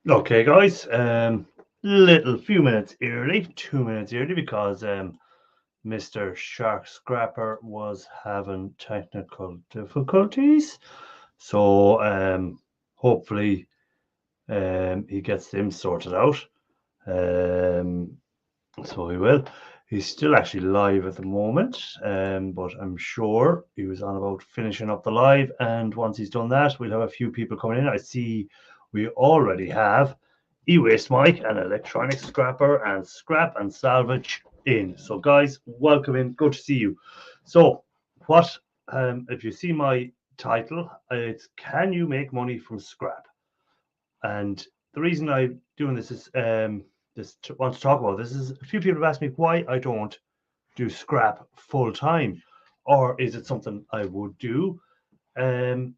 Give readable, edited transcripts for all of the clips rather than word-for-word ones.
Okay, guys. Little few minutes early, 2 minutes early, because Mr. Shark Scrapper was having technical difficulties. So hopefully he gets them sorted out. Um, so he will. He's still actually live at the moment, but I'm sure he was on about finishing up the live. And once he's done that, we'll have a few people coming in. I see we already have e-waste Mike and electronic scrapper and scrap and salvage in. So guys, welcome in. Good to see you. So what if you see my title, it's can you make money from scrap? And the reason I'm doing this is want to talk about this is a few people have asked me why I don't do scrap full time, or is it something I would do? Um,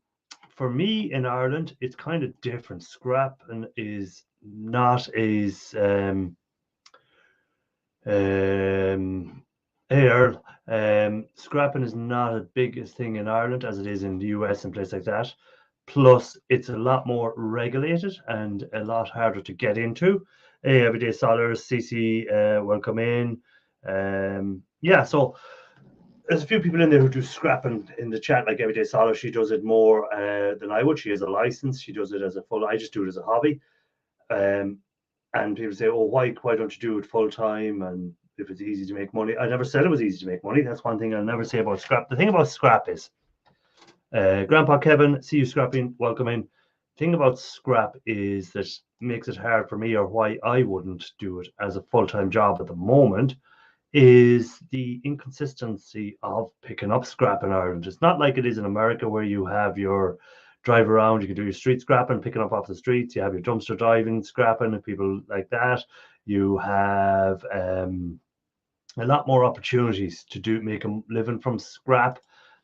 for me in Ireland, it's kind of different. Scrap and is not as hey Earl, scrapping is not as big a thing in Ireland as it is in the US and places like that. Plus, it's a lot more regulated and a lot harder to get into. Hey, Everyday Solars, CC, welcome in. Yeah, so there's a few people in there who do scrapping in the chat, like Everyday Solar. She does it more than I would. She has a license. She does it as a full. I just do it as a hobby. Um, and people say, "Oh, why don't you do it full time?" And if it's easy to make money, I never said it was easy to make money. That's one thing I'll never say about scrap. The thing about scrap is, Grandpa Kevin, see you scrapping. Welcome in. Thing about scrap is that makes it hard for me, or why I wouldn't do it as a full time job at the moment, is the inconsistency of picking up scrap in Ireland. It's not like it is in America where you have your drive around, you can do your street scrapping, picking up off the streets, you have your dumpster diving, scrapping, and people like that. You have a lot more opportunities to do make a living from scrap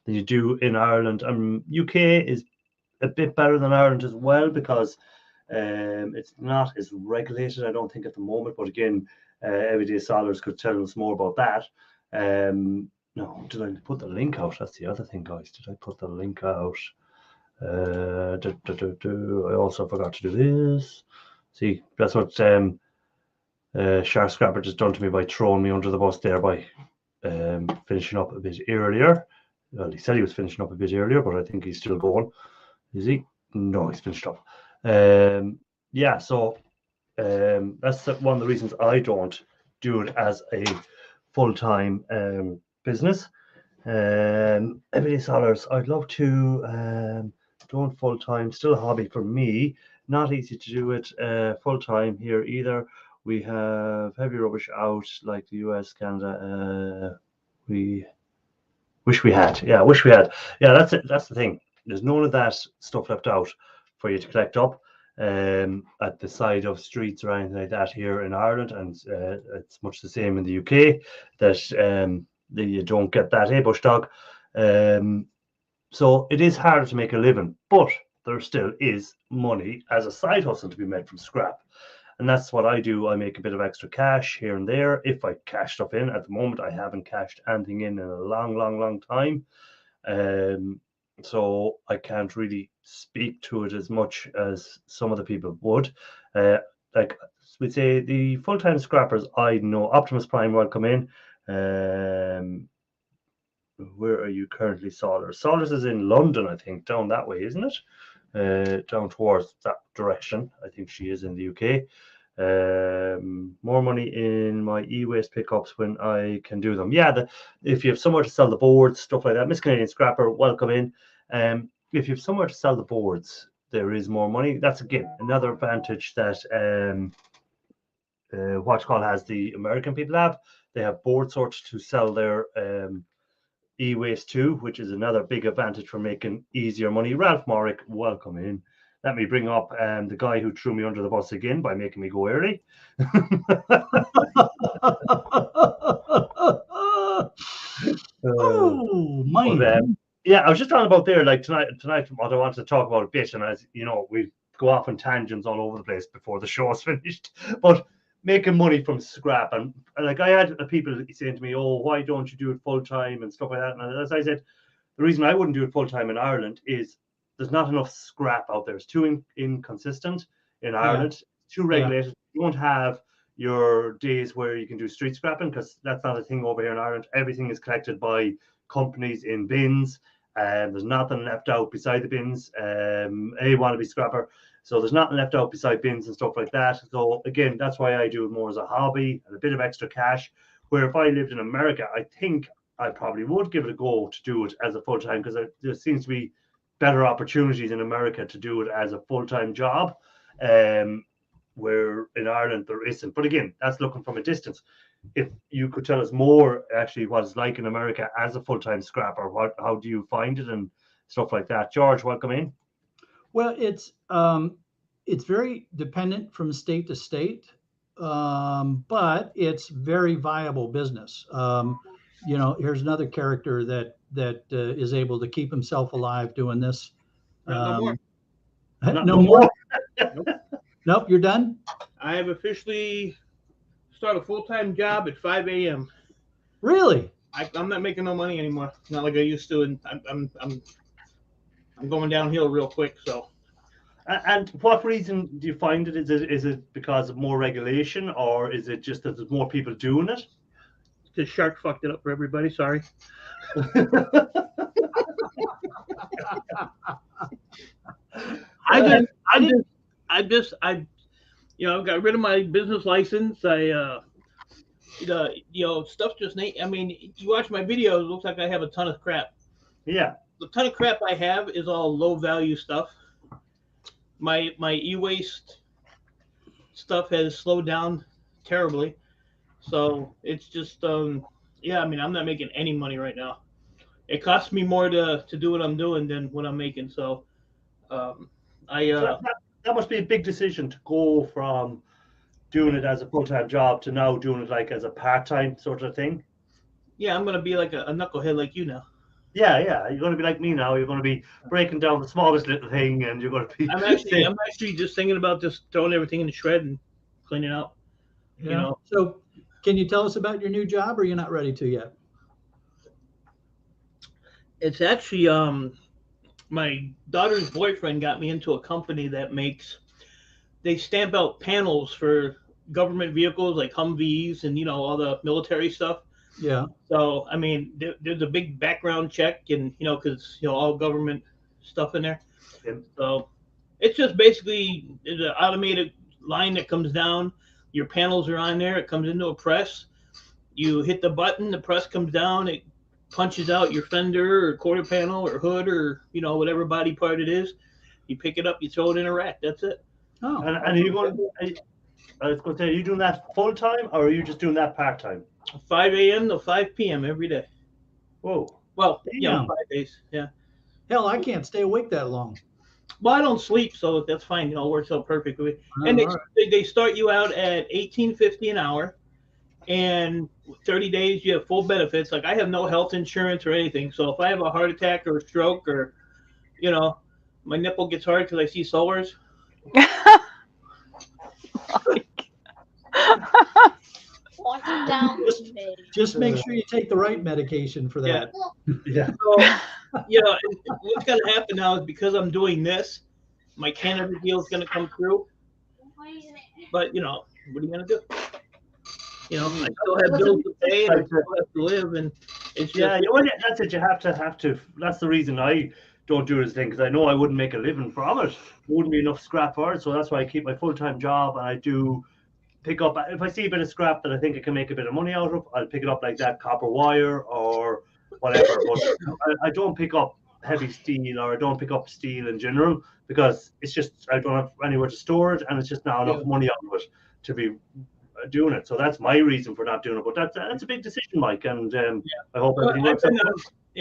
than you do in Ireland. UK is a bit better than Ireland as well because it's not as regulated, I don't think, at the moment. But again, Everyday Solars could tell us more about that. No, did I put the link out? That's the other thing, guys. Did I put the link out? I also forgot to do this. See, that's what Shark Scrapper just done to me by throwing me under the bus there by finishing up a bit earlier. Well, he said he was finishing up a bit earlier, but I think he's still going. Is he? No, he's finished up. Yeah, so that's one of the reasons I don't do it as a full-time business. Everyday Solars, I'd love to do it full-time, still a hobby for me. Not easy to do it full-time here either. We have heavy rubbish out like the US, Canada. We wish we had. Yeah, wish we had. Yeah, that's it. That's the thing. There's none of that stuff left out for you to collect up at the side of streets or anything like that here in Ireland, and it's much the same in the UK. That you don't get that, eh, bush dog? Um, so it is harder to make a living, but there still is money as a side hustle to be made from scrap. And that's what I do. I make a bit of extra cash here and there if I cash stuff in. At the moment, I haven't cashed anything in a long time. Um, so I can't really speak to it as much as some of the people would. Uh, like we'd say, the full-time scrappers I know, Optimus Prime, welcome in. Where are you currently, Solars? Solars is in London, I think, down that way, isn't it? Down towards that direction. I think she is in the UK. More money in my e-waste pickups when I can do them. Yeah, if you have somewhere to sell the boards, stuff like that. Miss Canadian Scrapper, welcome in. If you have somewhere to sell the boards, there is more money. That's again another advantage that what call has the American people have. They have board sorts to sell their e-waste too, which is another big advantage for making easier money. Ralph Morrick, welcome in. Let me bring up the guy who threw me under the bus again by making me go early. Oh, mine. But, yeah, I was just talking about there, like tonight, what I wanted to talk about a bit, and as you know, we go off on tangents all over the place before the show's finished. But making money from scrap, and like I had people saying to me, "Oh, why don't you do it full time and stuff like that?" And as I said, the reason I wouldn't do it full time in Ireland is there's not enough scrap out there. It's too inconsistent. in Ireland. It's too regulated. You don't have your days where you can do street scrapping because that's not a thing over here in Ireland. Everything is collected by companies in bins, and there's nothing left out beside the bins. A wannabe scrapper, so there's nothing left out beside bins and stuff like that. So again, that's why I do it more as a hobby and a bit of extra cash. Where if I lived in America, I think I probably would give it a go to do it as a full-time, because there seems to be better opportunities in America to do it as a full-time job. Where in Ireland there isn't. But again, that's looking from a distance. If you could tell us more actually what it's like in America as a full-time scrapper, how do you find it and stuff like that? George, welcome in. Well, it's very dependent from state to state, but it's very viable business. Here's another character that is able to keep himself alive doing this. No more. No more. Nope, you're done? I have officially started a full-time job at 5 a.m. Really? I'm not making no money anymore. Not like I used to, and I'm going downhill real quick. So. And what reason do you find it? Is it because of more regulation, or is it just that there's more people doing it? Because Shark fucked it up for everybody. Sorry. I got rid of my business license. Stuff just ain't. I mean, you watch my videos, it looks like I have a ton of crap. Yeah. The ton of crap I have is all low value stuff. My e-waste stuff has slowed down terribly. So it's just, I'm not making any money right now. It costs me more to do what I'm doing than what I'm making. So, that must be a big decision to go from doing it as a full-time job to now doing it like as a part-time sort of thing. Yeah, I'm going to be like a knucklehead like you now. Yeah. You're going to be like me now. You're going to be breaking down the smallest little thing, and you're going to be. I'm actually just thinking about just throwing everything in the shred and cleaning out. Yeah. So, can you tell us about your new job, or you're not ready to yet? It's actually my daughter's boyfriend got me into a company that they stamp out panels for government vehicles like Humvees and all the military stuff. Yeah. So I mean, there's a big background check, and because all government stuff in there. Yeah. So it's just basically there's an automated line that comes down. Your panels are on there. It comes into a press. You hit the button. The press comes down. It punches out your fender or quarter panel or hood or whatever body part it is. You pick it up. You throw it in a rack. That's it. Oh. And are you going? I was going to say, are you doing that full time, or are you just doing that part time? 5 a.m. to 5 p.m. every day. Whoa. Well, 5 days. Yeah. Hell, I can't stay awake that long. Well, I don't sleep, so that's fine. It works out perfectly. And they start you out at $18.50 an hour, and 30 days you have full benefits. Like I have no health insurance or anything, so if I have a heart attack or a stroke or, my nipple gets hard because I see solars. Just make sure you take the right medication for that. Yeah. So, what's going to happen now is because I'm doing this, my Canada deal is going to come through. But, what are you going to do? I still have bills to pay and I still have to live. And it's just, that's it. You have to. That's the reason I don't do this thing, because I know I wouldn't make a living from it. There wouldn't be enough scrap for it. So that's why I keep my full-time job, and I do pick up, if I see a bit of scrap that I think I can make a bit of money out of, I'll pick it up like that, copper wire or whatever. But I don't pick up heavy steel, or I don't pick up steel in general, because it's just, I don't have anywhere to store it, and it's just not enough money out of it to be doing it. So that's my reason for not doing it. But that's a big decision, Mike, and I hope everything works out.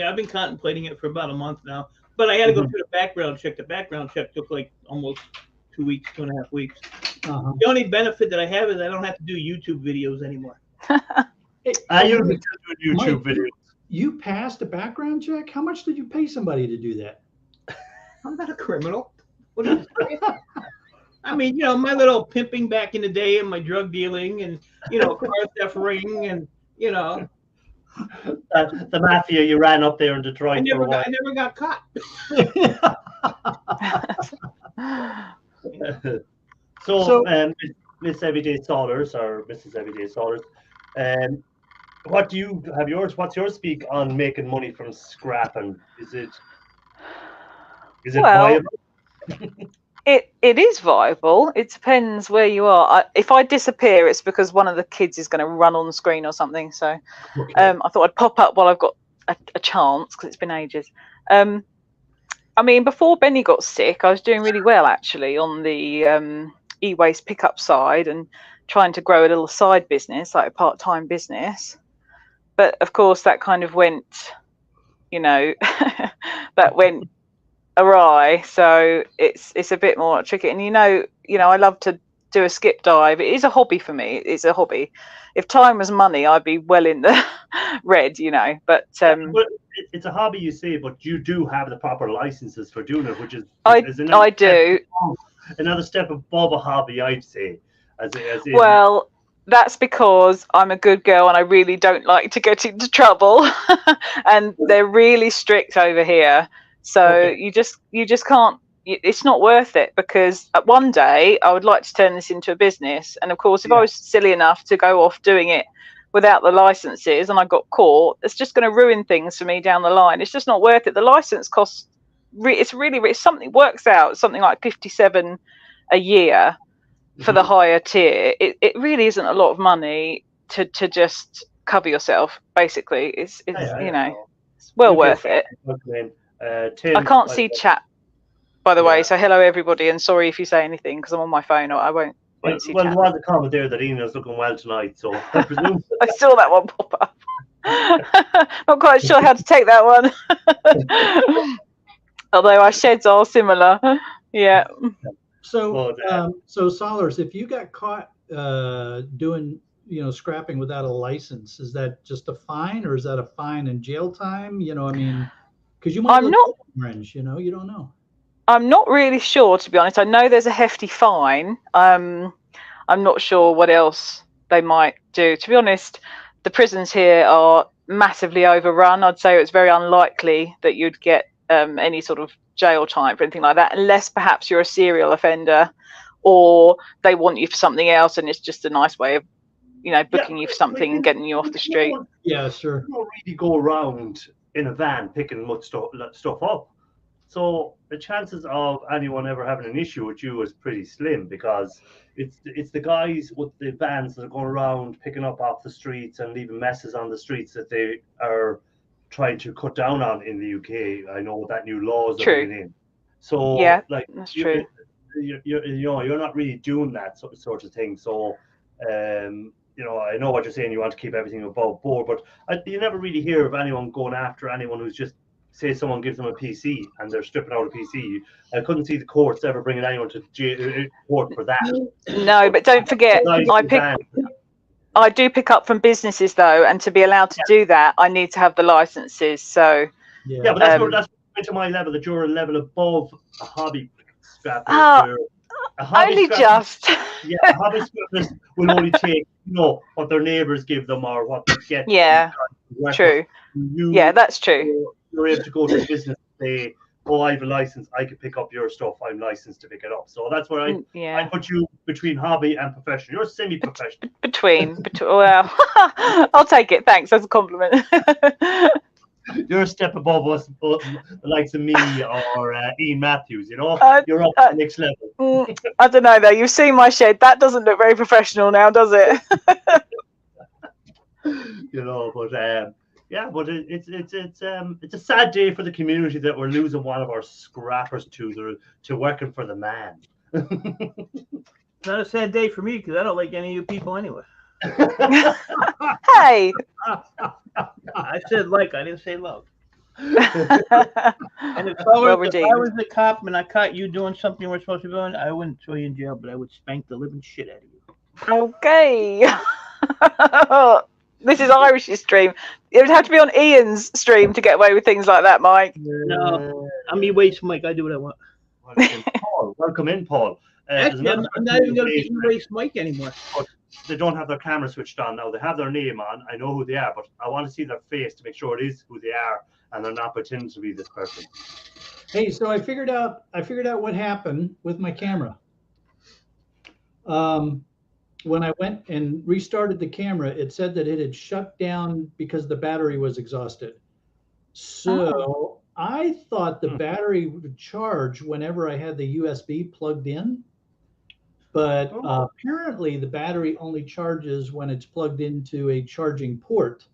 I've been contemplating it for about a month now, but I had to go through the background check. The background check took like almost 2 weeks, 2.5 weeks. The only benefit that I have is I don't have to do YouTube videos anymore. I usually do YouTube videos. You passed a background check? How much did you pay somebody to do that? I'm not a criminal. What are you saying? I mean, my little pimping back in the day and my drug dealing and, car theft ring and, the mafia you ran up there in Detroit. I never got caught. So, Miss Everyday Solers or Mrs. Everyday Solers, what do you have yours? What's your speak on making money from scrap, and is it Well, viable? it is viable. It depends where you are. If I disappear, it's because one of the kids is going to run on the screen or something. So Okay. I thought I'd pop up while I've got a chance, because it's been ages. I mean, before Benny got sick, I was doing really well actually on the e-waste pickup side and trying to grow a little side business, like a part-time business. But of course, that kind of went, that went awry. So it's a bit more tricky. And I love to do a skip dive. It is a hobby for me. It's a hobby. If time was money, I'd be well in the red, But it's a hobby, you say, but you do have the proper licenses for doing it, which is I do. Another step above a hobby, I'd say. Well, that's because I'm a good girl and I really don't like to get into trouble, and they're really strict over here. So you just can't. It's not worth it, because one day I would like to turn this into a business, and of course, if I was silly enough to go off doing it without the licenses and I got caught, it's just going to ruin things for me down the line. It's just not worth it. The license costs. It's really something works out something like 57 a year for the higher tier. It really isn't a lot of money to just cover yourself. Basically, it's well worth it. Tim, I can't see chat, by the way. So hello everybody, and sorry if you say anything because I'm on my phone. I won't see chat. There was a comment there that Ian's looking well tonight, so I presume. I saw that one pop up. Not quite sure how to take that one. Although our sheds are similar. Yeah. So Solers, if you got caught doing scrapping without a license, is that just a fine, or is that a fine and jail time? Because you might look orange. You don't know. I'm not really sure, to be honest. I know there's a hefty fine. I'm not sure what else they might do. To be honest, the prisons here are massively overrun. I'd say it's very unlikely that you'd get any sort of jail time for anything like that, unless perhaps you're a serial offender or they want you for something else and it's just a nice way of booking you for something and getting you off the street. Yeah, sure. You don't really go around in a van picking much stuff up, so the chances of anyone ever having an issue with you is pretty slim, because it's the guys with the vans that are going around picking up off the streets and leaving messes on the streets that they are trying to cut down on in the UK. I know that new laws are bringing in. So yeah, that's true. You're not really doing that sort of thing. So I know what you're saying. You want to keep everything above board, but you never really hear of anyone going after anyone who's just, say someone gives them a PC and they're stripping out a PC. I couldn't see the courts ever bringing anyone to court for that. No, but don't forget, I do pick up from businesses though, and to be allowed to do that, I need to have the licenses. So but that's to my level, that you're a level above a hobby scrapper. A hobby just. Yeah, a hobby scrappers will only take what their neighbours give them or what they get. Yeah, true. That's true. You're able to go to business and say, "Oh, I have a license. I can pick up your stuff. I'm licensed to pick it up." So that's where I put you between hobby and professional. You're semi-professional. Between. Well, I'll take it. Thanks. That's a compliment. You're a step above us, both the likes of me or Ian Matthews. You're up to the next level. I don't know though. You've seen my shed. That doesn't look very professional now, does it? But it's a sad day for the community that we're losing one of our scrappers to working for the man. It's not a sad day for me because I don't like any of you people anyway. Hey, I said like, I didn't say love. And if I was the cop and I caught you doing something you weren't supposed to be doing, I wouldn't throw you in jail, but I would spank the living shit out of you. Okay. This is Irish's stream. It would have to be on Ian's stream to get away with things like that, Mike. No, I'm E-Waste Mike. I do what I want. Welcome in, Paul. Actually, I'm not even going to be E-Waste Mike anymore. But they don't have their camera switched on now. They have their name on. I know who they are, but I want to see their face to make sure it is who they are and they're not pretending to be this person. Hey, so I figured out what happened with my camera. When I went and restarted the camera, it said that it had shut down because the battery was exhausted. So I thought the battery would charge whenever I had the USB plugged in. But apparently the battery only charges when it's plugged into a charging port,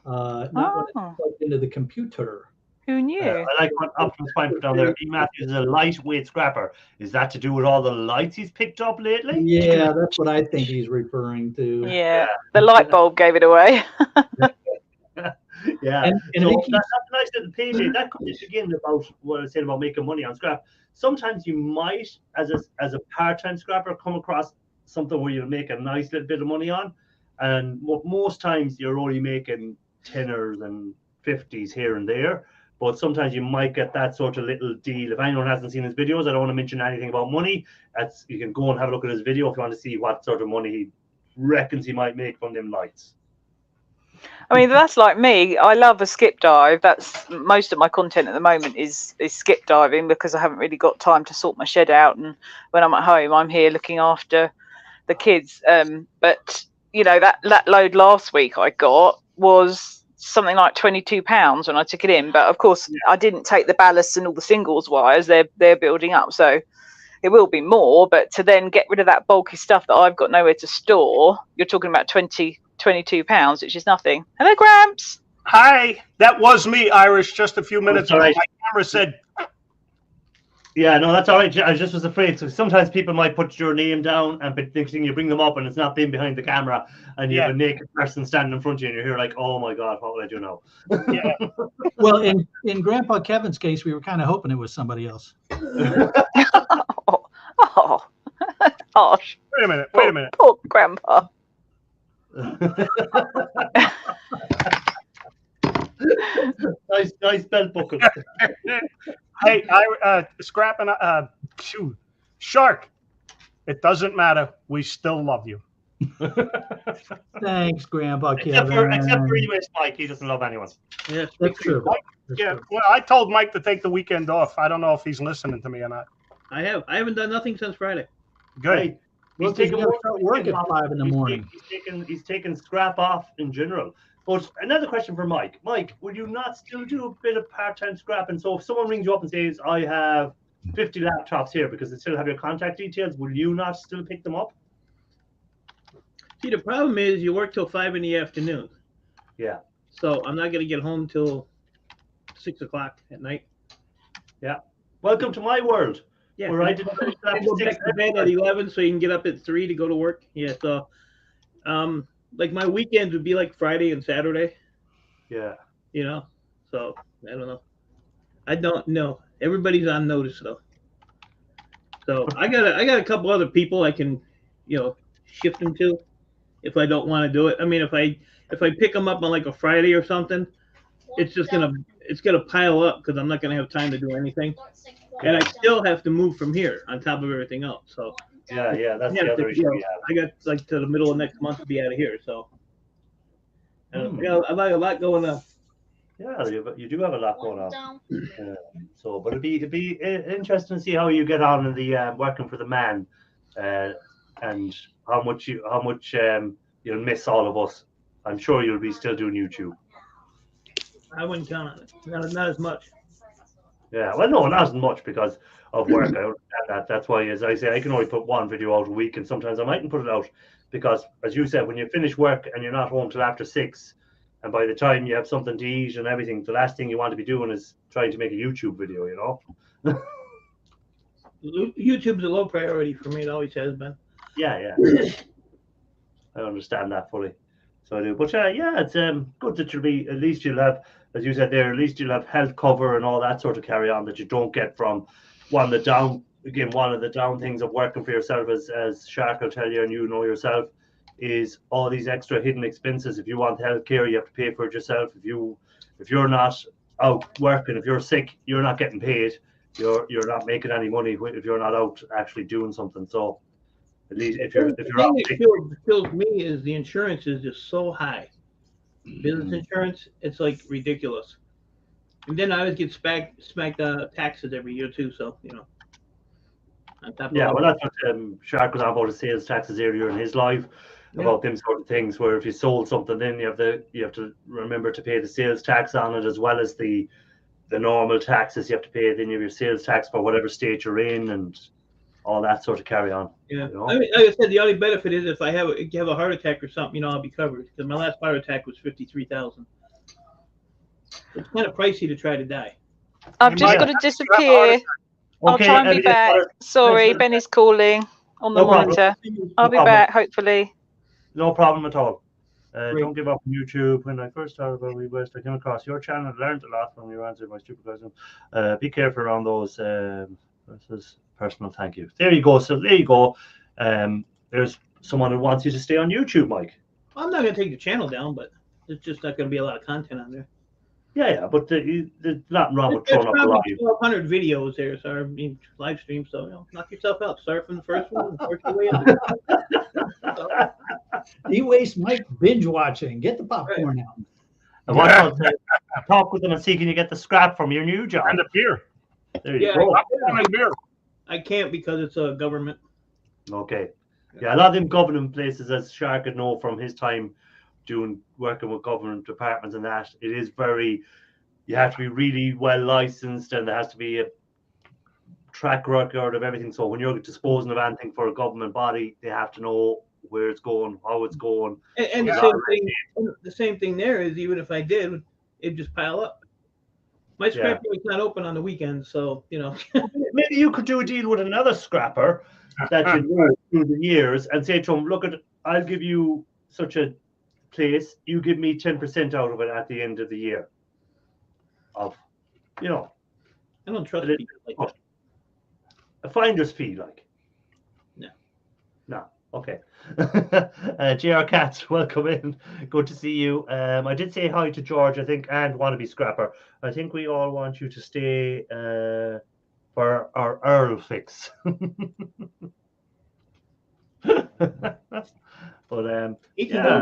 not when it's plugged into the computer. Who knew? I like what Optimus Prime put down there. E. Matthews is a lightweight scrapper. Is that to do with all the lights he's picked up lately? Yeah, that's what I think he's referring to. Yeah, the light bulb gave it away. Yeah, And so they keep- that's a nice little page. That could just again about what I said about making money on scrap. Sometimes you might, as a part-time scrapper, come across something where you'll make a nice little bit of money on, and most times you're only making teners and 50s here and there. But sometimes you might get that sort of little deal. If anyone hasn't seen his videos, I don't want to mention anything about money. You can go and have a look at his video if you want to see what sort of money he reckons he might make from them lights. I mean, that's like me. I love a skip dive. That's most of my content at the moment is skip diving, because I haven't really got time to sort my shed out. And when I'm at home, I'm here looking after the kids. But you know, that load last week I got was something like £22 when I took it in. But of course, I didn't take the ballasts and all the singles wires. They're building up, so it will be more. But to then get rid of that bulky stuff that I've got nowhere to store, you're talking about £22, which is nothing. Hello, Gramps. Hi, that was me, Irish, just a few minutes ago. right. My camera said, Yeah, no, that's all right. I just was afraid. So sometimes people might put your name down, and next thing you bring them up, and it's not them behind the camera, and you have a naked person standing in front of you, and you're here like, oh my God, what will I do now? yeah. Well, in Grandpa Kevin's case, we were kind of hoping it was somebody else. Oh, harsh. Wait a minute. Poor Grandpa. nice belt buckle. Hey, Scrap and Shark, it doesn't matter. We still love you. Thanks, Grandpa Except Kevin. for US Mike, he doesn't love anyone. Yes. That's true. Yeah, well, I told Mike to take the weekend off. I don't know if he's listening to me or not. I haven't done nothing since Friday. Good. Hey, Well, he's taking gotta start work at 5 in the morning. He's taking scrap off in general. But another question for Mike. Mike, would you not still do a bit of part-time scrap? And so if someone rings you up and says, I have 50 laptops here because they still have your contact details, will you not still pick them up? See, the problem is you work till 5 in the afternoon. Yeah. So I'm not going to get home till 6 o'clock at night. Yeah. Welcome to my world. Yeah. Where I didn't finish I go back to bed at 11 so you can get up at 3 to go to work. Yeah. So, like my weekends would be like Friday and Saturday. Yeah. You know. So I don't know. I don't know. Everybody's on notice though. So I got a couple other people I can, shift them to if I don't want to do it. I mean, if I pick them up on like a Friday or something, it's gonna pile up because I'm not gonna have time to do anything, and I still have to move from here on top of everything else. So Yeah, that's the other issue we have. I got like to the middle of next month to be out of here. So I got a lot going on. Yeah, you do have a lot going on. So, but it'd be interesting to see how you get on in the working for the man, and how much you'll miss all of us. I'm sure you'll be still doing YouTube. I wouldn't count on it. Not as much. Yeah, well, no, not as much because of work. I understand that. That's why, as I say, I can only put one video out a week, and sometimes I mightn't put it out because, as you said, when you finish work and you're not home till after 6, and by the time you have something to eat and everything, the last thing you want to be doing is trying to make a YouTube video, YouTube's a low priority for me. It always has been. Yeah. I understand that fully. So I do. But it's good that at least you'll have, as you said there, at least you'll have health cover and all that sort of carry on that you don't get from one of the down things of working for yourself, as Shark will tell you, and you know yourself, is all these extra hidden expenses. If you want healthcare, you have to pay for it yourself. If you're not out working, if you're sick, you're not getting paid. You're not making any money if you're not out actually doing something. So at least if you're out sick, what kills me is the insurance is just so high. Business insurance, it's like ridiculous. And then I always get smacked taxes every year too. So On top of Yeah, all well, that's what Shark was on about the sales taxes earlier in his live about them sort of things. Where if you sold something, then you have to remember to pay the sales tax on it as well as the normal taxes you have to pay. Then you have your sales tax for whatever state you're in and all that sort of carry on. Yeah, You know? I mean, like I said, the only benefit is if I have a heart attack or something, I'll be covered because my last heart attack was 53,000. It's kind of pricey to try to die. I've You just might got to have disappear. I'll Okay, try and be Elliot, back. Sorry, Benny's calling on the No problem. monitor. I'll be problem. back, hopefully. No problem at all. Great. Don't give up on YouTube. When I first started about WeWest, I came across your channel and learned a lot from you answering my stupid questions. Be careful around those. This is personal thank you. There you go. So there you go. There's someone who wants you to stay on YouTube, Mike. I'm not going to take the channel down, but there's just not going to be a lot of content on there. Yeah, but there's nothing wrong with There's throwing up a probably live. 1,200 videos there, so I mean, live stream. So knock yourself out. Start from the first one and work your way up. E-waste Mike binge watching. Get the popcorn out. And what about talk with them and see can you get the scrap from your new job? And the beer. There you Yeah, go. And beer. I can't because it's a government. Okay. Yeah, a lot of them government places, as Shark would know from his time working with government departments and that, it is very, you have to be really well licensed and there has to be a track record of everything. So when you're disposing of anything for a government body, they have to know where it's going, how it's going. And Yeah. the same thing there is even if I did, it'd just pile up. My scrap yard's not open on the weekends, so Maybe you could do a deal with another scrapper that you know through the years and say to him, look, I'll give you such a place, you give me 10% out of it at the end of the year. I don't trust But people like that. a finder's fee, like. No. Okay. JR Katz, welcome in. Good to see you. I did say hi to George, I think, and Wannabe Scrapper. I think we all want you to stay for our Earl fix. But Well,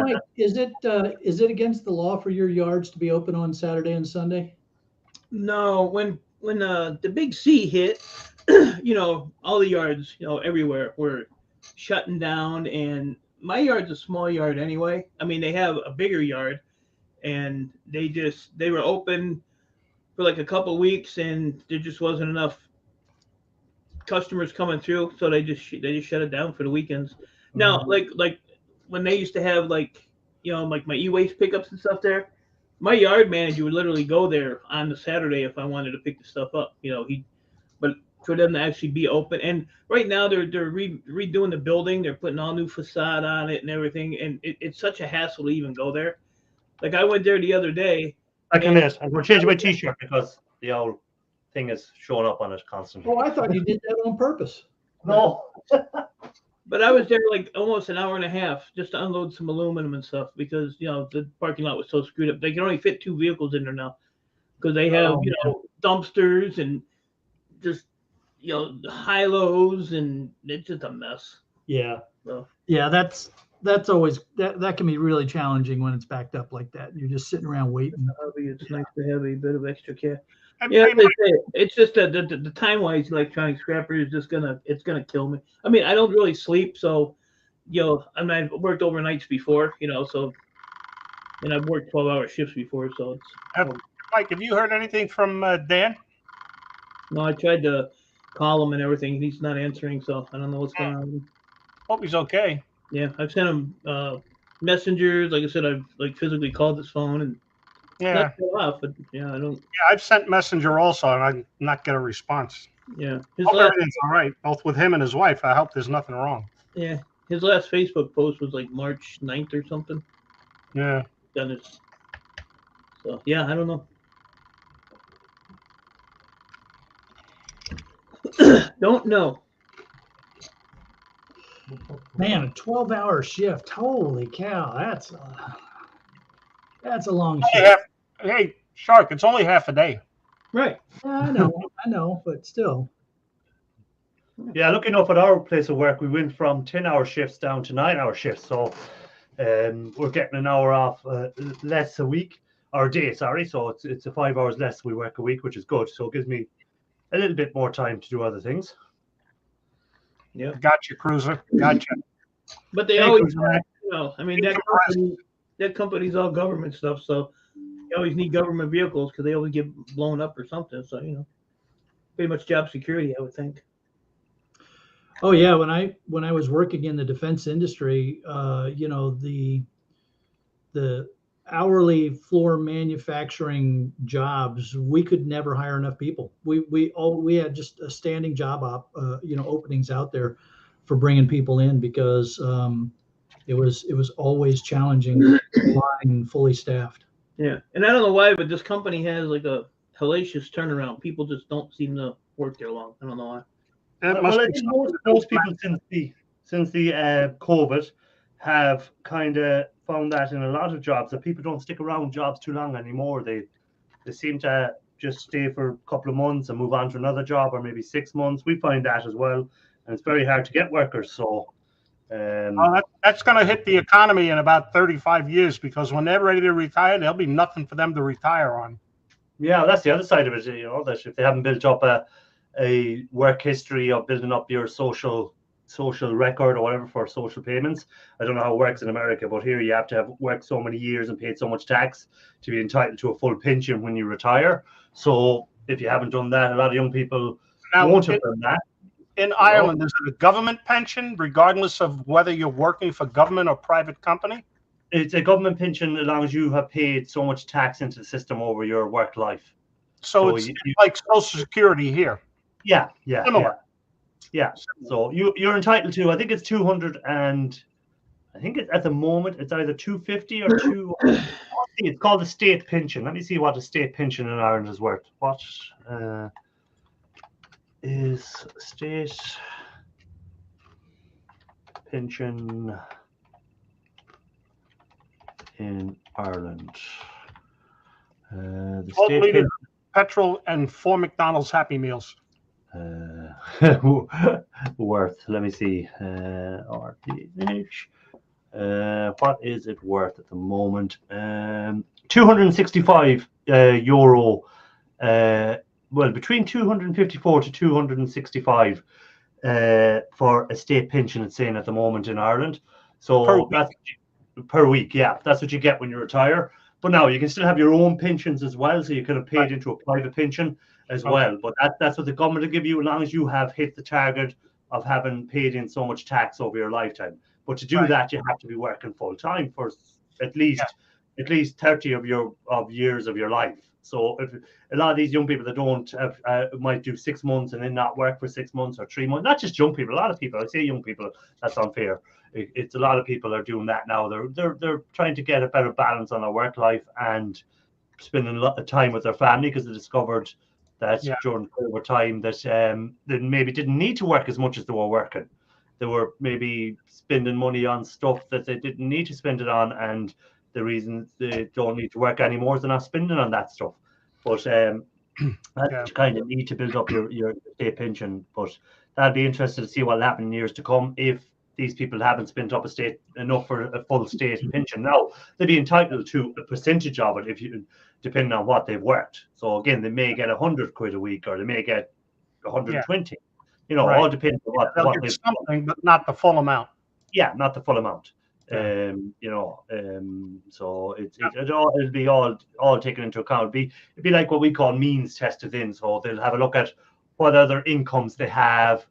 Mike, is it against the law for your yards to be open on Saturday and Sunday? No, when the big C hit, all the yards, everywhere were shutting down, and my yard's a small yard anyway. I mean, they have a bigger yard, and they were open for like a couple of weeks, and there just wasn't enough customers coming through, so they just shut it down for the weekends. Now, like when they used to have like my e-waste pickups and stuff there, my yard manager would literally go there on the Saturday if I wanted to pick the stuff up. But for them to actually be open, and right now they're redoing the building, they're putting all new facade on it and everything, and it's such a hassle to even go there. Like I went there the other day. I'm going to change my T-shirt because the old thing is showing up on it constantly. Oh, I thought you did that on purpose. No. But I was there like almost an hour and a half just to unload some aluminum and stuff because the parking lot was so screwed up. They can only fit 2 vehicles in there now because they have dumpsters and just high lows, and it's just a mess. Yeah. So. Yeah, that's always that can be really challenging when it's backed up like that. You're just sitting around waiting. It's nice to have a bit of extra cash. I Yeah, mean, it's just the time wise electronic scrapper is just gonna kill me. I mean, I don't really sleep, so I've worked overnights before, so, and I've worked 12-hour shifts before, so it's. Mike, have you heard anything from Dan? No, I tried to call him and everything. He's not answering, so I don't know what's going on. Hope he's okay. Yeah, I've sent him messengers. Like I said, I've physically called his phone and. Yeah. Not off, but I don't. Yeah, I've sent Messenger also, and I not get a response. Yeah, Hope everything's all right, both with him and his wife. I hope there's nothing wrong. Yeah, his last Facebook post was like March 9th or something. Yeah. Done it. So yeah, I don't know. Don't know. Man, a 12-hour shift. Holy cow, that's a long shift. Hey, Shark, it's only half a day. Right. Yeah, I know, but still. Yeah, looking up at our place of work, we went from 10-hour shifts down to 9-hour shifts. So we're getting an hour off less a week, or a day, sorry. So it's a 5 hours less we work a week, which is good. So it gives me a little bit more time to do other things. Yeah. Gotcha, Cruiser. Gotcha. But they Hey, always, Cruiser Mac. I mean, Take that company's all government stuff, so you always need government vehicles because they always get blown up or something. So pretty much job security, I would think. Oh yeah, when I was working in the defense industry, the hourly floor manufacturing jobs, we could never hire enough people. We had just a standing job openings out there for bringing people in because it was always challenging to line fully staffed. Yeah, and I don't know why, but this company has like a hellacious turnaround. People just don't seem to work there long. I don't know why. It must Well, I be think something most people since the COVID have kind of found that in a lot of jobs that people don't stick around jobs too long anymore. They seem to just stay for a couple of months and move on to another job, or maybe 6 months. We find that as well, and it's very hard to get workers. So that's going to hit the economy in about 35 years because when they're ready to retire, there'll be nothing for them to retire on. yeah, that's the other side of it. That if they haven't built up a work history of building up your social record or whatever for social payments. I don't know how it works in America, but here you have to have worked so many years and paid so much tax to be entitled to a full pension when you retire. So if you haven't done that, a lot of young people won't have done that. In Ireland, is it a government pension regardless of whether you're working for government or private company? It's a government pension as long as you have paid so much tax into the system over your work life. So it's like Social Security here. Yeah. So you're entitled to, I think it's 200 and I think at the moment it's either 250 or 2. It's called a state pension. Let me see what a state pension in Ireland is worth. What is state pension in Ireland? The state pension. Petrol and 4 McDonald's Happy Meals. Worth. Let me see. RTH. What is it worth at the moment? 265 euro. Well, between 254 to 265 for a state pension. It's saying at the moment in Ireland. So that's per week. Yeah, that's what you get when you retire. But now you can still have your own pensions as well, so you could have paid into a private pension as well. But that's what the government will give you as long as you have hit the target of having paid in so much tax over your lifetime. But to do that, you have to be working full time for at least 30 of your years of your life. So if a lot of these young people that don't have, might do 6 months and then not work for 6 months or 3 months, not just young people, a lot of people. I say young people, that's unfair. It's a lot of people are doing that now. They're trying to get a better balance on their work life and spending a lot of time with their family because they discovered that during COVID time that they maybe didn't need to work as much as they were working. They were maybe spending money on stuff that they didn't need to spend it on, and the reason they don't need to work anymore is they're not spending on that stuff. But you kind of need to build up your state pension. But that'd be interesting to see what'll happen in years to come if these people haven't spent up enough for a full state pension. Now they'd be entitled to a percentage of it depending on what they've worked. So again, they may get 100 quid a week, or they may get 120. All depends on what they've something, but not the full amount. Yeah, not the full amount. So it'll be all taken into account. It'd be like what we call means tested in. So they'll have a look at what other incomes they have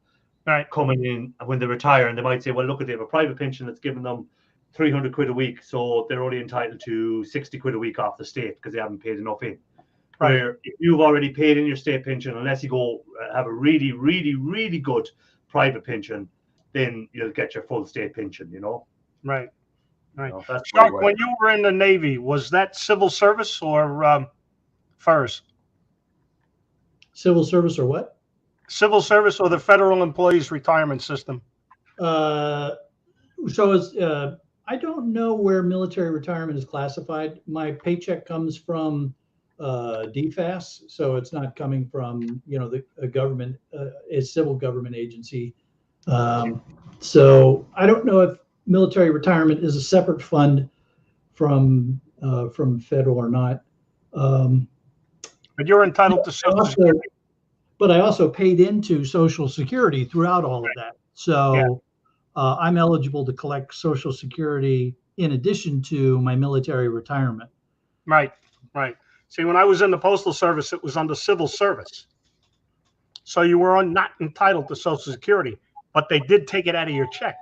coming in when they retire, and they might say, well, look, they have a private pension that's giving them 300 quid a week, so they're only entitled to 60 quid a week off the state because they haven't paid enough in. Where if you've already paid in your state pension, unless you go have a really, really, really good private pension, then you'll get your full state pension, Right. Shark, when you were in the Navy, was that civil service or FERS? Civil service or what? Civil service or the Federal Employees Retirement System? I don't know where military retirement is classified. My paycheck comes from DFAS, so it's not coming from a government, a civil government agency. So I don't know if military retirement is a separate fund from federal or not. But you're entitled to Social Security. But I also paid into Social Security throughout all of that. So I'm eligible to collect Social Security in addition to my military retirement. Right. See, when I was in the Postal Service, it was under civil service. So you were not entitled to Social Security, but they did take it out of your check.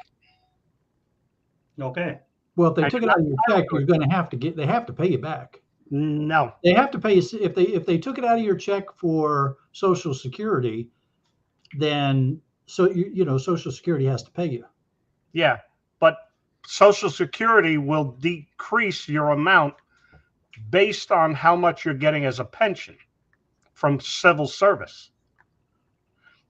Okay. Well, if they And took you're it out of not your entitled check, to it. you're going to have to they have to pay you back. No. They have to pay you if they took it out of your check for Social Security, then Social Security has to pay you. Yeah, but Social Security will decrease your amount based on how much you're getting as a pension from civil service.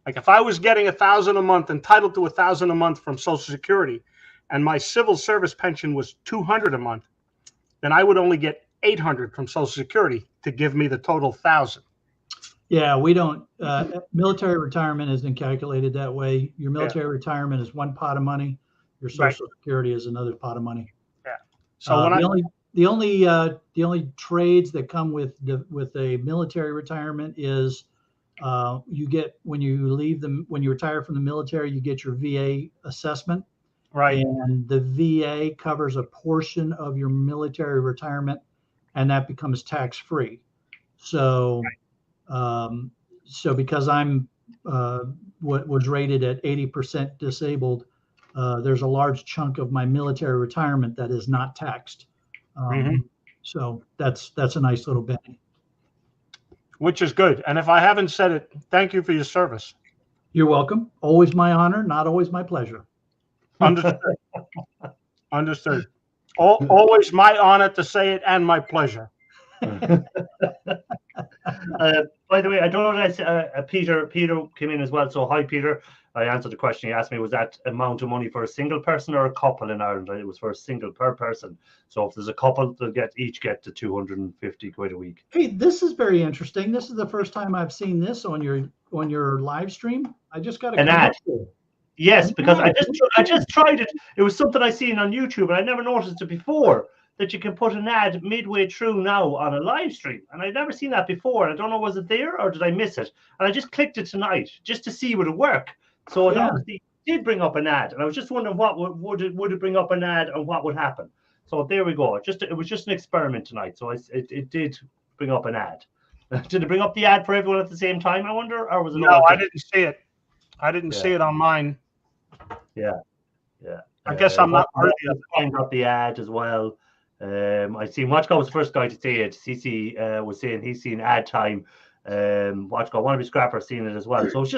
Like if I was getting $1,000 a month, entitled to $1,000 a month from Social Security, and my civil service pension was $200 a month, then I would only get $800 from Social Security to give me the total $1,000. Yeah, we don't. Military retirement isn't calculated that way. Your military retirement is one pot of money. Your Social Security is another pot of money. Yeah. So when the only trades that come with a military retirement is you get when you retire from the military, you get your VA assessment. Right. And the VA covers a portion of your military retirement, and that becomes tax free. So. So because I'm what was rated at 80% disabled, there's a large chunk of my military retirement that is not taxed. So that's a nice little benefit. Which is good. And if I haven't said it, thank you for your service. You're welcome. Always my honor, not always my pleasure. Understood. Understood. Always my honor to say it and my pleasure. By the way, I don't know that Peter came in as well. So hi, Peter. I answered the question he asked me. Was that amount of money for a single person or a couple in Ireland? It was for a single per person. So if there's a couple, they'll each get to 250 quid a week. Hey, this is very interesting. This is the first time I've seen this on your live stream. I just got an ad. Yes, because I just tried it. It was something I seen on YouTube, and I never noticed it before. That you can put an ad midway through now on a live stream. And I'd never seen that before. I don't know, was it there or did I miss it? And I just clicked it tonight just to see would it work. So it obviously did bring up an ad. And I was just wondering what would it bring up an ad and what would happen. So there we go. It was just an experiment tonight. So it did bring up an ad. Did it bring up the ad for everyone at the same time, I wonder? Or was it No, I didn't see it. I didn't see it on mine. Yeah. I guess I'm not worthy of find out the ad as well. I seen Watchko was the first guy to say it. CC was saying he's seen ad time. Watchko, one of his scrappers seen it as well. So it's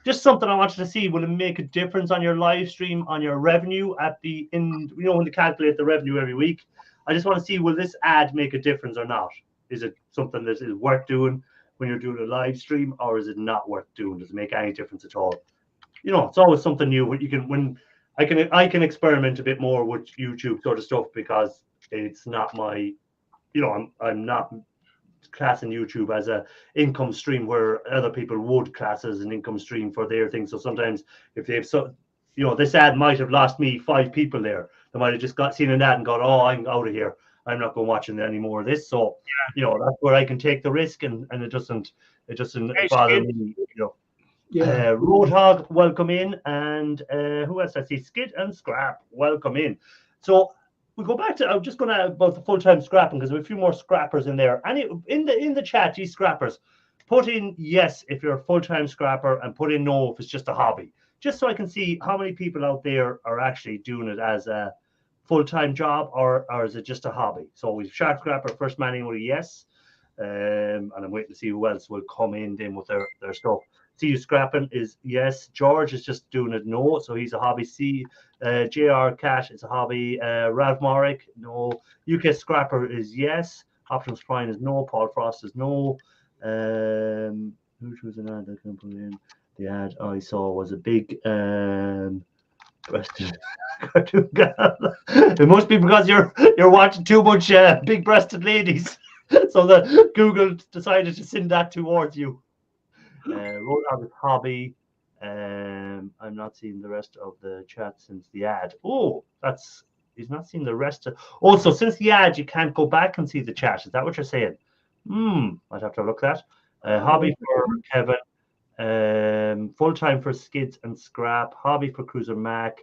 just something I wanted to see. Will it make a difference on your live stream, on your revenue when they calculate the revenue every week? I just want to see, will this ad make a difference or not? Is it something that is worth doing when you're doing a live stream, or is it not worth doing? Does it make any difference at all? It's always something new. I can experiment a bit more with YouTube sort of stuff because it's not my, I'm not classing YouTube as a income stream where other people would class as an income stream for their thing. So sometimes if they've this ad might have lost me 5 people there. They might have just seen an ad and gone, oh, I'm out of here. I'm not going watching any more of this. So that's where I can take the risk and it doesn't bother me. Roadhog, welcome in, and who else? I see Skid and Scrap, welcome in. So we go back to, I'm just going to about the full-time scrapping because we have a few more scrappers in there. And in the chat, these scrappers, put in yes if you're a full-time scrapper and put in no if it's just a hobby, just so I can see how many people out there are actually doing it as a full-time job or is it just a hobby. So we've Shark Scrapper, first man in with a yes, and I'm waiting to see who else will come in then with their stuff. See you scrapping is yes. George is just doing it no, so he's a hobby. JR Cash is a hobby. Ralph Morrick, no. UK Scrapper is yes. Optimus Prime is no. Paul Frost is no. Who chose an ad I can put in? The ad I saw was a big breasted cartoon girl. It must be because you're watching too much big breasted ladies, so that Google decided to send that towards you. Roadhog is hobby. I'm not seeing the rest of the chat since the ad. Oh, he's not seeing the rest of. Also, since the ad, you can't go back and see the chat. Is that what you're saying? I'd have to look at that. Hobby for Kevin. full-time for skids and scrap, hobby for Cruiser Mac.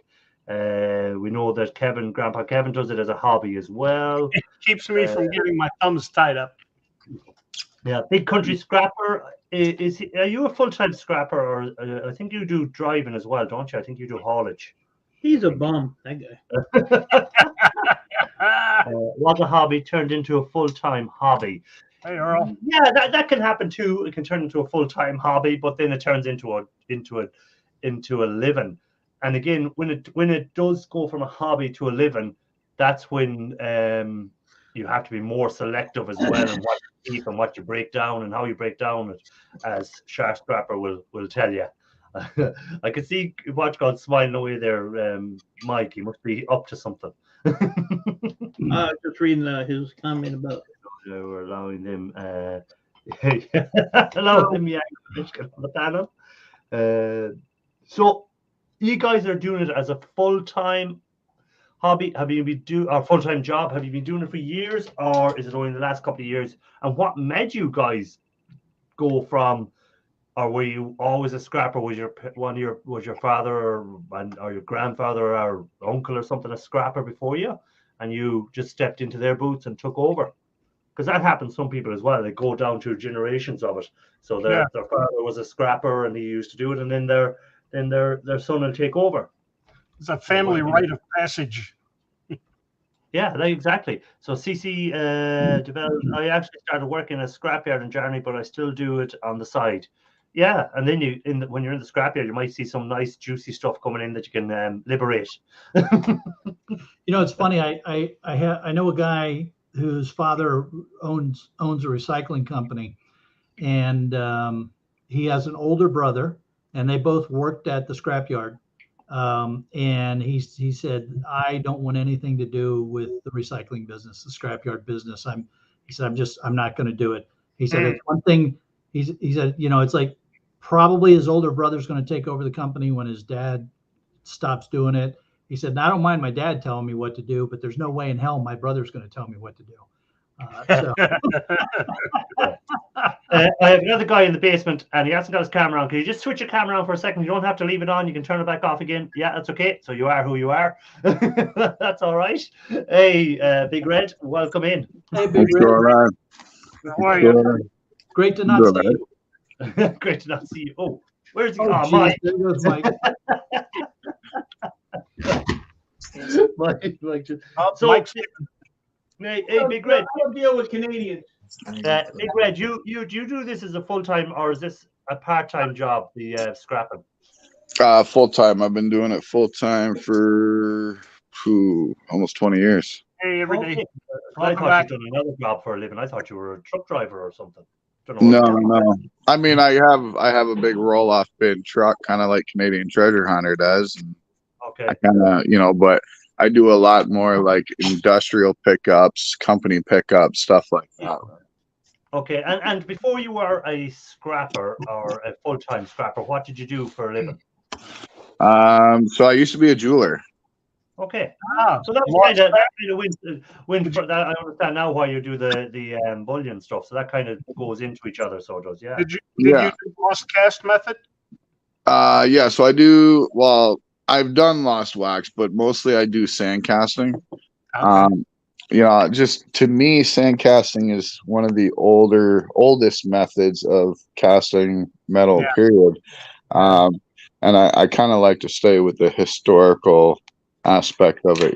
We know that Grandpa Kevin does it as a hobby as well. It keeps me from getting my thumbs tied up. Yeah, Big Country Scrapper. Are you a full-time scrapper, or I think you do driving as well, don't you? I think you do haulage. He's a bum, that guy. Was a hobby turned into a full-time hobby. Hey, Earl. Yeah, that can happen too. It can turn into a full-time hobby, but then it turns into a living. And again, when it does go from a hobby to a living, that's when you have to be more selective as well, and what you keep and what you break down and how you break down it, as Shark Scrapper will tell you. I can see Watch God smiling away there, Mike. He must be up to something. Just reading his comment about. We're allowing him, allowing him, yeah, on the panel. So you guys are doing it as a full-time hobby. Have you been or full-time job? Have you been doing it for years, or is it only in the last couple of years? And what made you guys go from, or were you always a scrapper? Was your father or your grandfather or uncle or something a scrapper before you, and you just stepped into their boots and took over? Because that happens to some people as well. They go down to generations of it. So their father was a scrapper and he used to do it, and then their son will take over. It's a family rite of passage. Yeah, exactly. So CC developed. I actually started working at a scrapyard in January, but I still do it on the side. Yeah, and then when you're in the scrapyard, you might see some nice juicy stuff coming in that you can liberate. It's funny. I know a guy whose father owns a recycling company, and he has an older brother, and they both worked at the scrapyard. And he said, I don't want anything to do with the recycling business, the scrapyard business. He said, I'm not going to do it. He said, it's one thing. He said, it's like probably his older brother's going to take over the company when his dad stops doing it. He said, I don't mind my dad telling me what to do, but there's no way in hell my brother's going to tell me what to do. I have another guy in the basement, and he hasn't got his camera on. Can you just switch your camera on for a second? You don't have to leave it on. You can turn it back off again. Yeah, that's okay. So you are who you are. That's all right. Hey, Big Red, welcome in. Hey, Big Red. How are you? Great to not see you. Great to not see you. Oh, where's he? Oh, Mike. There goes Mike. Mike. So, Mike's hey, Big Red. I don't deal with Canadians. Big Red, you do this as a full-time, or is this a part-time job, the scrapping? Full-time. I've been doing it full-time for almost 20 years. Hey, every day. Okay. I thought you'd done another job for a living. I thought you were a truck driver or something. No. I mean, I have a big roll-off bin truck, kind of like Canadian Treasure Hunter does. Okay. I kind of, but I do a lot more like industrial pickups, company pickups, stuff like that. Okay, and before you were a scrapper or a full-time scrapper, what did you do for a living? So I used to be a jeweler. Okay, so that's kind of win for that. I understand now why you do the bullion stuff. So that kind of goes into each other. So it does, yeah. Did you do lost cast method? Yeah. So I do. Well, I've done lost wax, but mostly I do sand casting. Okay. Just to me, sand casting is one of the oldest methods of casting metal, period. And I kind of like to stay with the historical aspect of it,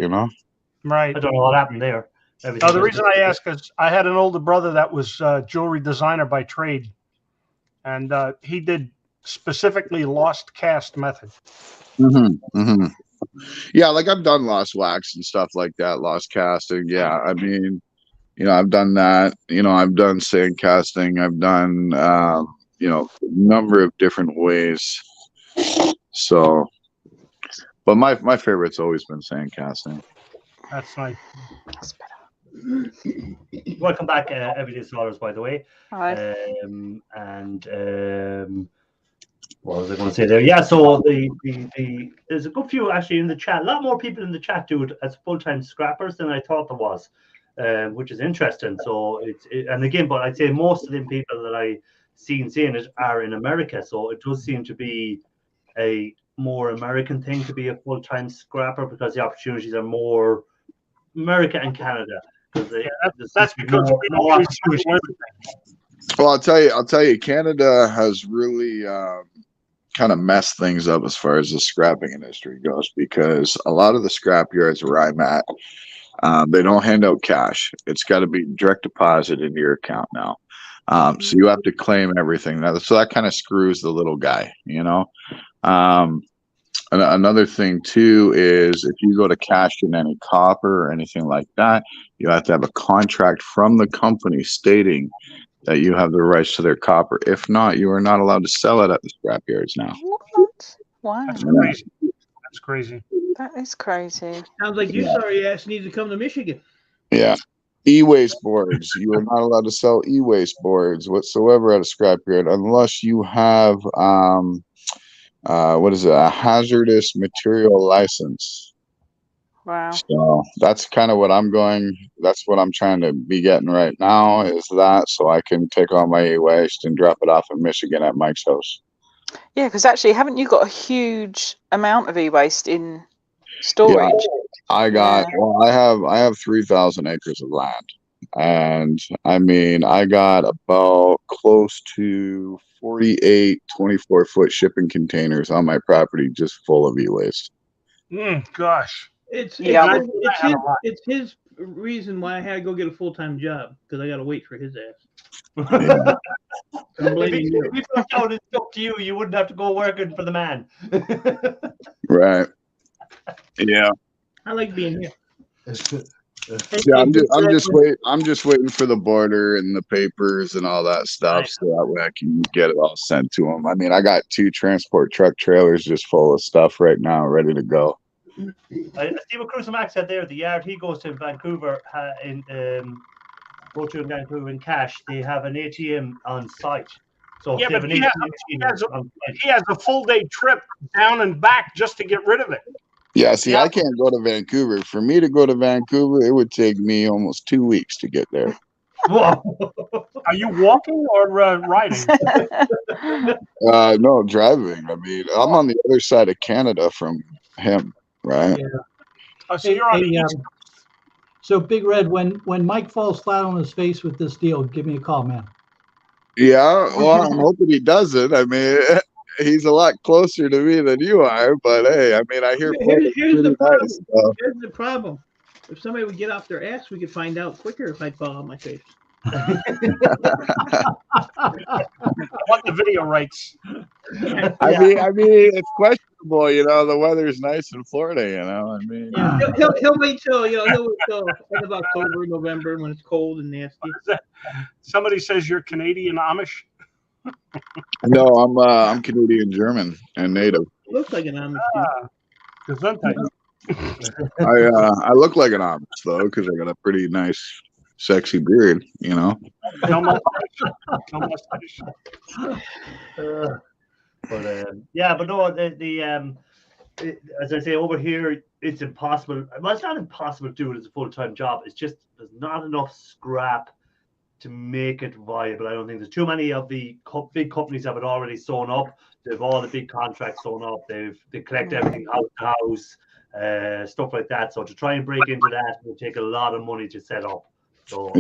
Right. I don't know what happened there. The reason I ask is I had an older brother that was a jewelry designer by trade, and he did specifically lost cast method. Yeah, like I've done lost wax and stuff like that, lost casting. Yeah, I mean, I've done that. I've done sand casting. I've done, a number of different ways. So, but my favorite's always been sand casting. That's nice. Welcome back, Everyday Slaughters, by the way. Hi. What was I going to say there? Yeah, so there's a good few actually in the chat. A lot more people in the chat do it as full-time scrappers than I thought there was, which is interesting. So and again, but I'd say most of them people that I CNC in it are in America. So it does seem to be a more American thing to be a full-time scrapper because the opportunities are more America and Canada. That's because we always do everything. Well, I'll tell you, Canada has really kind of messed things up as far as the scrapping industry goes, because a lot of the scrap yards where I'm at, they don't hand out cash. It's got to be direct deposit into your account now. So you have to claim everything. So that kind of screws the little guy, you know. And another thing too is if you go to cash in any copper or anything like that, you have to have a contract from the company stating that you have the rights to their copper. If not, you are not allowed to sell it at the scrap yards now. What? Wow. That's crazy. That's crazy. That is crazy. Sounds like your sorry ass needs to come to Michigan. Yeah. E-waste boards. You are not allowed to sell e-waste boards whatsoever at a scrap yard unless you have what is it? A hazardous material license. Wow. So that's kind of what that's what I'm trying to be getting right now, is that, so I can take all my e-waste and drop it off in Michigan at Mike's house. Yeah, because actually, haven't you got a huge amount of e-waste in storage? Yeah, well, I have 3,000 acres of land, and I mean, I got about close to 48 24-foot shipping containers on my property just full of e-waste. Gosh. It's his reason why I had to go get a full-time job, because I got to wait for his ass. Yeah. If you put down it's up to you, you wouldn't have to go working for the man. Right. Yeah. I like being here. Yeah, I'm just waiting for the border and the papers and all that stuff, so that way I can get it all sent to them. I mean, I got 2 transport truck trailers just full of stuff right now, ready to go. I see what Cruiser Max said there. The yard he goes to in Vancouver, in cash, they have an ATM on site. So yeah, but he has a full day trip down and back just to get rid of it. Yeah, see, I can't go to Vancouver. For me to go to Vancouver, it would take me almost 2 weeks to get there. Whoa. Are you walking or riding? No, driving. I mean, I'm on the other side of Canada from him, right? Yeah. So you're on the east. So Big Red, when Mike falls flat on his face with this deal, give me a call, man. Yeah, well, I'm hoping he doesn't. I mean, he's a lot closer to me than you are, but hey, I mean, I hear here's the problem. Here's the problem. If somebody would get off their ass, we could find out quicker if I fall on my face. I want the video rights. I mean, it's questionable. You know, the weather's nice in Florida. You know, I mean, yeah, he'll wait till end of October, November when it's cold and nasty. Somebody says you're Canadian Amish. No, I'm Canadian German and native. Looks like an Amish. I look like an Amish though, because I got a pretty nice, sexy beard. You know. No mustache. But no, as I say, over here it's impossible. Well, it's not impossible to do it as a full-time job. It's just there's not enough scrap to make it viable. I don't think there's too many of the big companies have it already sewn up. They've all the big contracts sewn up. They collect everything house to house, stuff like that. So to try and break into that will take a lot of money to set up. So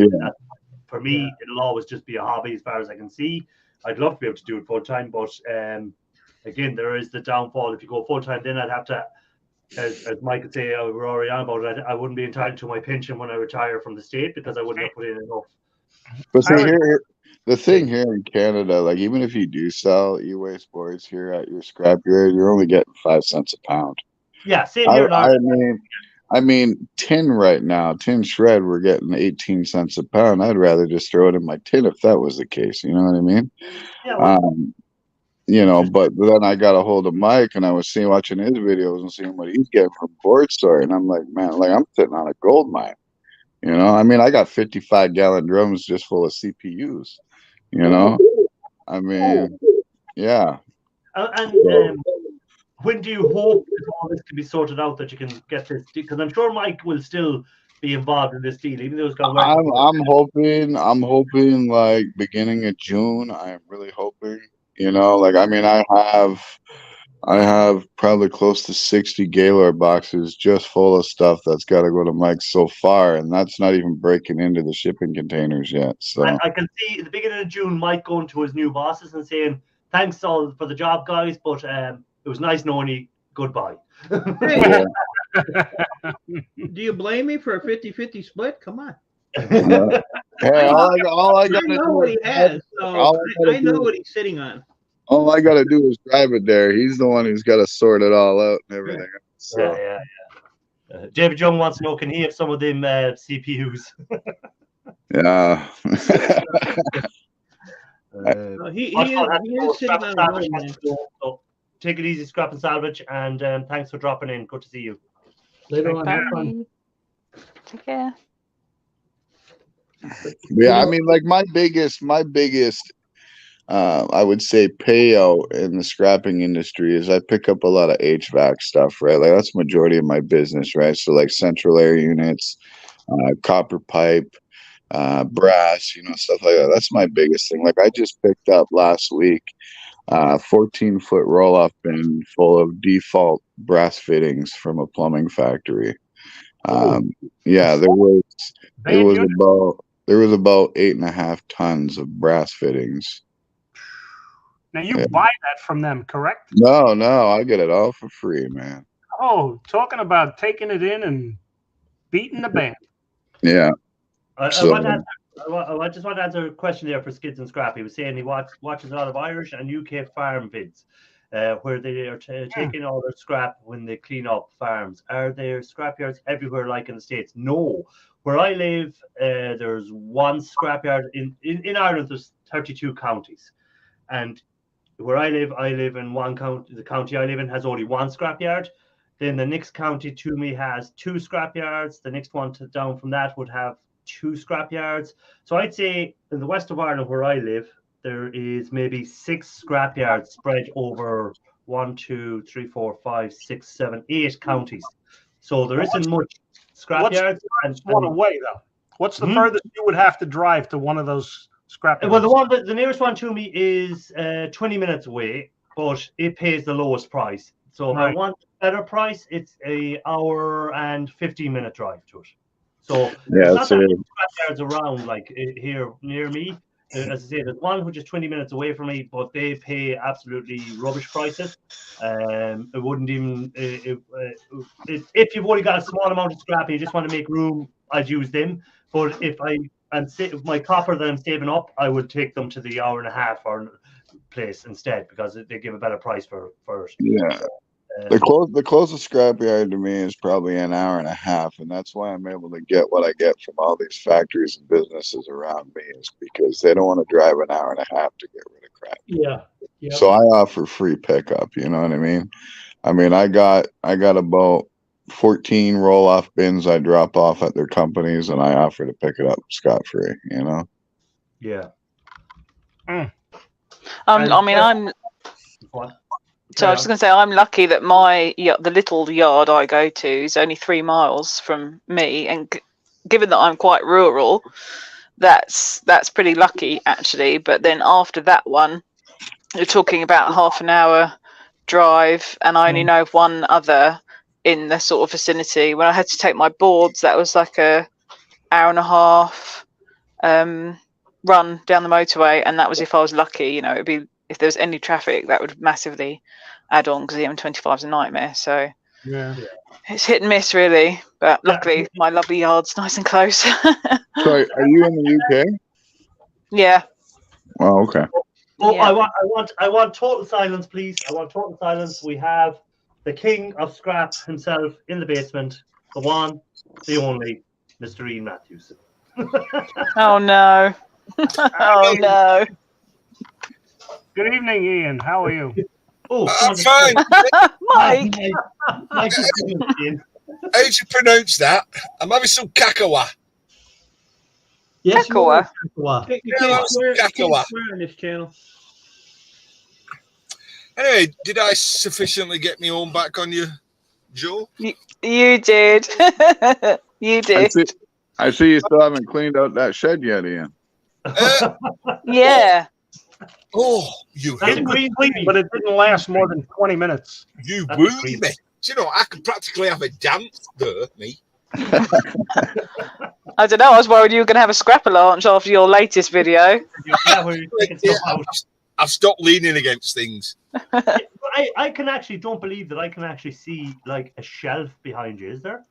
for me, it'll always just be a hobby as far as I can see. I'd love to be able to do it full time, but again, there is the downfall. If you go full time, then I'd have to, as Mike could say, we're already on about it. I wouldn't be entitled to my pension when I retire from the state because I wouldn't have put in enough. But see, the thing here in Canada, like even if you do sell e-waste boards here at your scrapyard, you're only getting 5 cents a pound. Yeah, same here. I mean, tin right now, tin shred, we're getting 18 cents a pound. I'd rather just throw it in my tin if that was the case. You know what I mean? Yeah. You know, but then I got a hold of Mike and I was watching his videos and seeing what he's getting from Board Store, and I'm like, man, like I'm sitting on a gold mine. You know, I mean, I got 55-gallon drums just full of CPUs. You know, I mean, yeah. And when do you hope that all this can be sorted out, that you can get this? Because I'm sure Mike will still be involved in this deal, even though it's got. I'm hoping like beginning of June. I'm really hoping. Like I mean, I have probably close to 60 Gaylord boxes just full of stuff that's got to go to Mike so far, and that's not even breaking into the shipping containers yet. So I can see at the beginning of June, Mike going to his new bosses and saying, "Thanks all for the job, guys, but it was nice knowing you. Goodbye." Hey, do you blame me for a 50-50 split? Come on. Hey, all I gotta know do what is he has, so I know what he's sitting on. all I gotta do is drive it there. He's the one who's got to sort it all out and everything. So. Yeah. David Young wants to know, can he have some of them CPUs? Yeah. He is sitting on a roll, man. So take it easy, Scrap and Salvage, and thanks for dropping in. Good to see you. Later on. Have Bye. fun. Take care. Yeah, I mean, like my biggest I would say payout in the scrapping industry is I pick up a lot of HVAC stuff, right? Like that's the majority of my business, right? So like central air units, copper pipe, brass, stuff like that. That's my biggest thing. Like I just picked up last week 14-foot roll-off bin full of default brass fittings from a plumbing factory. Yeah, there was about 8.5 tons of brass fittings. Now you buy that from them, correct? No, I get it all for free, man. Oh, talking about taking it in and beating the band. Yeah. I just want to answer a question there for Skids and Scrap. He was saying he watches a lot of Irish and UK farm vids, where they are taking all their scrap when they clean up farms. Are there scrapyards everywhere like in the States? No. Where I live, there's one scrapyard. In Ireland, there's 32 counties. And where I live in one county. The county I live in has only one scrapyard. Then the next county to me has 2 scrapyards. The next one down from that would have 2 scrapyards. So I'd say in the west of Ireland where I live, there is maybe 6 scrapyards spread over 1, 2, 3, 4, 5, 6, 7, 8 counties. So there isn't much scrapyards. What's one away though? What's the furthest you would have to drive to one of those scrapyards? Well, the nearest one to me is 20 minutes away, but it pays the lowest price. So if I want a better price, it's an hour and 15-minute drive to it. So there's not that many scrapyards around like here near me. As I say, there's one which is 20 minutes away from me, but they pay absolutely rubbish prices. It wouldn't even if you've only got a small amount of scrap and you just want to make room, I'd use them. But if my copper that I'm saving up, I would take them to the hour and a half or place instead because they give a better price for it. Yeah. The closest scrapyard to me is probably an hour and a half, and that's why I'm able to get what I get from all these factories and businesses around me is because they don't want to drive an hour and a half to get rid of crap. Yeah. So I offer free pickup. You know what I mean? I got about 14 roll-off bins I drop off at their companies, and I offer to pick it up scot-free. Yeah. So I was just going to say, I'm lucky that the little yard I go to is only 3 miles from me, and given that I'm quite rural, that's pretty lucky actually. But then after that one, you're talking about half an hour drive, and I only know of one other in the sort of vicinity. When I had to take my boards, that was like a hour and a half run down the motorway, and that was if I was lucky. It'd be if there was any traffic, that would massively add on because the M25 is a nightmare. So it's hit and miss really, but luckily my lovely yard's nice and close. Sorry, are you in the UK? Yeah. Oh, okay. Oh, Yeah. I want total silence, please. I want total silence. We have the king of scrap himself in the basement, the one, the only, Mr. Ian Matthews. Oh no. Oh no. Good evening, Ian. How are you? Oh, I'm fine. Mike. Mike. How do you pronounce that? I'm having some kakawa. Yes, Kakawa. You can't swear on this channel. Anyway, did I sufficiently get me own back on you, Joe? You did. You did. I see you still haven't cleaned out that shed yet, Ian. Yeah. Oh, you It was clean, but it didn't last more than 20 minutes. You wound me. Do you know, I could practically have a dance there, me. I don't know. I was worried you were going to have a scrapper launch after your latest video. I've stopped leaning against things. I can actually don't believe that I can actually see like a shelf behind you. Is there?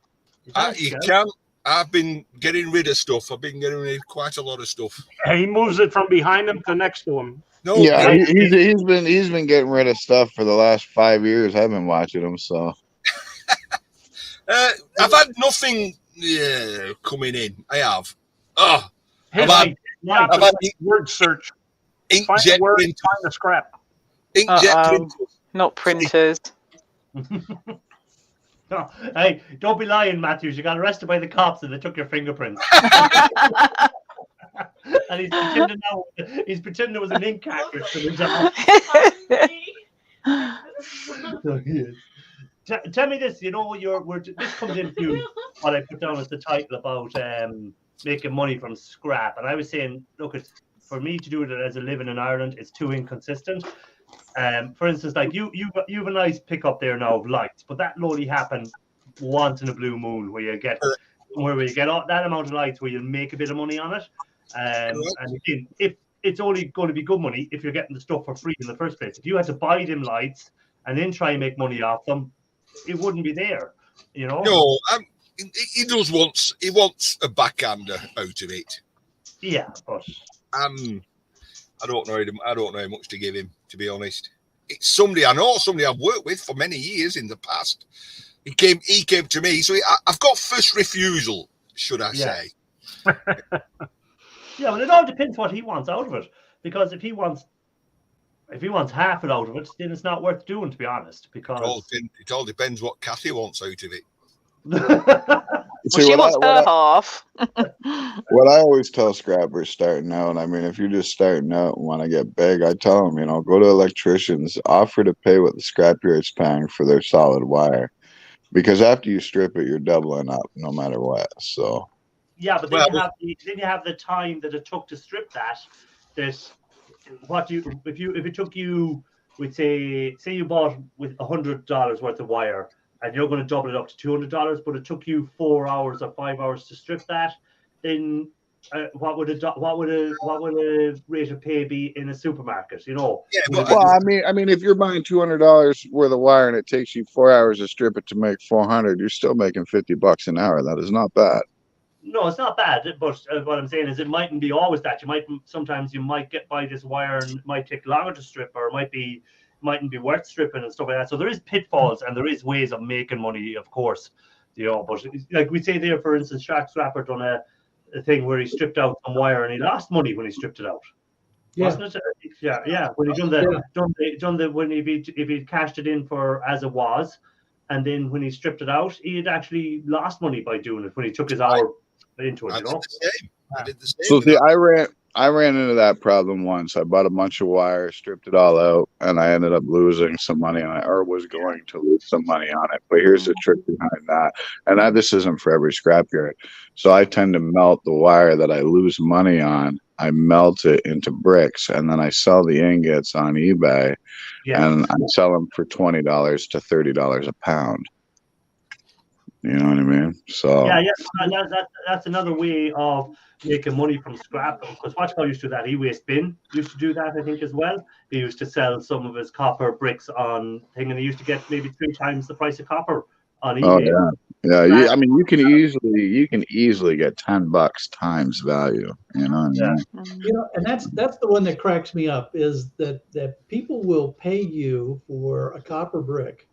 You can. I've been getting rid of stuff. I've been getting rid of quite a lot of stuff. He moves it from behind him to next to him. No, yeah, he's been getting rid of stuff for the last 5 years. I've been watching him, so. I've had nothing coming in. I have. Oh, I've had word search. Inkjet printers. Find the scrap. Inkjet printers. Not printers. No, hey, don't be lying, Matthews. You got arrested by the cops and they took your fingerprints. And he's pretending it was an ink cartridge for the job. Tell me this. You know, this comes into what I put down as the title about making money from scrap, and I was saying, look, for me to do it as a living in Ireland, it's too inconsistent. For instance, like you have a nice pickup there now of lights, but that will only happen once in a blue moon where you get that amount of lights where you'll make a bit of money on it. And again, if it's only going to be good money if you're getting the stuff for free in the first place. If you had to buy them lights and then try and make money off them, it wouldn't be there. You know? No, he wants a backhander out of it. Yeah, but I don't know how much to give him, to be honest. It's somebody I know, somebody I've worked with for many years in the past. He came to me, so I've got first refusal, should I say? Yeah, well, it all depends what he wants out of it. Because if he wants half it out of it, then it's not worth doing, to be honest. Because it all depends what Kathy wants out of it. She wants her half. What I always tell scrappers starting out, I mean, if you're just starting out and want to get big, I tell them, go to electricians, offer to pay what the scrapyard's paying for their solid wire, because after you strip it, you're doubling up no matter what. So yeah, but then you have the time that it took to strip that. If it took you, we'd say you bought with $100 worth of wire, and you're going to double it up to $200, but it took you 4 hours or 5 hours to strip that, then what would a rate of pay be in a supermarket? Yeah, well, I mean, if you're buying $200 worth of wire and it takes you 4 hours to strip it to make $400, you're still making $50 an hour. That is not bad. No, it's not bad. But what I'm saying is, it mightn't be always that. Sometimes you might get by this wire and it might take longer to strip, or it mightn't be worth stripping and stuff like that. So there is pitfalls and there is ways of making money, of course. But like we say there, for instance, Shark Scrapper done a thing where he stripped out some wire and he lost money when he stripped it out. Yeah. Wasn't it? Yeah. When he if he cashed it in for as it was, and then when he stripped it out, he had actually lost money by doing it when he took his hour into it. I did the same. So see, I ran into that problem once. I bought a bunch of wire, stripped it all out, and I ended up losing some money on it, or was going to lose some money on it. But here's the trick behind that. And this isn't for every scrapyard. So I tend to melt the wire that I lose money on. I melt it into bricks, and then I sell the ingots on eBay, and I sell them for $20 to $30 a pound. You know what I mean? So that's another way of making money from scrap. Because Watchcow used to do that. E-Waste Bin used to do that, I think, as well. He used to sell some of his copper bricks on thing, and he used to get maybe 3 times the price of copper on eBay. Oh yeah. I mean, you can easily get $10 times value. You know what I mean? And that's the one that cracks me up, is that people will pay you for a copper brick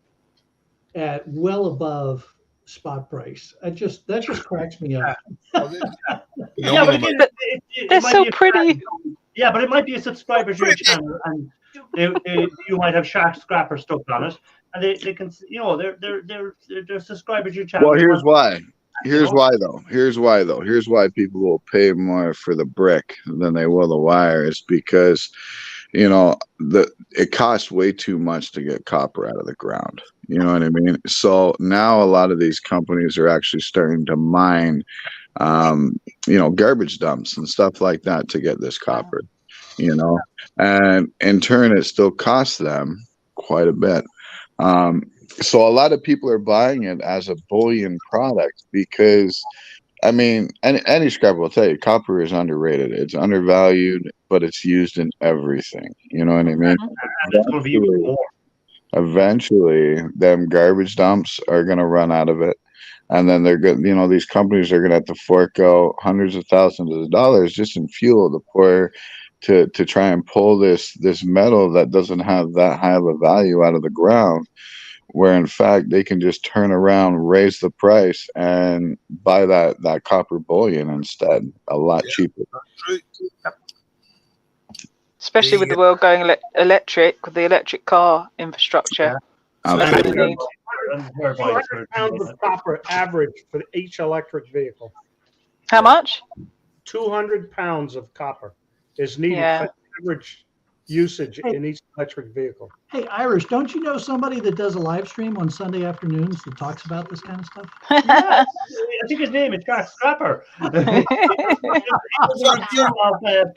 at well above spot price. That just cracks me up. Yeah, but again, they're so pretty. Yeah, but it might be a subscriber to your channel, and you might have Shark Scrapper stuck on it, and they can, they're subscribers to your channel. Well, here's why. Here's why people will pay more for the brick than they will the wire, is because it costs way too much to get copper out of the ground. You know what I mean? So now a lot of these companies are actually starting to mine, garbage dumps and stuff like that to get this copper, and in turn, it still costs them quite a bit. So a lot of people are buying it as a bullion product because, I mean, any scrapper will tell you copper is underrated. It's undervalued, but it's used in everything. You know what I mean? And it's going to be even more. Eventually, them garbage dumps are going to run out of it. And then they're good. These companies are going to have to fork out hundreds of thousands of dollars just in fuel to try and pull this metal that doesn't have that high of a value out of the ground, where in fact they can just turn around, raise the price, and buy that copper bullion instead, a lot cheaper. Especially with the world going electric, with the electric car infrastructure. Absolutely. 200 pounds of copper average for each electric vehicle. How much? 200 pounds of copper is needed for average usage in each electric vehicle. Hey, Irish, don't you know somebody that does a live stream on Sunday afternoons that talks about this kind of stuff? Yes, I think his name is Jack Scrapper.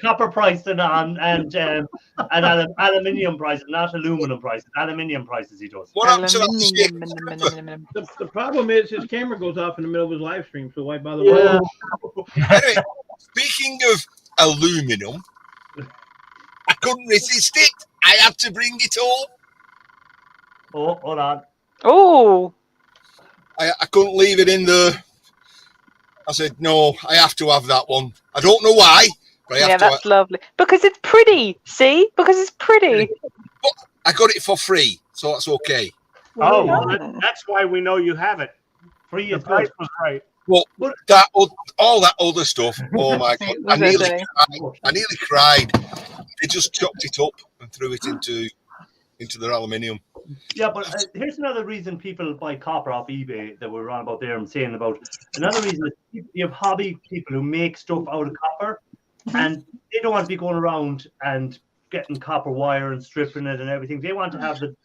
Copper pricing and aluminium prices, not aluminum prices, aluminium prices he does. What happened to The problem is his camera goes off in the middle of his live stream, so why bother? Yeah. Anyway, speaking of aluminum, I couldn't resist it. I had to bring it home. Oh, hold on. Oh. I couldn't leave it in the. I said, no, I have to have that one. I don't know why, but I have to. That's lovely. Because it's pretty. See? Because it's pretty. But I got it for free, so that's okay. That's why we know you have it. Free The is price good. was right. Well, all that other stuff. Oh my god! I nearly cried. They just chopped it up and threw it into their aluminium. Yeah, but here's another reason people buy copper off eBay that we're on about there. I'm saying about another reason is you have hobby people who make stuff out of copper, and they don't want to be going around and getting copper wire and stripping it and everything. They want to have the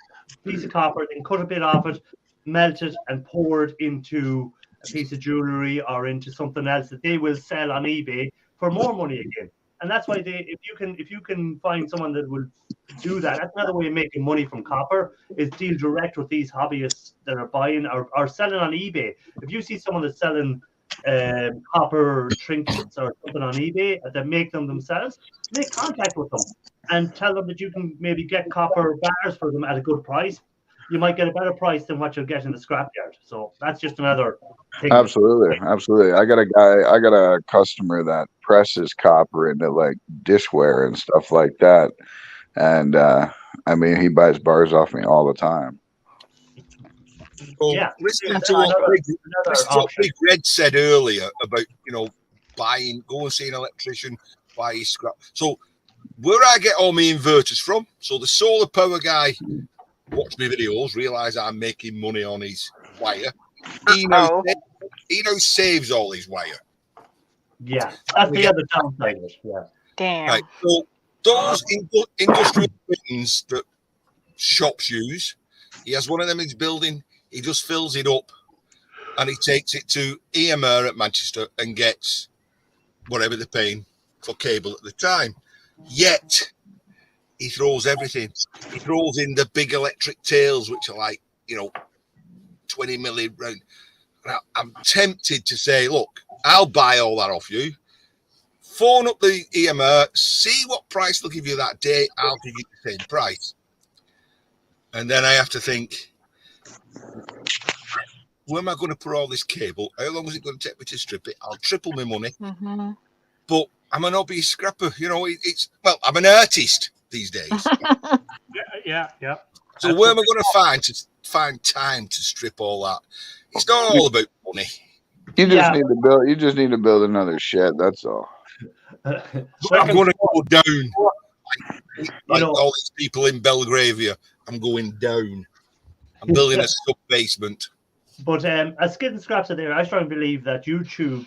piece of copper, they can cut a bit off it, melt it, and pour it into a piece of jewelry or into something else that they will sell on eBay for more money again. And that's why if you can find someone that will do that, that's another way of making money from copper, is deal direct with these hobbyists that are buying or selling on eBay. If you see someone that's selling copper trinkets or something on eBay that make them themselves, make contact with them and tell them that you can maybe get copper bars for them at a good price. You might get a better price than what you'll get in the scrapyard. So that's just another thing. Absolutely. I got a customer that presses copper into like dishware and stuff like that. And I mean, he buys bars off me all the time. Well, Yeah. Listen to what Big Red said earlier about, go and see an electrician, buy his scrap. So where I get all my inverters from, so the solar power guy watch my videos, realise I'm making money on his wire. He knows saves all his wire. Yeah, that's the other downside of it. Yeah. Damn. Right. So those industrial bins that shops use, he has one of them in his building. He just fills it up, and he takes it to EMR at Manchester and gets whatever they're paying for cable at the time. Yet he throws everything. He throws in the big electric tails, which are like 20 milli round. I'm tempted to say, look, I'll buy all that off you. Phone up the EMR, see what price they'll give you that day. I'll give you the same price. And then I have to think, where am I going to put all this cable? How long is it going to take me to strip it? I'll triple my money. Mm-hmm. But I'm an hobby scrapper. I'm an artist these days. Yeah. So where am I going to find time to strip all that? It's not all about money. You just need to build another shed. That's all. I'm going to go down. Like all these people in Belgravia, I'm going down. I'm building a sub basement. But as Skid and Scraps are there, I strongly believe that YouTube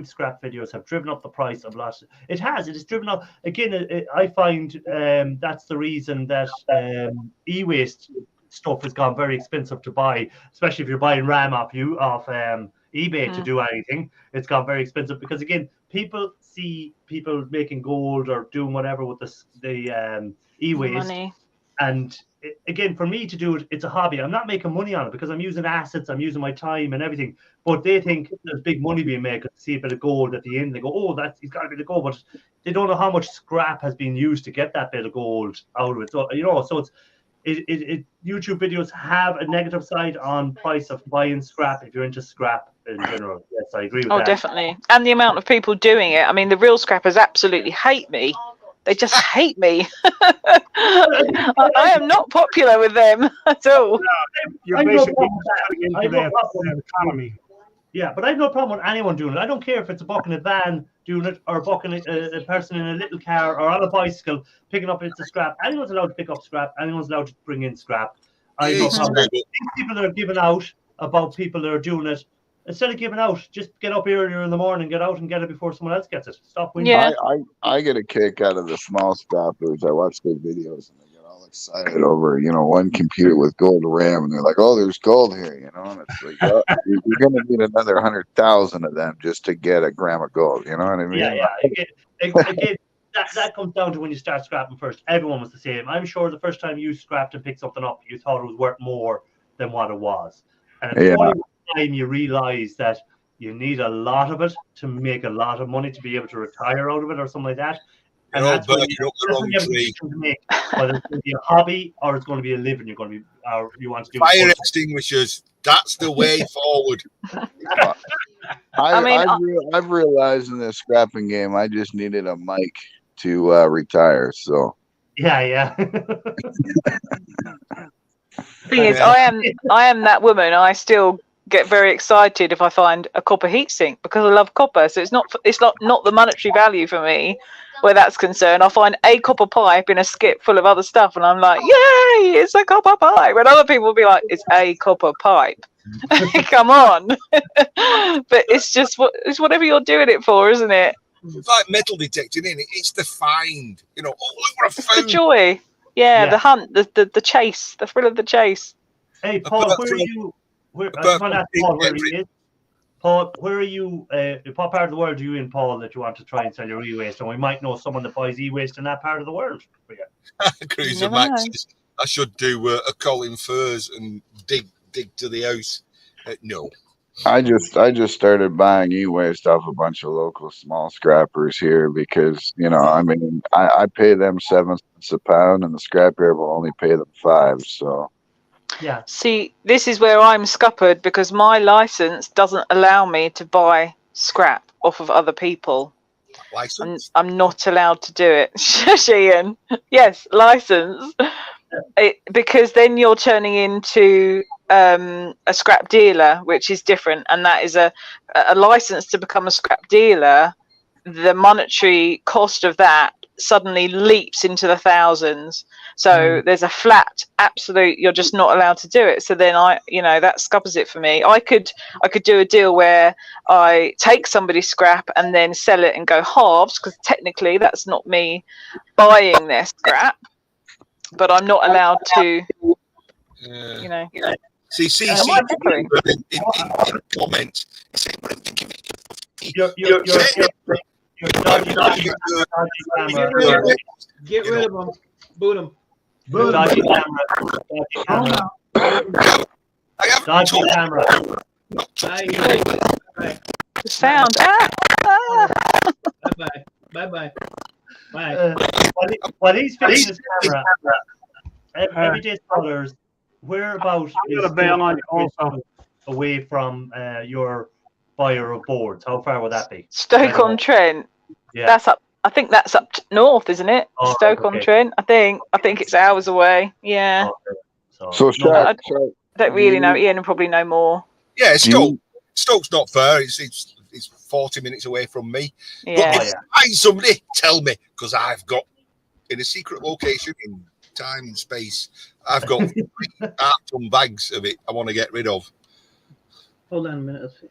scrap videos have driven up the price of lots. It has driven up again. I find that's the reason that e-waste stuff has gone very expensive to buy, especially if you're buying RAM off eBay to do anything. It's gone very expensive because again, people see people making gold or doing whatever with the e-waste Money. and. Again, for me to do it, it's a hobby. I'm not making money on it because I'm using assets, I'm using my time and everything. But they think there's big money being made because they see a bit of gold at the end. They go, "Oh, he's got a bit of gold," but they don't know how much scrap has been used to get that bit of gold out of it. So so it's YouTube videos have a negative side on price of buying scrap if you're into scrap in general. Yes, I agree with that. Oh, definitely. And the amount of people doing it. I mean, the real scrappers absolutely hate me. They just hate me. I am not popular with them at all. You're basically cutting into their economy. Yeah, but I have no problem with anyone doing it. I don't care if it's a buck in a van doing it or a person in a little car or on a bicycle picking up bits of scrap. Anyone's allowed to pick up scrap. Anyone's allowed to bring in scrap. I have no problem. These people that are giving out about people that are doing it, instead of giving out, just get up earlier in the morning, get out and get it before someone else gets it. Stop winning. Yeah. I get a kick out of the small scrappers. I watch their videos and they get all excited over, one computer with gold RAM, and they're like, "Oh, there's gold here," and it's like, oh, you're going to need another 100,000 of them just to get a gram of gold. You know what I mean? Yeah. Again, that comes down to when you start scrapping first. Everyone was the same. I'm sure the first time you scrapped and picked something up, you thought it was worth more than what it was. And it's only time you realize that you need a lot of it to make a lot of money to be able to retire out of it or something like that. And that's when you have to make, whether it's going to be a hobby or it's going to be a living you're going to be, or you want to do. Fire extinguishers. That's the way forward. I've realized in this scrapping game, I just needed a mic to retire. So yeah. Thing is, I am that woman. I still get very excited if I find a copper heatsink because I love copper. So it's not the monetary value for me where that's concerned. I'll find a copper pipe in a skip full of other stuff, and I'm like, "Yay! It's a copper pipe." When other people will be like, "It's a copper pipe." Come on. But it's whatever you're doing it for, isn't it? It's like metal detecting, isn't it? It's the find. Oh, look what I found. It's the joy. Yeah, the hunt, the chase, the thrill of the chase. Hey, Paul, where are you? Paul, where he is. Paul, where are you? What part of the world are you in, Paul, that you want to try and sell your e-waste? And we might know someone that buys e-waste in that part of the world. Cruiser Maxes. I should do a Colin Furs and dig to the house. No. I just started buying e-waste off a bunch of local small scrappers here because I pay them 7 cents a pound and the scrapyard will only pay them 5. So yeah. See, this is where I'm scuppered because my license doesn't allow me to buy scrap off of other people. License? I'm not allowed to do it. Shush, Ian. Yes, license. Because then you're turning into a scrap dealer, which is different, and that is a license to become a scrap dealer. The monetary cost of that suddenly leaps into the thousands. So there's a flat absolute, you're just not allowed to do it. So then that scuppers it for me. I could do a deal where I take somebody's scrap and then sell it and go halves, because technically that's not me buying their scrap, but I'm not allowed to See, in comments, Get rid of them. Boot them. Dodgy camera. I have Dodgy camera. the sound. Bye. While he's fixing his camera, everyday scholars, whereabouts is away from your buyer of boards? How far would that be? Stoke-on-Trent. Yeah. That's up. I think that's up north, isn't it? Oh, Stoke-on-Trent. I think it's hours away. Yeah. Okay. I don't really know. Ian will probably know more. Yeah, Stoke's not far. It's 40 minutes away from me. Yeah. But if somebody tell me, because I've got in a secret location in time and space, I've got 3 bags of it I want to get rid of. Hold on a minute. Let's see.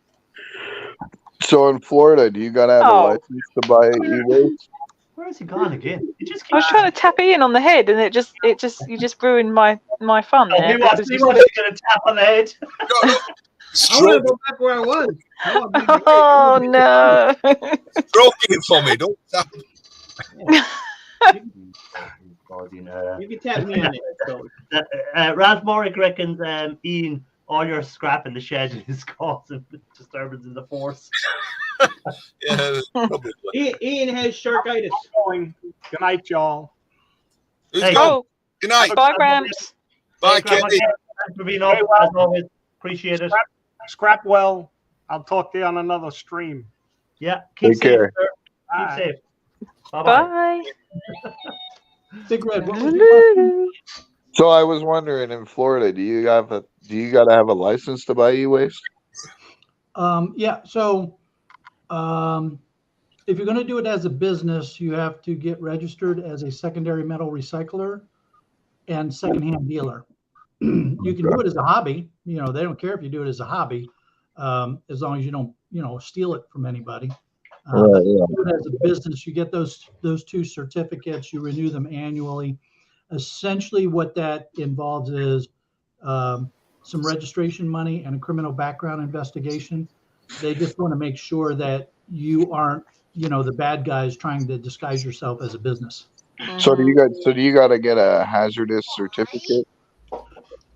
So in Florida, do you gotta have a license to buy e-waste? Where has he gone again? He just I was trying to tap Ian on the head, and you just ruined my fun Oh, there. he wants to get a tap on the head. I want to go back where I was. Oh no! Stroking it for me, don't tap. You can tap me on it. So. Rasmoric reckons Ian, all your scrap in the shed is causing disturbance in the force. Yeah, probably. Ian has sharkitis. Good night, y'all. Who's Hey, gone? Oh, Good night. bye, Gramps. Bye, Grandma, Kenny. thanks for being on, as always. Appreciate it. Scrap well. I'll talk to you on another stream. Yeah, keep Take safe, care. sir. Bye. Keep safe. Bye-bye. Bye. Big Red, what was your question? So I was wondering, in Florida, do you gotta have a license to buy e-waste? Yeah, so if you're going to do it as a business, you have to get registered as a secondary metal recycler and secondhand dealer. You can do it as a hobby. You know, they don't care if you do it as a hobby, as long as you don't, steal it from anybody. Right, If you do it as a business, you get those 2 certificates. You renew them annually. Essentially, what that involves is some registration money and a criminal background investigation. They just want to make sure that you aren't, the bad guys trying to disguise yourself as a business. So do you gotta get a hazardous certificate?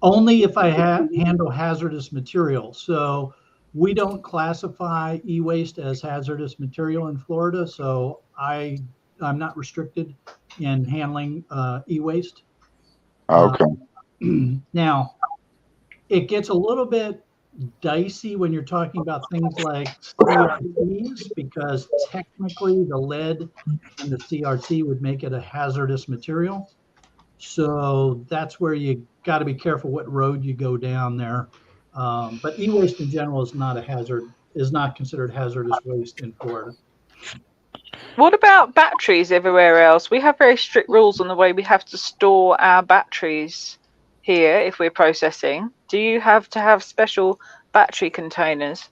Only if I handle hazardous material. So we don't classify e-waste as hazardous material in Florida. So I'm not restricted in handling e-waste. Okay. Now, it gets a little bit dicey when you're talking about things like CRTs, because technically the lead and the CRT would make it a hazardous material. So that's where you got to be careful what road you go down there. But e-waste in general is not considered hazardous waste in Florida. What about batteries everywhere else? We have very strict rules on the way we have to store our batteries here if we're processing. Do you have to have special battery containers?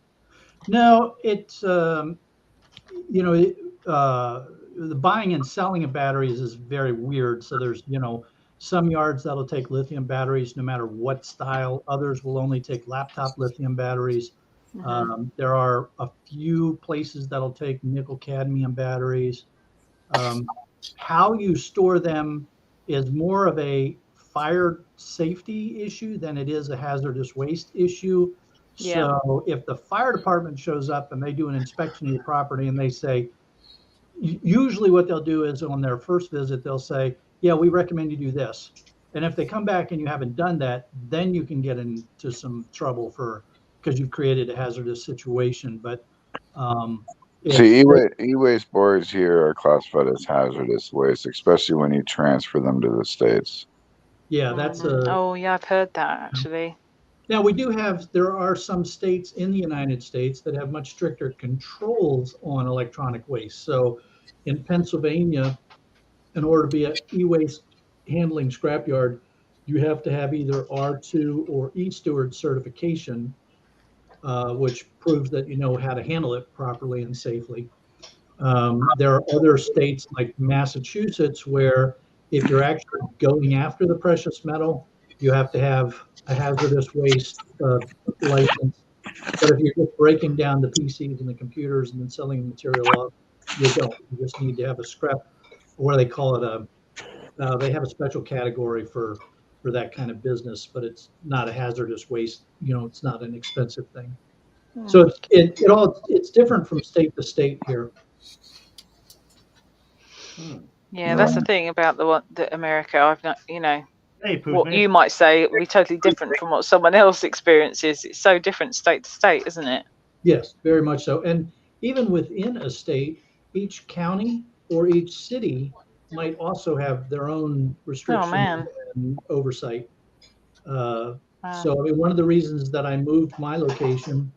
No, it's the buying and selling of batteries is very weird. So there's some yards that'll take lithium batteries no matter what style. Others will only take laptop lithium batteries. There are a few places that'll take nickel cadmium batteries. How you store them is more of a fire safety issue than it is a hazardous waste issue. Yeah. So if the fire department shows up and they do an inspection of your property and they say, usually what they'll do is on their first visit, they'll say, yeah, we recommend you do this. And if they come back and you haven't done that, then you can get into some trouble because you've created a hazardous situation. But See, e-waste boards here are classified as hazardous waste, especially when you transfer them to the States. Yeah, that's oh yeah, I've heard that actually. Now there are some states in the United States that have much stricter controls on electronic waste. So in Pennsylvania, in order to be an e-waste handling scrapyard, you have to have either R2 or E-Steward certification, which proves that you know how to handle it properly and safely. There are other states like Massachusetts where if you're actually going after the precious metal, you have to have a hazardous waste license. But if you're just breaking down the PCs and the computers and then selling the material off, you don't. You just need to have a scrap, or what they call it, they have a special category for that kind of business, but it's not a hazardous waste. It's not an expensive thing. So it's different from state to state here. Yeah, that's the thing about the America. I've not, Hey, what you might say it would be totally different from what someone else experiences. It's so different state to state, isn't it? Yes, very much so. And even within a state, each county or each city might also have their own restrictions and oversight. So, I mean, one of the reasons that I moved my location,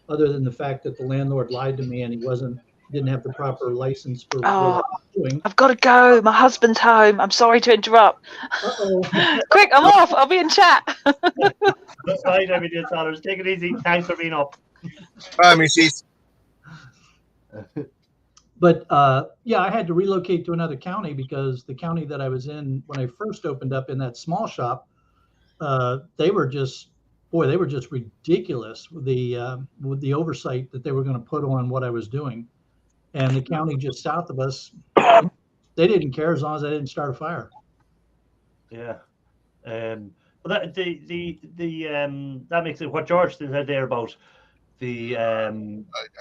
other than the fact that the landlord lied to me and he wasn't didn't have the proper license for Oh. what I was doing. I've got to go. My husband's home. I'm sorry to interrupt. Uh-oh. Quick, I'm off. I'll be in chat. That's right, everyday sellers. Take it easy. Thanks for being up. Bye, Mrs. But yeah, I had to relocate to another county because the county that I was in when I first opened up in that small shop, they were just ridiculous with the oversight that they were going to put on what I was doing. And the county just south of us, they didn't care as long as I didn't start a fire. Yeah. But that that makes it what George said there about the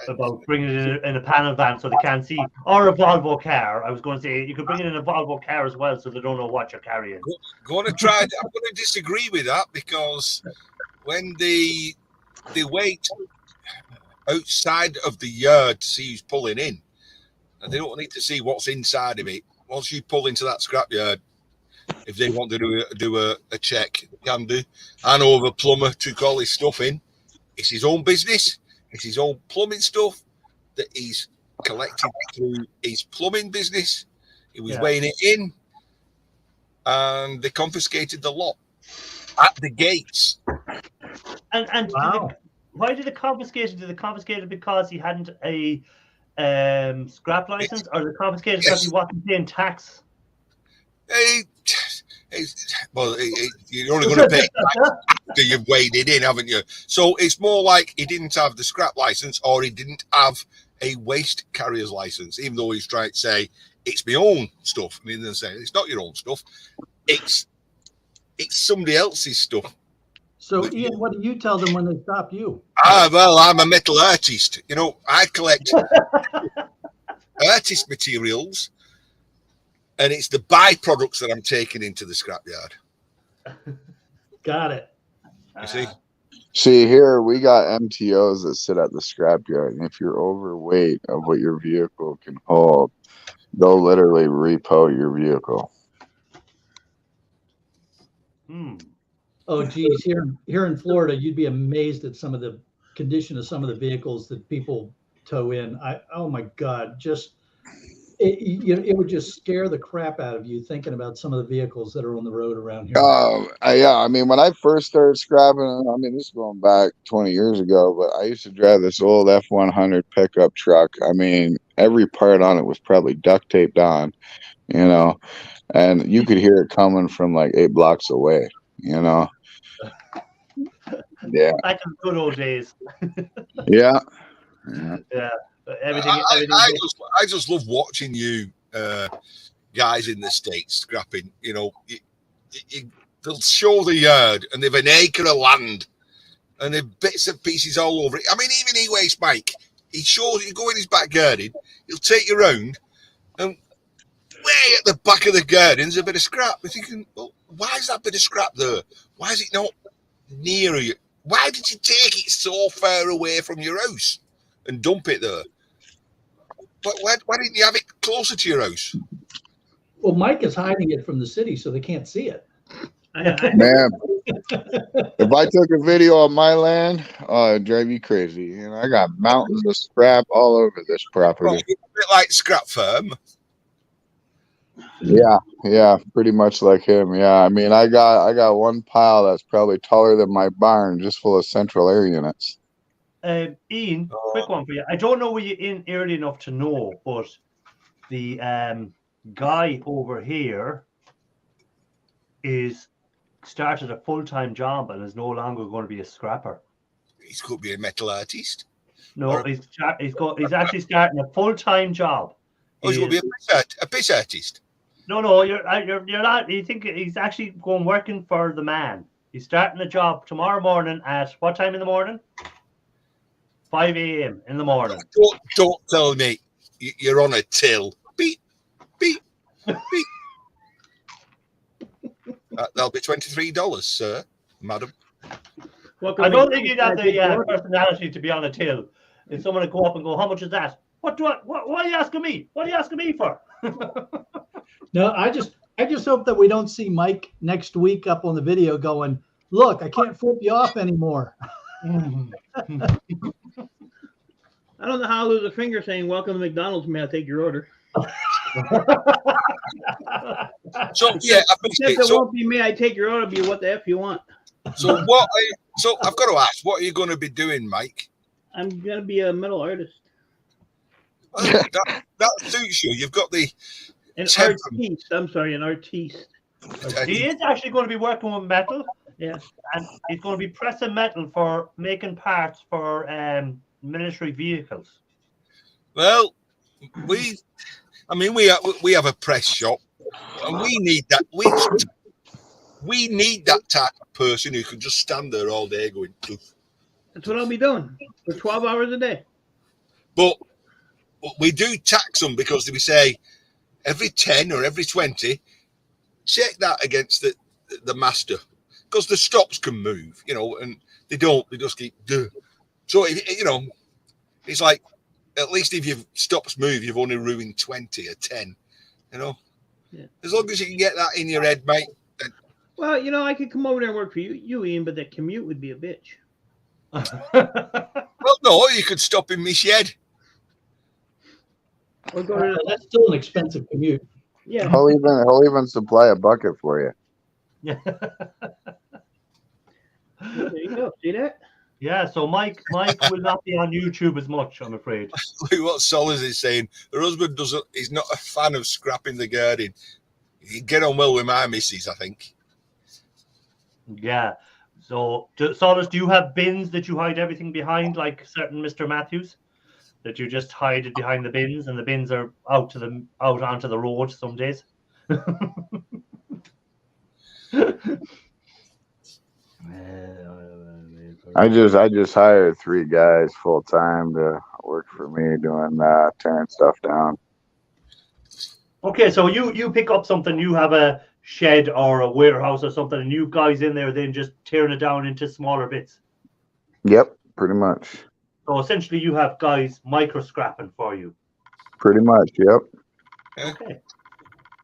about bringing it in a panel van so they can't see, or a Volvo car. I was going to say you could bring it in a Volvo car as well, so they don't know what you're carrying. I'm going to disagree with that, because when they wait outside of the yard to see who's pulling in, and they don't need to see what's inside of it. Once you pull into that scrapyard, if they want to do a check, they can do. I know of a plumber took all his stuff in. It's his own business. It's his own plumbing stuff that he's collected through his plumbing business. He was weighing it in, and they confiscated the lot at the gates. And Wow. why did they confiscate it? Did they confiscate it because he hadn't a scrap license, or did they confiscate it because he wasn't paying tax? You're only going to pay tax after you've weighed it in, haven't you? So it's more like he didn't have the scrap license, or he didn't have a waste carrier's license, even though he's trying to say it's my own stuff. I mean, they say it's not your own stuff. It's somebody else's stuff. So Ian, what do you tell them when they stop you? Well, I'm a metal artist. You know, I collect artist materials, and it's the byproducts that I'm taking into the scrapyard. Got it. You see? See, here we got MTOs that sit at the scrapyard, and if you're overweight of what your vehicle can hold, they'll literally repo your vehicle. Oh, geez, here in Florida, you'd be amazed at some of the condition of some of the vehicles that people tow in. Oh my God, just it would just scare the crap out of you thinking about some of the vehicles that are on the road around here. Yeah. I mean, when I first started scrapping, I mean, this is going back 20 years ago, but I used to drive this old F-100 pickup truck. I mean, every part on it was probably duct taped on, you know, and you could hear it coming from like 8 blocks away, you know. Yeah. Back in the good old days. Yeah. Yeah. I just love watching you guys in the States scrapping. You know, they'll show the yard, and they've an acre of land, and they've bits and pieces all over it. I mean, even E-Waste Mike, he shows you go in his back garden, he'll take you around, and way at the back of the garden's a bit of scrap. You're thinking, well, why is that bit of scrap there? Why is it not near you? Why did you take it so far away from your house and dump it there? But why didn't you have it closer to your house? Well, Mike is hiding it from the city so they can't see it. Man, if I took a video of my land, it'd drive you crazy. And I got mountains of scrap all over this property. Well, it's a bit like Scrap Firm. Yeah, pretty much like him. Yeah, I mean, I got one pile that's probably taller than my barn, just full of central air units. Ian, quick one for you. I don't know were you in early enough to know, but the guy over here is started a full-time job and is no longer going to be a scrapper. He could be a metal artist. No, he's actually starting a full-time job. Oh, he's going to be a piss artist. No, you're not. You think he's actually going working for the man. He's starting a job tomorrow morning at what time in the morning? 5 a.m. in the morning. Don't tell me you're on a till. Beep, beep, beep. That'll be $23, sir, madam. I don't think you'd have the personality to be on a till. If someone would go up and go, "How much is that?" What are you asking me? What are you asking me for? No, I just hope that we don't see Mike next week up on the video going, "Look, I can't flip you off anymore." I don't know how to lose a finger saying "Welcome to McDonald's." May I take your order? So yeah, I missed Except it. it So, won't be "May I take your order." It'll be "What the f you want." so what? So I've got to ask, what are you going to be doing, Mike? I'm gonna be a metal artist, Well, that suits you. You've got the an temperament. artiste. I'm sorry, an artiste. He is actually going to be working with metal. Yeah. And he's going to be pressing metal for making parts for military vehicles. Well, we have a press shop, and we need that. We need that type of person who can just stand there all day going. Poof. That's what I'll be doing for 12 hours a day. But we do tax them because we say every 10 or every 20, check that against the master, because the stops can move, and they don't. They just keep. Duh. So it's like, at least if your stops move, you've only ruined 20 or 10. Yeah. As long as you can get that in your head, mate. Well, I could come over there and work for you, Ian, but the commute would be a bitch. Well, no, you could stop in my shed. Or go to That's still an expensive commute. yeah. He'll even supply a bucket for you. Yeah. There you go. See that? Yeah, so Mike will not be on YouTube as much, I'm afraid. Look what Solis is saying. Her husband he's not a fan of scrapping the garden. He'd get on well with my missus, I think. Yeah. So, Solis, do you have bins that you hide everything behind, like certain Mr. Matthews? That you just hide it behind the bins, and the bins are out onto the road some days? I just hired 3 guys full time to work for me doing tearing stuff down. Okay, so you pick up something, you have a shed or a warehouse or something, and you guys in there then just tearing it down into smaller bits. Yep, pretty much. So essentially, you have guys micro scrapping for you. Pretty much, yep. Okay.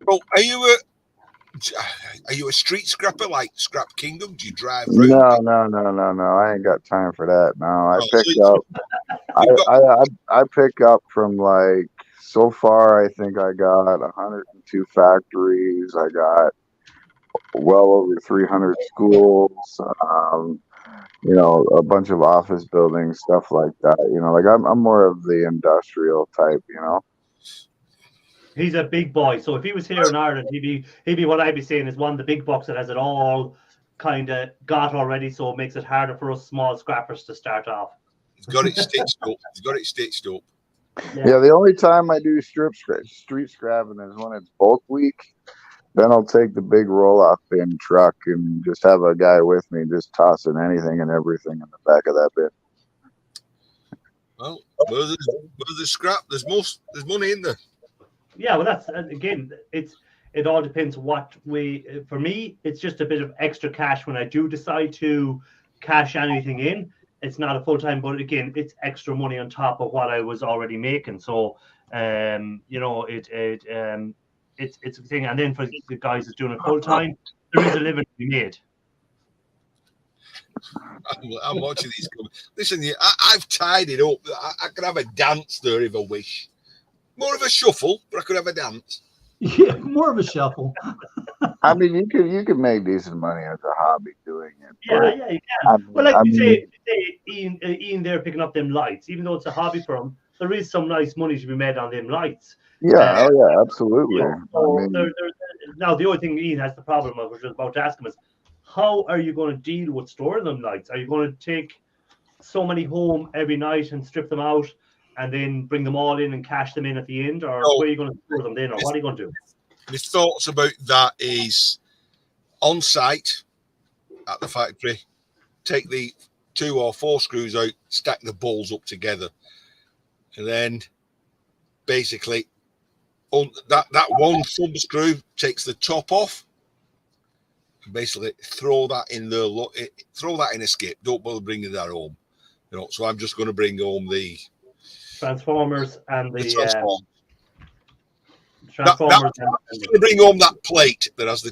Well, are you a street scrapper like Scrap Kingdom? Do you drive around? No. I ain't got time for that. No, I Oh, pick so up. I pick up from so far. I think I got 102 factories. I got well over 300 schools. A bunch of office buildings, stuff like that. I'm more of the industrial type. He's a big boy, so if he was here in Ireland, he'd be what I'd be saying is one of the big bucks that has it all kind of got already, so it makes it harder for us small scrappers to start off. He's got it stitched up. Yeah, the only time I do street scrapping is when it's bulk week. Then I'll take the big roll-off bin truck and just have a guy with me just tossing anything and everything in the back of that bin. Well, where's the scrap? There's money in there. Yeah, well, that's again, it all depends for me, it's just a bit of extra cash when I do decide to cash anything in. It's not a full-time, but again, it's extra money on top of what I was already making. So, it's a thing. And then for the guys that's doing it full-time, there is a living to be made. I'm watching these coming. Listen, I've tied it up. I could have a dance there if I wish. More of a shuffle, but I could have a dance. Yeah, more of a shuffle. I mean, you can make decent money as a hobby doing it. Yeah, you can. You say Ian there picking up them lights, even though it's a hobby for him, there is some nice money to be made on them lights. Yeah, absolutely. Now, the only thing Ian has the problem of, which I was about to ask him, is how are you going to deal with storing them lights? Are you going to take so many home every night and strip them out and then bring them all in and cash them in at the end? Or where are you going to store them then? Or what are you going to do? My thoughts about that is on site at the factory, take the 2 or 4 screws out, stack the balls up together, and then basically on that one thumb screw takes the top off, and basically throw that in a skip. Don't bother bringing that home. So I'm just going to bring home the transformers and the transformers. Transformers. I'm going to bring home that plate that has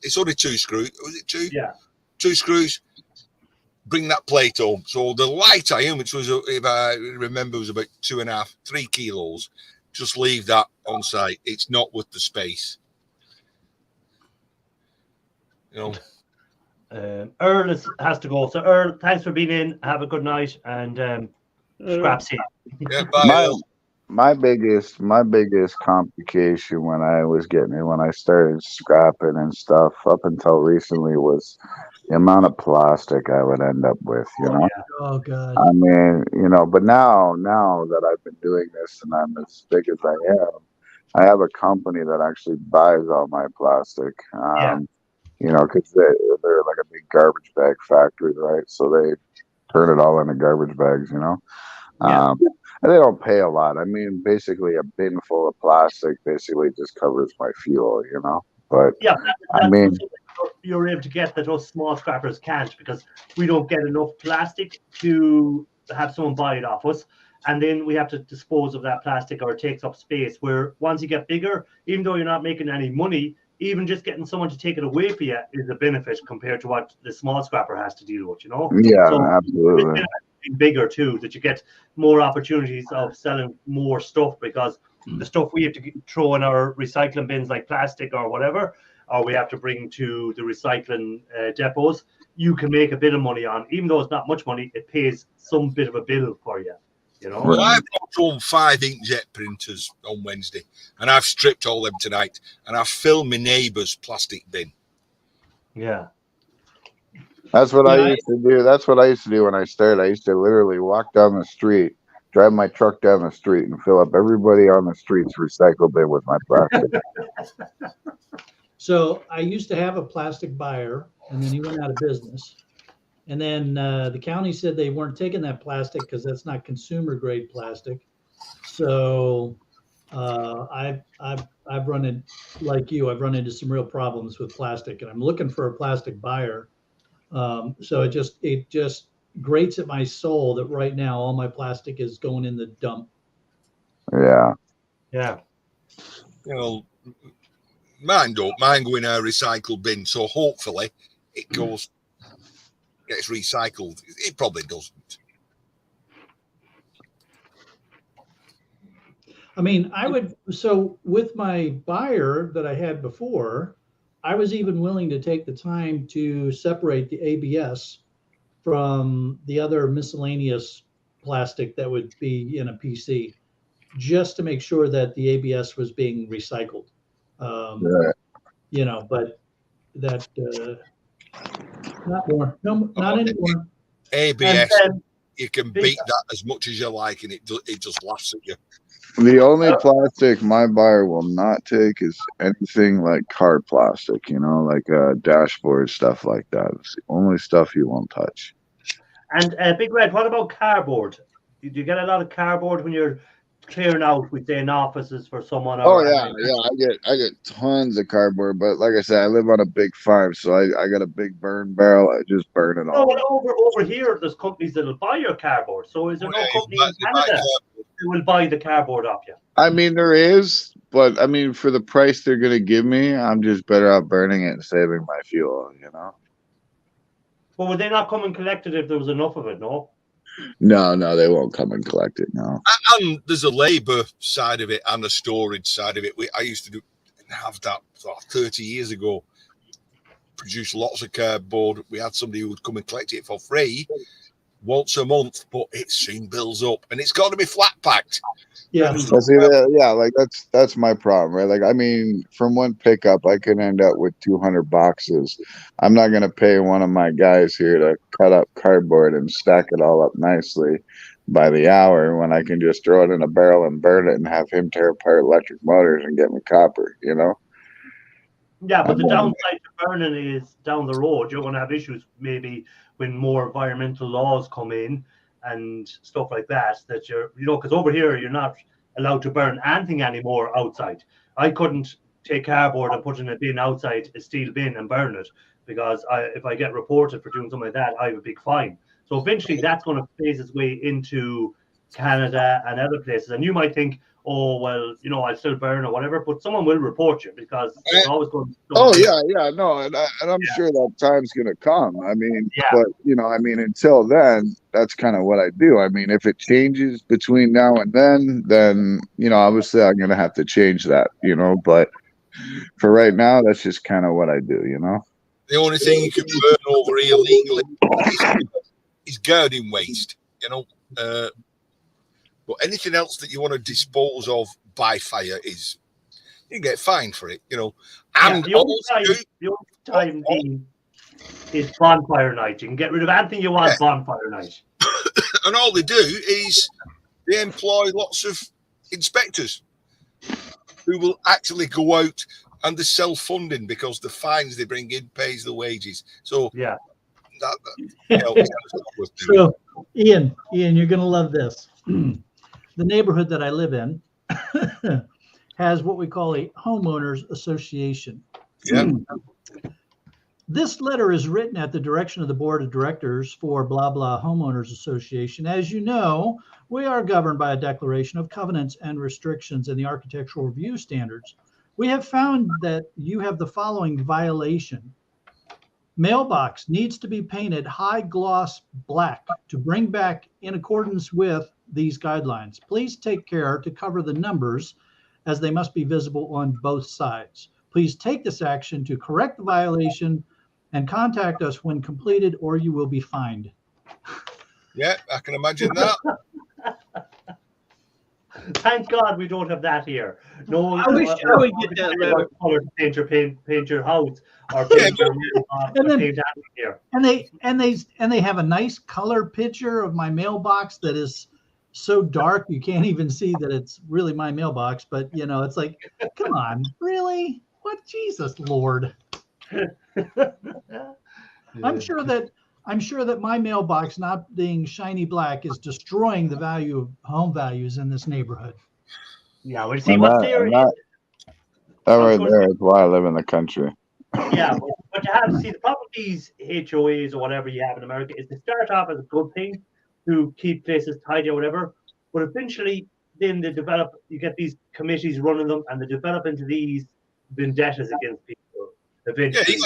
it's only 2 screws. Was it 2? Yeah. 2 screws. bring that plate home. So the light iron, which was, if I remember, was about 2.5, 3 kilos, just leave that on site. It's not worth the space. You know. Earl has to go. So Earl, thanks for being in. Have a good night, and scrap see. Yeah, bye. My biggest complication when I started scrapping and stuff up until recently was the amount of plastic I would end up with, you know. Yeah. Oh God. I mean, you know, but now that I've been doing this and I'm as big as I am, I have a company that actually buys all my plastic. Yeah. You know, because they're like a big garbage bag factory, right? So they turn it all into garbage bags, you know. Yeah. And they don't pay a lot. I mean, basically, a bin full of plastic basically just covers my fuel, you know. But Yeah, I mean, you're able to get that those small scrappers can't, because we don't get enough plastic to have someone buy it off us, and then we have to dispose of that plastic, or it takes up space. Where once you get bigger, even though you're not making any money, even just getting someone to take it away for you is a benefit compared to what the small scrapper has to deal with, you know. yeah, So absolutely. bigger too, that you get more opportunities of selling more stuff, because the stuff we have to throw in our recycling bins, like plastic or whatever, or we have to bring to the recycling depots, you can make a bit of money on. Even though it's not much money, it pays some bit of a bill for you, you know. Well, I brought home 5 inkjet printers on Wednesday, and I've stripped all them tonight, and I've filled my neighbour's plastic bin. Yeah. That's what I used to do. That's what I used to do when I started. I used to literally walk down the street, drive my truck down the street, and fill up everybody on the street's recycle bin with my plastic. So I used to have a plastic buyer, and then he went out of business. And then the county said they weren't taking that plastic because that's not consumer grade plastic. So I've run in, like you, I've run into some real problems with plastic, and I'm looking for a plastic buyer. So it just grates at my soul that right now all my plastic is going in the dump. Yeah. Yeah. You know, mine don't. Mine go in a recycle bin, so hopefully it gets recycled. It probably doesn't. I mean, so with my buyer that I had before, I was even willing to take the time to separate the ABS from the other miscellaneous plastic that would be in a PC, just to make sure that the ABS was being recycled. Right. You know, but that not more, no, not anymore. ABS, you can beat that as much as you like, and it just laughs at you. The only plastic my buyer will not take is anything like card plastic, you know, like dashboard stuff like that. It's the only stuff you won't touch. And Big Red, what about cardboard? Do you get a lot of cardboard when you're clearing out within offices for someone? Oh yeah, I get tons of cardboard, but like I said, I live on a big farm, so I got a big burn barrel. I just burn it all. No, over here, there's companies that'll buy your cardboard. So is there no company in Canada who will buy the cardboard off you? I mean, there is, but I mean, for the price they're gonna give me, I'm just better off burning it and saving my fuel, you know. Well, would they not come and collect it if there was enough of it? No. No, they won't come and collect it. No. And there's a labour side of it and a storage side of it. I used to have that 30 years ago. Produce lots of cardboard. We had somebody who would come and collect it for free once a month, but it soon builds up, and it's got to be flat packed. Yeah. Like that's my problem, right? Like, I mean, from one pickup, I could end up with 200 boxes. I'm not gonna pay one of my guys here to cut up cardboard and stack it all up nicely by the hour when I can just throw it in a barrel and burn it and have him tear apart electric motors and get me copper, you know? Yeah, but the downside to burning is down the road, you're going to have issues maybe when more environmental laws come in and stuff like that, that you're, you know, because over here, you're not allowed to burn anything anymore outside. I couldn't take cardboard and put it in a bin outside, a steel bin, and burn it, because if I get reported for doing something like that, I have a big fine. So eventually that's going to phase its way into Canada and other places, and you might think, oh well, you know, I'll still burn or whatever, but someone will report you because it's always going to. Oh yeah, no, and I'm sure that time's gonna come. I mean, but you know, I mean, until then, that's kind of what I do. I mean, if it changes between now and then you know, obviously I'm gonna have to change that, you know. But for right now, that's just kind of what I do, you know. The only thing you can burn over here legally is garden waste, you know. But anything else that you want to dispose of by fire is you get fined for it, you know. And the only time is bonfire night. You can get rid of anything you want bonfire night. And all they do is they employ lots of inspectors who will actually go out and they're self-funding because the fines they bring in pays the wages. So yeah, that you know, so Ian, you're gonna love this. The neighborhood that I live in has what we call a homeowners association. Yeah. This letter is written at the direction of the board of directors for blah blah homeowners association. As you know, we are governed by a declaration of covenants and restrictions in the architectural review standards. We have found that you have the following violation. Mailbox needs to be painted high gloss black to bring back in accordance with these guidelines. Please take care to cover the numbers as they must be visible on both sides. Please take this action to correct the violation and contact us when completed or you will be fined. Yeah, I can imagine that. Thank God we don't have that here. No, I wish I would get that letter. Color to paint your house or paint your here. And they have a nice color picture of my mailbox that is so dark you can't even see that it's really my mailbox. But you know, it's like, come on, really? What? Jesus Lord. I'm sure that my mailbox not being shiny black is destroying the value of home values in this neighborhood. Yeah, well, see what's there. That right there is why I live in the country. Yeah, but you have to see the problem with these HOAs or whatever you have in America is they start off as a good thing to keep places tidy or whatever, but eventually then they develop. You get these committees running them, and they develop into these vendettas against people. Eventually,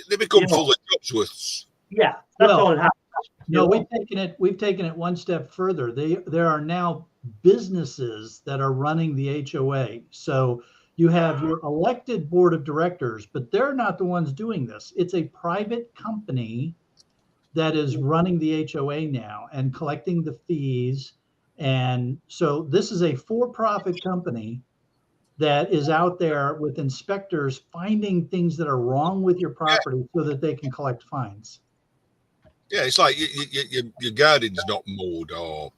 they become full of jobsworths. Yeah, that's all it happens. No, we've taken it one step further. There are now businesses that are running the HOA. So you have your elected board of directors, but they're not the ones doing this. It's a private company that is running the HOA now and collecting the fees. And so this is a for-profit company that is out there with inspectors finding things that are wrong with your property so that they can collect fines. Yeah, it's like your garden's not mowed, or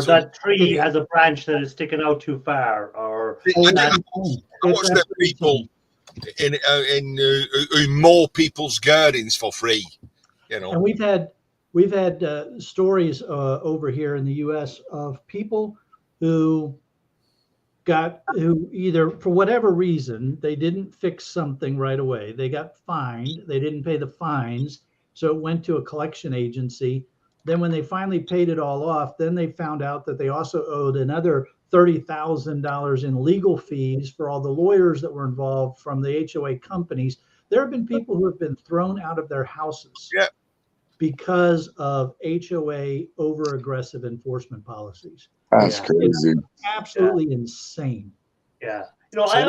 that tree has a branch that is sticking out too far, or I watch the people who mow people's gardens for free, you know. And we've had stories over here in the U.S. of people who either for whatever reason they didn't fix something right away. They got fined. They didn't pay the fines. So it went to a collection agency. Then when they finally paid it all off, then they found out that they also owed another $30,000 in legal fees for all the lawyers that were involved from the HOA companies. There have been people who have been thrown out of their houses because of HOA over-aggressive enforcement policies. That's crazy. It's absolutely insane. Yeah. You know, I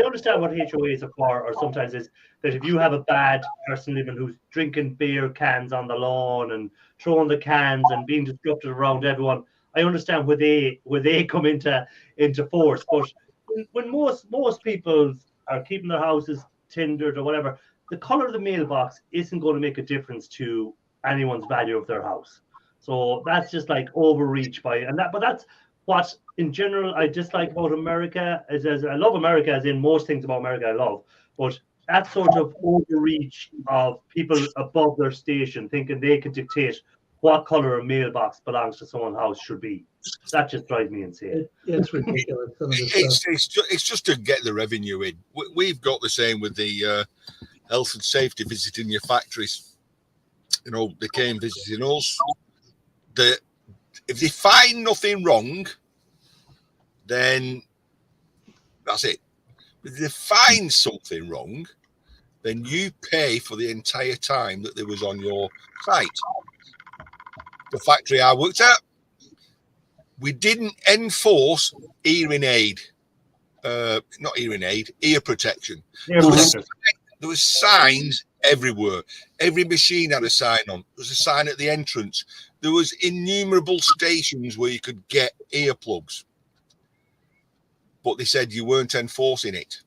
understand what HOAs are for, or sometimes is that if you have a bad person living who's drinking beer cans on the lawn and throwing the cans and being disruptive around everyone, I understand where they come into force. But when most people are keeping their houses tindered or whatever, the color of the mailbox isn't going to make a difference to anyone's value of their house. So that's just like overreach but that's what in general I dislike about America is I love America as in most things about America I love, but that sort of overreach of people above their station thinking they can dictate what color a mailbox belongs to someone's house should be. That just drives me insane. It's ridiculous. It's just to get the revenue in. We've got the same with the health and safety visiting your factories. You know, they came visiting us. if they find nothing wrong, then that's it. If they find something wrong, then you pay for the entire time that they was on your site. The factory I worked at, we didn't enforce hearing aid, not hearing aid, ear protection. There was signs everywhere. Every machine had a sign on. There was a sign at the entrance. There was innumerable stations where you could get earplugs. But they said you weren't enforcing it.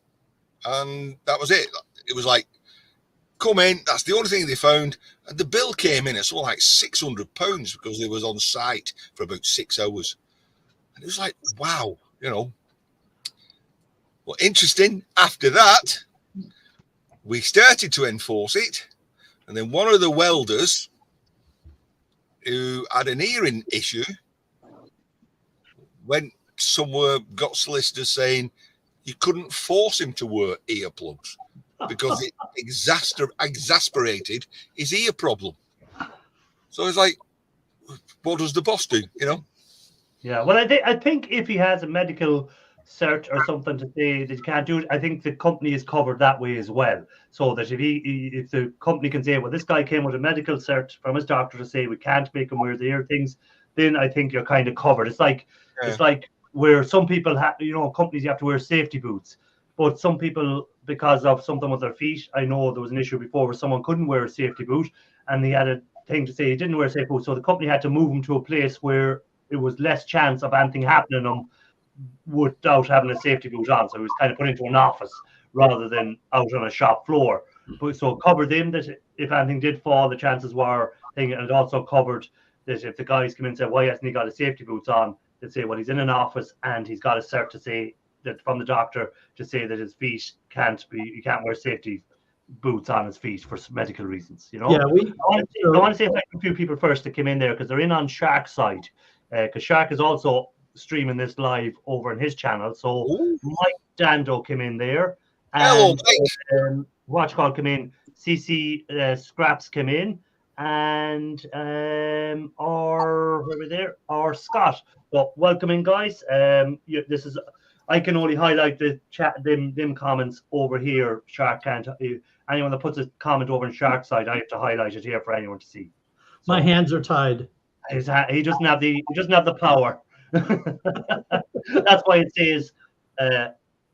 And that was it. It was like, come in, that's the only thing they found. And the bill came in at something like £600 because they was on site for about 6 hours. And it was like, wow, you know. Well, interesting. After that, we started to enforce it. And then one of the welders who had an hearing issue went somewhere, got solicitors saying you couldn't force him to wear earplugs because it exasperated his ear problem. So it's like, what does the boss do, you know? Yeah, well, I think if he has a medical cert or something to say that you can't do it, I think the company is covered that way as well. So that if the company can say, well, this guy came with a medical cert from his doctor to say we can't make him wear the ear things, then I think you're kind of covered. It's like where some people have, you know, companies you have to wear safety boots, but some people, because of something with their feet, I know there was an issue before where someone couldn't wear a safety boot, and he had a thing to say he didn't wear a safety boot, so the company had to move him to a place where it was less chance of anything happening to him without having a safety boot on. So he was kind of put into an office rather than out on a shop floor. But so it covered him that if anything did fall, the chances were thing. And it also covered that if the guys come in and say, why hasn't he got his safety boots on? They'd say, well, he's in an office and he's got a cert to say that from the doctor to say that his feet he can't wear safety boots on his feet for medical reasons. You know. Yeah, I want to say a few people first that came in there because they're in on Shark's side. Because Shark is also streaming this live over on his channel. So Mike Dando came in there. And Watch Call came in. CC Scraps came in. And or Scott. Well, welcome in, guys. This is I can only highlight the chat them comments over here. Shark can't. Anyone that puts a comment over on Shark's side, I have to highlight it here for anyone to see. So, my hands are tied. He doesn't have the power. That's why it says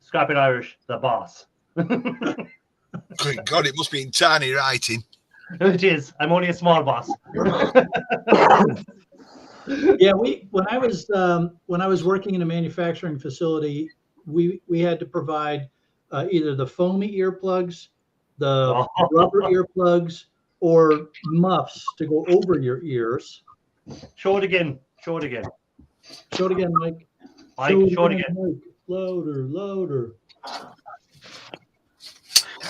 Scrapping Irish, the boss. Good God, it must be in tiny writing. It is. I'm only a small boss. Yeah, when I was working in a manufacturing facility, we had to provide either the foamy earplugs, the rubber earplugs, or muffs to go over your ears. Show it again. Show it again, Mike. Show it again. Mike. Louder.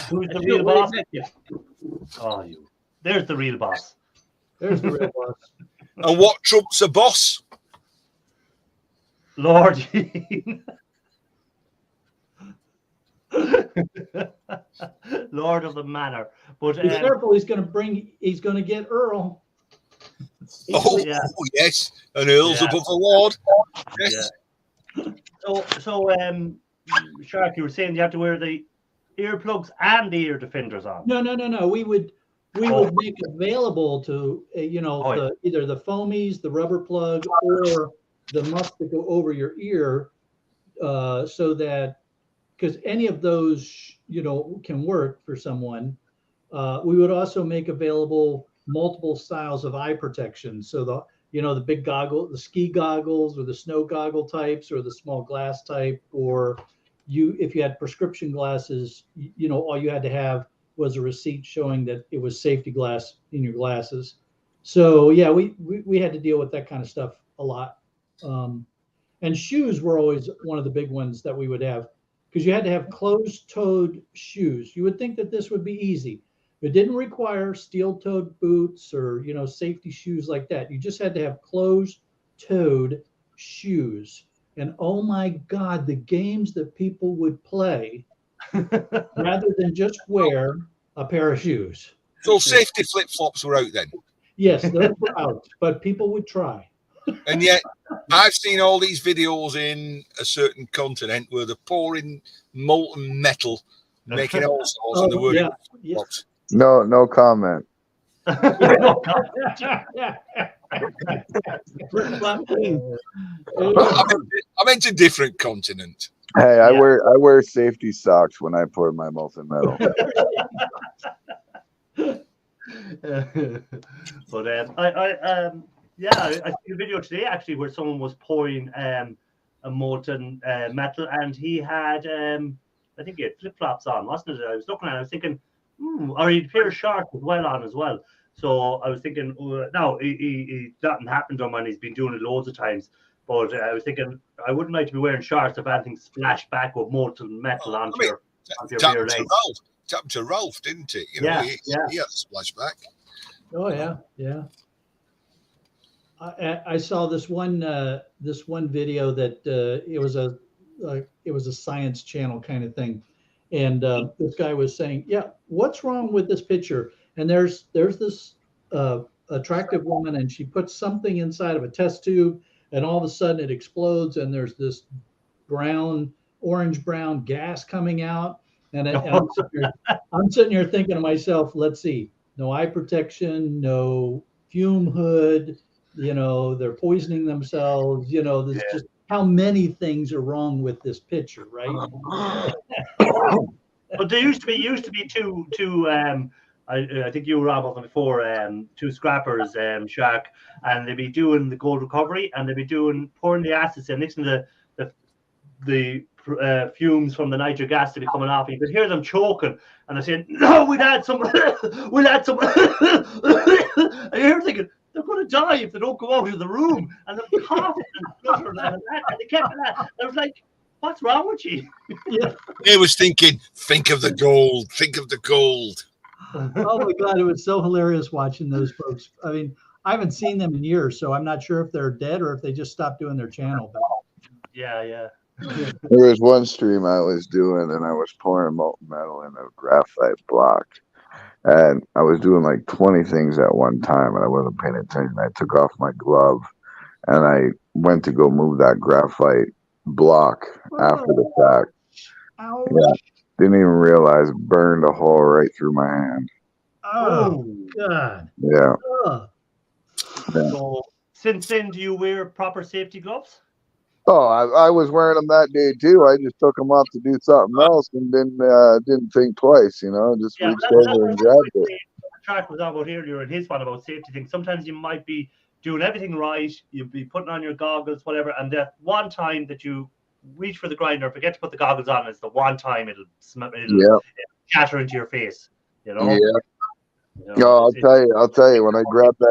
Who's the real boss? Oh, you. There's the real boss. There's the real boss. And what trumps a boss? Lord. Lord of the Manor. But be careful, he's going to get Earl. Yes, and Earl's above the Lord. Yes. Yeah. So Shark, you were saying you have to wear the earplugs and the ear defenders on. No. We would make available to either the foamies, the rubber plug, or the muffs that go over your ear, so that because any of those can work for someone. We would also make available multiple styles of eye protection. So the big goggle, the ski goggles, or the snow goggle types, or the small glass type, or if you had prescription glasses, all you had to have was a receipt showing that it was safety glass in your glasses. So yeah, we had to deal with that kind of stuff a lot. And shoes were always one of the big ones that we would have, because you had to have closed-toed shoes. You would think that this would be easy. It didn't require steel-toed boots or safety shoes like that. You just had to have closed-toed shoes. And oh my God, the games that people would play rather than just wear a pair of shoes. So safety flip-flops were out then? Yes, those were out, but people would try. And yet, I've seen all these videos in a certain continent where they're pouring molten metal, making all sorts, and they're working. Yeah. No comment. I meant a different continent. Hey, I wear safety socks when I pour my molten metal. But I see a video today actually where someone was pouring a molten metal, and he had I think he had flip flops on, wasn't it? I was looking at it, I was thinking, or he had a pair of shorts as well on as well. So I was thinking, no, he nothing happened to him, and he's been doing it loads of times. But I was thinking, I wouldn't like to be wearing shorts if anything splashed back with molten metal onto your bare legs. It happened to Ralph, didn't it? You know, he had a splashback. Oh yeah. I saw this one video that it was a science channel kind of thing, and this guy was saying, yeah, what's wrong with this picture? And there's this attractive woman, and she puts something inside of a test tube, and all of a sudden it explodes, and there's this orange brown gas coming out, and I'm sitting here thinking to myself, let's see, no eye protection, no fume hood, they're poisoning themselves, there's just how many things are wrong with this picture, right? But there used to be two I think you were on before, two scrappers, Shark, and they'd be doing the gold recovery, and they'd be pouring the acids in, mixing the fumes from the nitric gas to be coming off. You could hear them choking, and they're saying, "No, we'll add some." And you're thinking, they're going to die if they don't go out of the room, and they're coughing and fluttering and they kept that. I was like, "What's wrong with you?" Yeah. They was thinking, "Think of the gold. Think of the gold." Oh my God, it was so hilarious watching those folks. I mean, I haven't seen them in years, so I'm not sure if they're dead or if they just stopped doing their channel. But yeah. There was one stream I was doing, and I was pouring molten metal in a graphite block, and I was doing like 20 things at one time, and I wasn't paying attention. I took off my glove, and I went to go move that graphite block after the fact. Ouch. Yeah, didn't even realize it burned a hole right through my hand. Oh God. Yeah. So since then, do you wear proper safety gloves? Oh, I was wearing them that day too. I just took them off to do something else and didn't think twice, just reached over and grabbed it. The track was about earlier in his one about safety things. Sometimes you might be doing everything right, you'll be putting on your goggles, whatever, and that one time that you reach for the grinder, forget to put the goggles on, it's the one time it'll shatter into your face. Yeah. No, I'll tell you. When I grabbed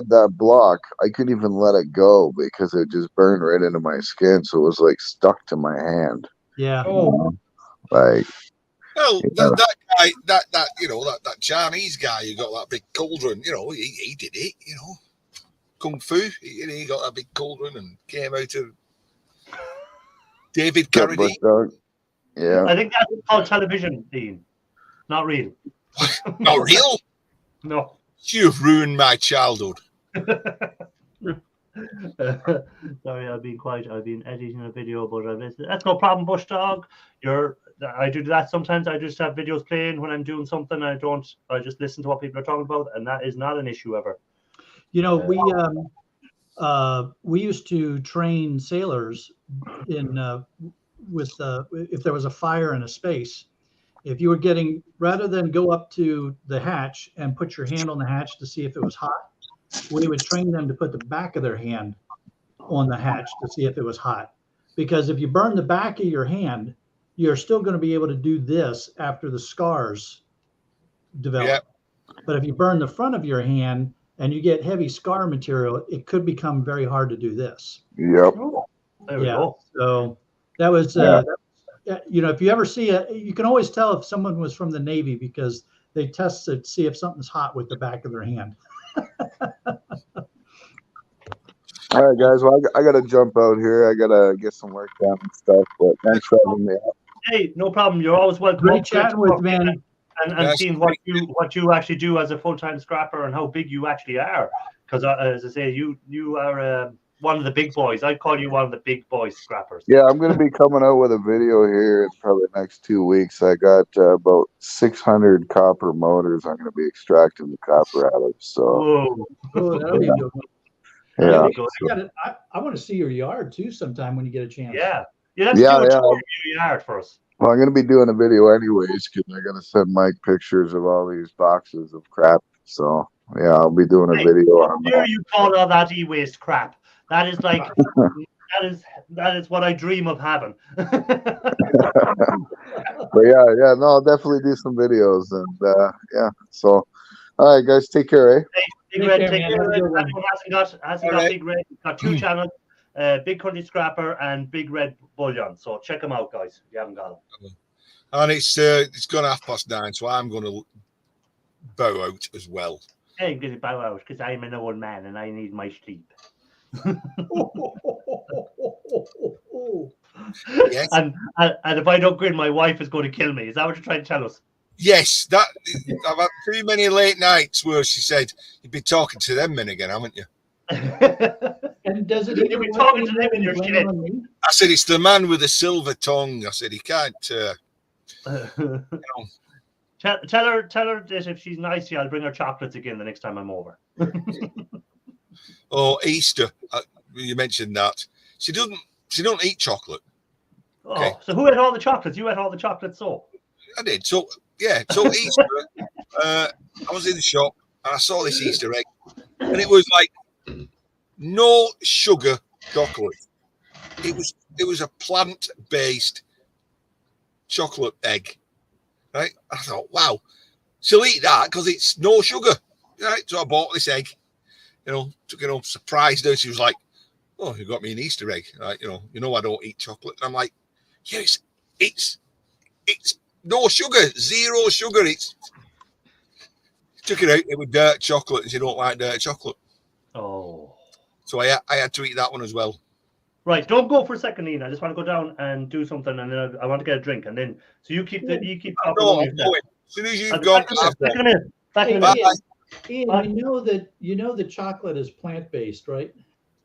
that block, I couldn't even let it go because it just burned right into my skin. So it was like stuck to my hand. Yeah. Like. Well, that guy, that Chinese guy who got that big cauldron, he did it, kung fu. He got that big cauldron and came out of David Carradine. Yeah. I think that's called television, Dean. Not real. Not real? No. You've ruined my childhood. Sorry, I've been quiet. I've been editing a video, but that's no problem, Bush Dog. I do that sometimes. I just have videos playing when I'm doing something. I just listen to what people are talking about, and that is not an issue ever. We used to train sailors if there was a fire in a space. If you were rather than go up to the hatch and put your hand on the hatch to see if it was hot, we would train them to put the back of their hand on the hatch to see if it was hot. Because if you burn the back of your hand, you're still going to be able to do this after the scars develop. Yep. But if you burn the front of your hand and you get heavy scar material, it could become very hard to do this. Yep. There we go. So that was if you ever see you can always tell if someone was from the Navy because they test to see if something's hot with the back of their hand. All right, guys. Well, I got to jump out here. I got to get some work done and stuff. But thanks for having me. Hey, no problem. You're always welcome. Great chatting with man. And seeing what you actually do as a full-time scrapper and how big you actually are. Because as I say, you are one of the big boys. I call you one of the big boy scrappers. Yeah, I'm going to be coming out with a video here in probably the next 2 weeks. I got about 600 copper motors I'm going to be extracting the copper out of. So, Whoa. Oh, that'll be good. yeah. I want to see your yard too sometime when you get a chance. Yeah. You have to Yeah, do a yeah. tour of your yard for us. Well, I'm going to be doing a video anyways because I got to send Mike pictures of all these boxes of crap. So, yeah, I'll be doing a video on Here that. you call all that e-waste crap. That is like that is what I dream of having. But yeah, no, I'll definitely do some videos and yeah. So, all right, guys, take care, eh? Big Take Red, care, take man. care. Have a good one. Anyone hasn't got Big Red, he's got 2 channels, Big Country Scrapper and Big Red Bullion. So check them out, guys, if you haven't got them. And it's gone 9:30, so I'm going to bow out as well. I'm going to bow out because I'm an old man and I need my sleep. Yes. And if I don't grin, my wife is going to kill me. Is that what you're trying to tell us? Yes, that I've had too many late nights where she said you'd be talking to them men again, haven't you? And does it? You'll be talking to them in your shit. I said it's the man with the silver tongue. I said he can't. Tell her that if she's nice, I'll bring her chocolates again the next time I'm over. Oh, Easter. You mentioned that. She don't eat chocolate. Okay. Oh, so who ate all the chocolates? You ate all the chocolates, so. I did. So yeah. So Easter, I was in the shop and I saw this Easter egg, and it was like no sugar chocolate. It was a plant-based chocolate egg. Right? I thought, wow, she'll eat that because it's no sugar. Right? So I bought this egg. Took it home, surprised her. She was like, "Oh, you got me an Easter egg." Like, I don't eat chocolate. And I'm like, "Yes, it's no sugar, 0 sugar." Took it out. It was dirt chocolate, and she don't like dirt chocolate. Oh. So I had to eat that one as well. Right, don't go for a second, Ian. I just want to go down and do something, and then I want to get a drink, and then so you keep talking. No, I'm going. As soon as you've gone, back in a minute. Ian, you know the chocolate is plant-based, right?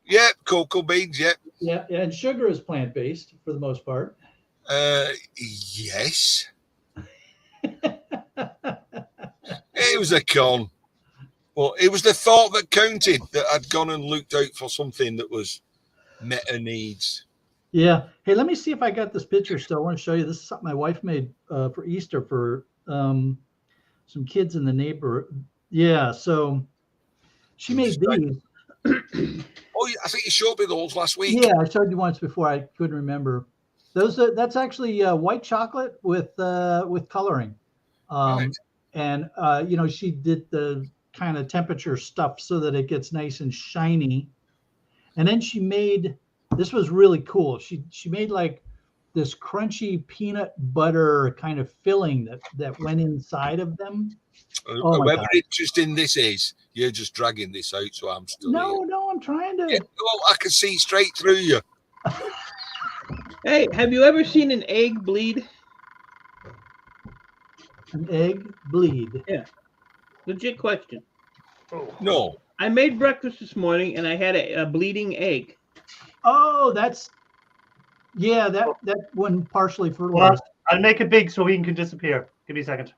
Yeah, cocoa beans. Yeah. Yeah, and sugar is plant-based for the most part. Yes. It was a con. Well, it was the thought that counted, that I'd gone and looked out for something that was met her needs. Yeah. Hey, let me see if I got this picture still. I want to show you. This is something my wife made for Easter for some kids in the neighborhood. Yeah. So she made these. Oh, I think you showed me those last week. Yeah, I showed you once before. I couldn't remember. That's actually white chocolate with coloring. Right. And she did the kind of temperature stuff so that it gets nice and shiny. And then she made, this was really cool. She made like this crunchy peanut butter kind of filling that went inside of them. However interesting this is, you're just dragging this out, so I'm still here. No, I'm trying to. Yeah, well, I can see straight through you. Hey, have you ever seen an egg bleed? An egg bleed? Yeah. Legit question. No. I made breakfast this morning and I had a bleeding egg. Oh, that one partially fertilized. Well, I'll make it big so he can disappear. Give me a second.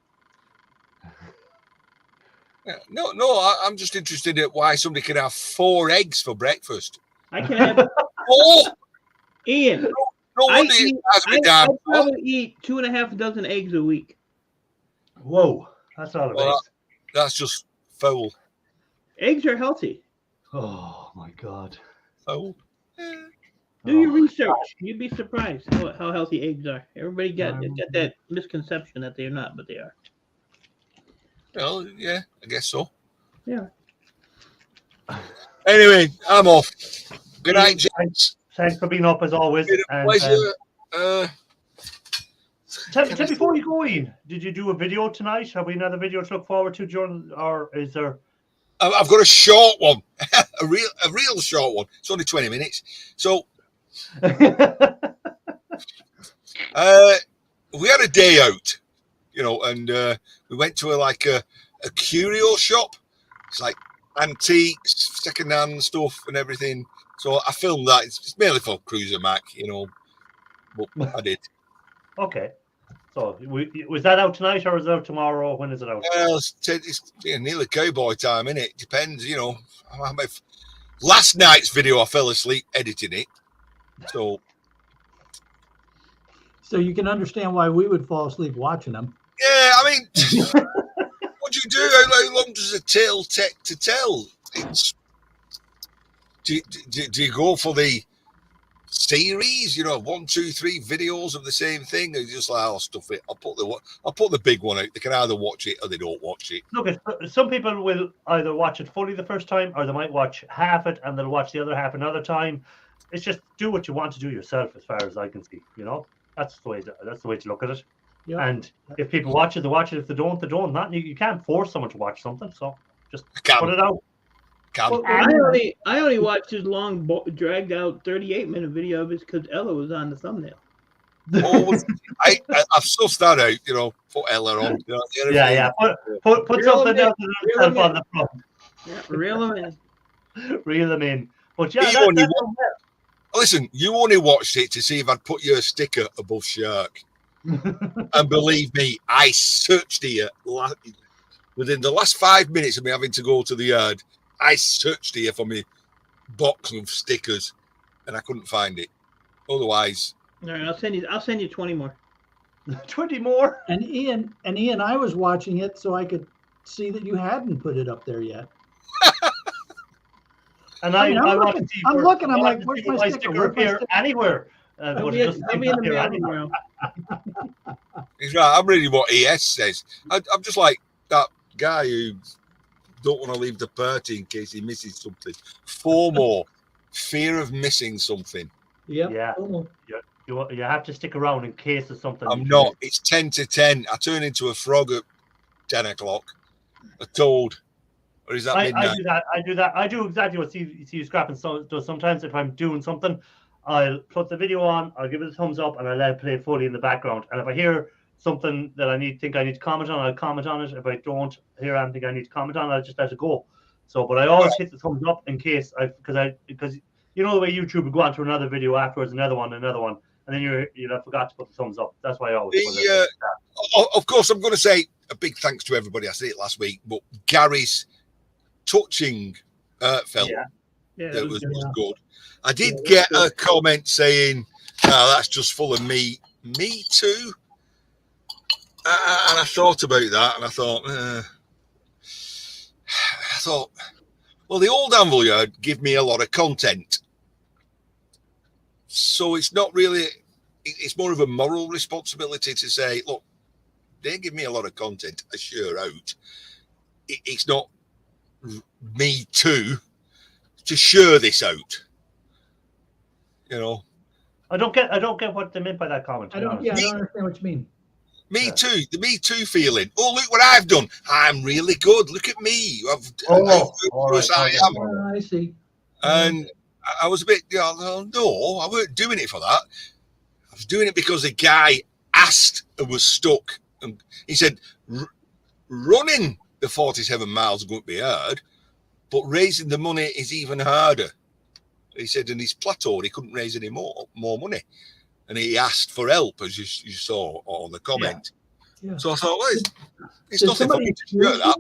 No, I'm just interested in why somebody can have 4 eggs for breakfast. I can have 4? Ian. No wonder it has me down. I probably eat 2.5 dozen eggs a week. Whoa, that's not a base. That's just foul. Eggs are healthy. Oh my God. Foul. Do your research. You'd be surprised how healthy eggs are. Everybody got that misconception that they're not, but they are. Well, yeah, I guess so. Yeah. Anyway, I'm off. Good night, gents. Thanks for being up as always. It's been a pleasure. Tell me before you go in, did you do a video tonight? Have we another video to look forward to, John? Or is there? I've got a short one, a real short one. It's only 20 minutes. So we had a day out, and we went to a curio shop. It's like antiques, second-hand stuff, and everything. So I filmed that. It's mainly for Cruiser Mac, but I did. Okay. So was that out tonight or is it out tomorrow? When is it out? Well, it's nearly cowboy time, innit? It depends, Last night's video, I fell asleep editing it. So you can understand why we would fall asleep watching them. yeah, I mean, what do you do? How long does a tale take to tell? Do you go for the series? 1, 2, 3 videos of the same thing. Or just like, I'll stuff it. I'll put the big one out. They can either watch it or they don't watch it. Look, some people will either watch it fully the first time, or they might watch half it and they'll watch the other half another time. It's just do what you want to do yourself, as far as I can see. That's the way to look at it. Yep. And if people watch it, they watch it. If they don't, they don't. You can't force someone to watch something. So just put it out. Well, I only watched his long, dragged out 38-minute video of it because Ella was on the thumbnail. I've sussed that out, put Ella on. Yeah. Put something else on the front. Yeah, reel them in. Reel them in. But yeah, listen, you only watched it to see if I'd put your sticker above Shark. And believe me, I searched here within the last 5 minutes of me having to go to the yard. I searched here for me box of stickers, and I couldn't find it. Otherwise, all right, I'll send you 20 more. 20 more. And Ian, I was watching it so I could see that you hadn't put it up there yet. And I'm looking. I'm like, where's my sticker? Appear anywhere. I'll be in the mail tomorrow. He's right. I'm reading what ES says. I'm just like that guy who don't want to leave the party in case he misses something. FOMO, fear of missing something. Yep. Yeah. You have to stick around in case of something. I'm not. It's 10 to 10. I turn into a frog at 10 o'clock. A toad. Or is that midnight? I do that. I do exactly what see Scrapping does sometimes. If I'm doing something, I'll put the video on, I'll give it a thumbs up, and I'll let it play fully in the background. And if I hear something that I need to comment on, I'll comment on it. If I don't hear anything I need to comment on, I'll just let it go. So, but I always hit the thumbs up in case because you know the way YouTube will go on to another video afterwards, another one, and then you forgot to put the thumbs up. That's why I always. Of course, I'm going to say a big thanks to everybody. I said it last week, but Gary's touching film that was good. I did get a comment saying, that's just full of me too. And I thought about that, and I thought, well, the old Anvil Yard give me a lot of content. So it's not really, it's more of a moral responsibility to say, look, they give me a lot of content, I share out. It's not me too to share this out. I don't get what they meant by that comment. I don't understand what you mean. Me too, the me too feeling. Oh, look what I've done. I'm really good. Look at me. I am. I see. And I was a bit, no, I weren't doing it for that. I was doing it because the guy asked and was stuck. And he said, running the 47 miles is going to be hard, but raising the money is even harder. He said, and he's plateaued. He couldn't raise any more money. And he asked for help, as you saw on the comment. Yeah. So I thought, well, it's nothing for me to share that.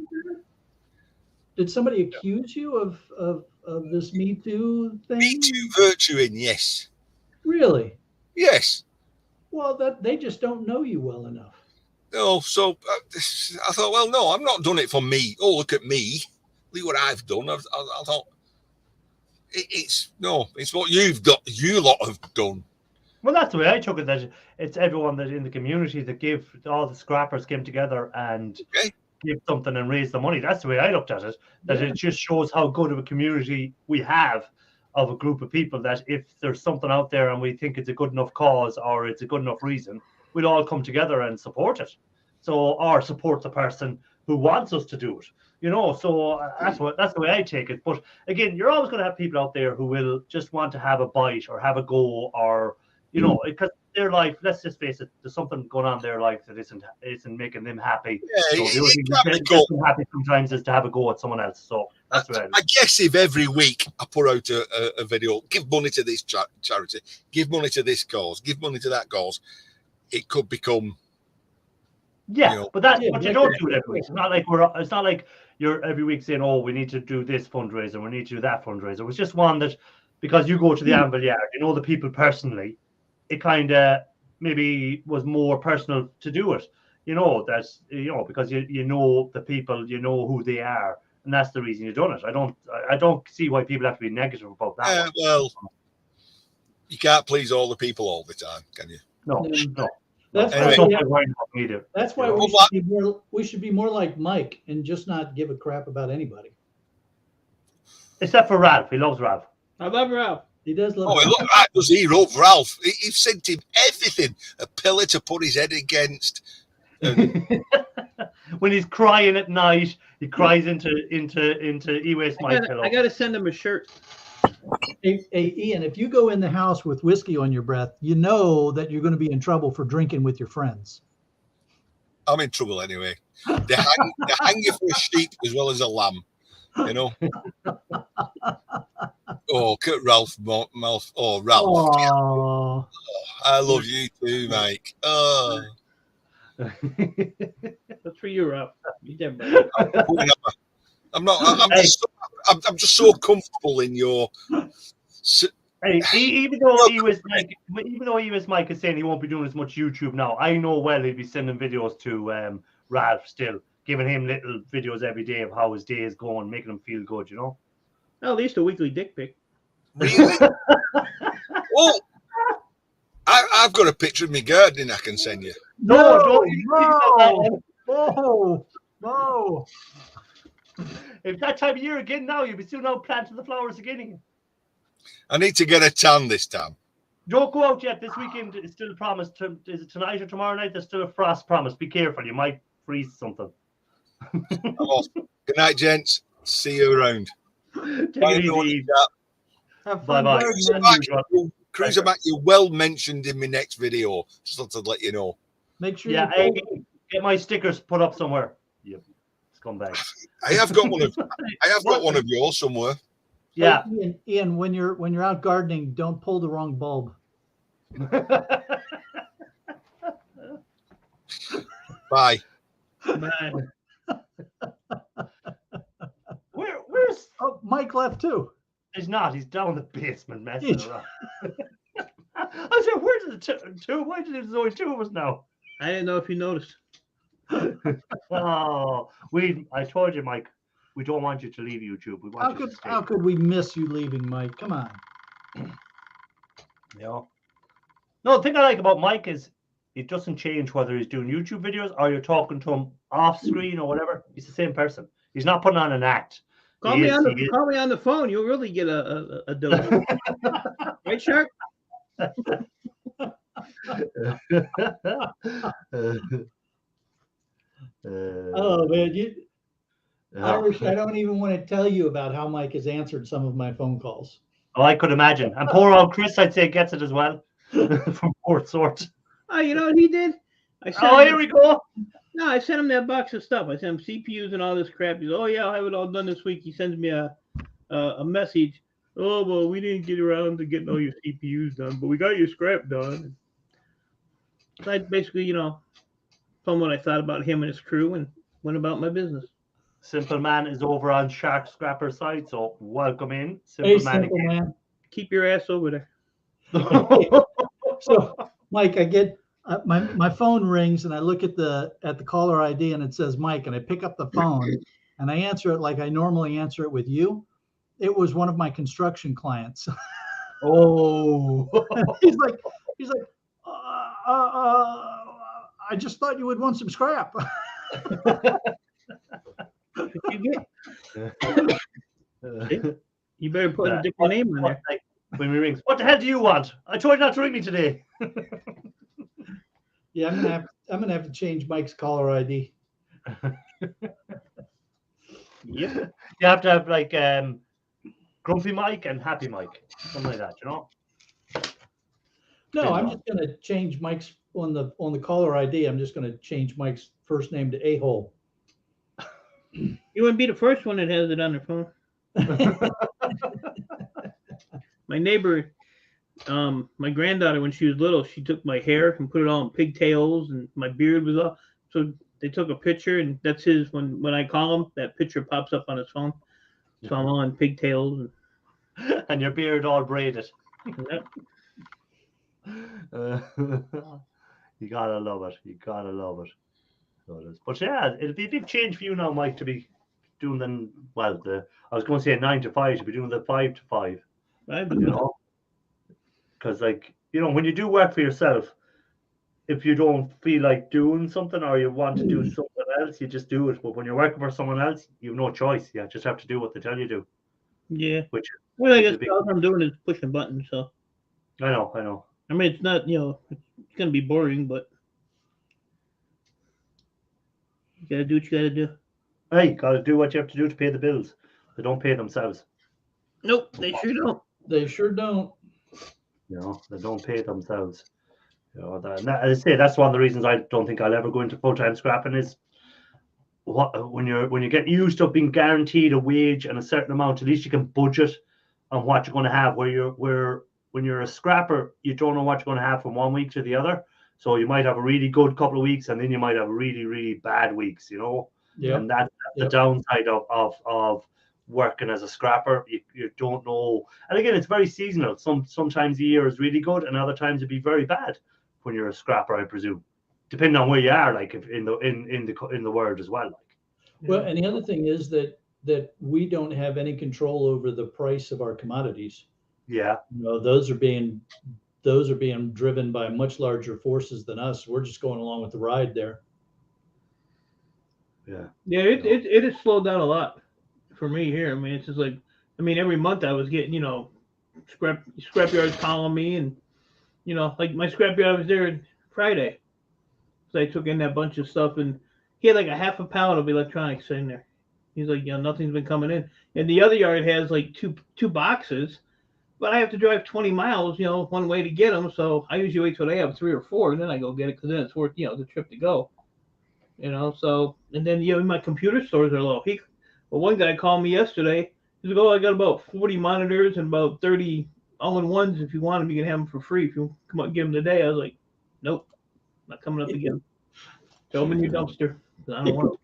Did somebody accuse you of this Me Too thing? Me Too virtuing, yes. Really? Yes. Well, they just don't know you well enough. No, so I thought, well, no, I'm not doing it for me. Oh, look at me. Look what I've done. I thought, it's what you lot have done. Well, that's the way I took it. That it's everyone that in the community that all the scrappers came together and give something and raise the money. That's the way I looked at it. That it just shows how good of a community we have of a group of people. That if there's something out there and we think it's a good enough cause or it's a good enough reason, we'll all come together and support it. Or support the person who wants us to do it. So that's the way I take it. But again, you're always going to have people out there who will just want to have a bite or have a go or You know, because their life, let's just face it, there's something going on in their life that isn't making them happy. Yeah, So the only thing it can't that be gets caught. them happy sometimes is to have a go at someone else. So that's right. I guess if every week I put out a video, give money to this charity, give money to this cause, give money to that cause, it could become. Yeah, You know, but that's but you don't do it every week. It's not like you're every week saying, "Oh, we need to do this fundraiser, we need to do that fundraiser." It was just one that, because you go to the Anvil Yard, you know the people personally, it kind of maybe was more personal to do it. You know, that's because you know the people, you know who they are, and that's the reason you've done it. I don't see why people have to be negative about that. Well, you can't please all the people all the time, can you? No. That's Anyway. That's why we should be more like Mike and just not give a crap about anybody. Except for Ralph. He loves Ralph. I love Ralph. He does love. Oh, Ralph. look, that does he love Ralph. He sent him everything, a pillar to put his head against. When he's crying at night, he cries into E-Waste my pillow. I gotta send him a shirt. Hey, Ian, if you go in the house with whiskey on your breath, you know that you're going to be in trouble for drinking with your friends. I'm in trouble anyway. They hang you for a sheep as well as a lamb, you know. Oh, cut Ralph mouth. Oh, Ralph. Oh, I love you too, Mike. Oh. That's for you, Ralph. You did, buddy. I'm just so comfortable in your. Hey, even though he was Mike is saying he won't be doing as much YouTube now, I know well he'd be sending videos to Ralph still, giving him little videos every day of how his day is going, making him feel good, you know. Well, at least a weekly dick pic. Really? Oh, I've got a picture of me gardening I can send you. No. If that time of year again now, you'll be soon out planting the flowers again. I need to get a tan this time. Don't go out yet this weekend. It's still promised. Is it tonight or tomorrow night? There's still a frost promise. Be careful. You might freeze something. I'm off. Good night, gents. See you around. Take it easy. Bye-bye. Cruiser Mac, you're well mentioned in my next video. Just to let you know. Make sure. Yeah, get my stickers put up somewhere. Yep. Scumbag. I have got one of yours somewhere. Yeah. Hey, Ian, when you're out gardening, don't pull the wrong bulb. Bye. Bye. Where's Mike left too. He's not. He's down the basement messing around. I said, where's the two? Why did there's only two of us now? I didn't know if you noticed. Oh, I told you, Mike. We don't want you to leave YouTube. We want you to stay. How could we miss you leaving, Mike? Come on. Yeah. No, the thing I like about Mike is it doesn't change whether he's doing YouTube videos or you're talking to him off screen or whatever. He's the same person. He's not putting on an act. Call me on the phone. You'll really get a dose. Right, Shark? Oh man, Irish, I don't even want to tell you about how Mike has answered some of my phone calls. Oh, I could imagine. And poor old Chris, I'd say, gets it as well from Port Sort. Oh, you know what he did? Here we go. No, I sent him that box of stuff. I sent him CPUs and all this crap. He's, oh yeah, I'll have it all done this week. He sends me a message. Oh well, we didn't get around to getting all your CPUs done, but we got your scrap done. So I basically, told him what I thought about him and his crew and went about my business. Simple Man is over on Shark Scrapper side, so welcome in. Simple Man. Keep your ass over there. So, Mike, I get my phone rings and I look at the caller ID and it says Mike, and I pick up the phone and I answer it like I normally answer it with you. It was one of my construction clients. Oh, he's like, I just thought you would want some scrap. You better put a different name on there. When we rings, what the hell do you want? I told you not to ring me today. Yeah, I'm gonna have to change Mike's caller ID. Yeah, you have to have like Grumpy Mike and Happy Mike, something like that, No, I'm just going to change Mike's on the caller ID. I'm just going to change Mike's first name to A-hole. You wouldn't be the first one that has it on their phone. My neighbor, my granddaughter, when she was little, she took my hair and put it all in pigtails, and my beard was all. So they took a picture, and that's his. When I call him, that picture pops up on his phone. So I'm all in pigtails and your beard all braided. Yep. You gotta love it. You gotta love it. So it is. But yeah, it'll be a big change for you now, Mike, to be doing the I was going to say 9 to 5, to be doing the 5 to 5. Right. You know, because when you do work for yourself, if you don't feel like doing something or you want to do something else, you just do it. But when you're working for someone else, you have no choice. You just have to do what they tell you to. Yeah. Which I guess all I'm doing is pushing buttons. So. I know. I mean, it's not, it's going to be boring, but you got to do what you got to do. Hey, got to do what you have to do to pay the bills. They don't pay themselves. Nope, they sure don't. They sure don't. They don't pay themselves. As I say, that's one of the reasons I don't think I'll ever go into full-time scrapping is when you get used to being guaranteed a wage and a certain amount, at least you can budget on what you're going to have. When you're a scrapper, you don't know what you're going to have from one week to the other. So you might have a really good couple of weeks, and then you might have really, really bad weeks. Yeah. And that's the downside of working as a scrapper. You don't know. And again, it's very seasonal. Sometimes the year is really good, and other times it'd be very bad when you're a scrapper, I presume, depending on where you are, like if in the world as well. Well, and the other thing is that we don't have any control over the price of our commodities. Yeah. Those are being driven by much larger forces than us. We're just going along with the ride there. Yeah. Yeah, it has slowed down a lot for me here. I mean, it's just like, every month I was getting, scrapyards calling me, and like my scrapyard was there Friday, so I took in that bunch of stuff, and he had like a half a pound of electronics sitting there. He's like, nothing's been coming in, and the other yard has like two boxes, but I have to drive 20 miles, one way to get them. So I usually wait till they have 3 or 4, and then I go get it, because then it's worth the trip to go. So, and then my computer stores are low. One guy called me yesterday. He's like, I got about 40 monitors and about 30 all-in-ones. If you want them, you can have them for free. If you come up and give them today. I was like, nope, not coming up again. Throw them in your dumpster. I don't want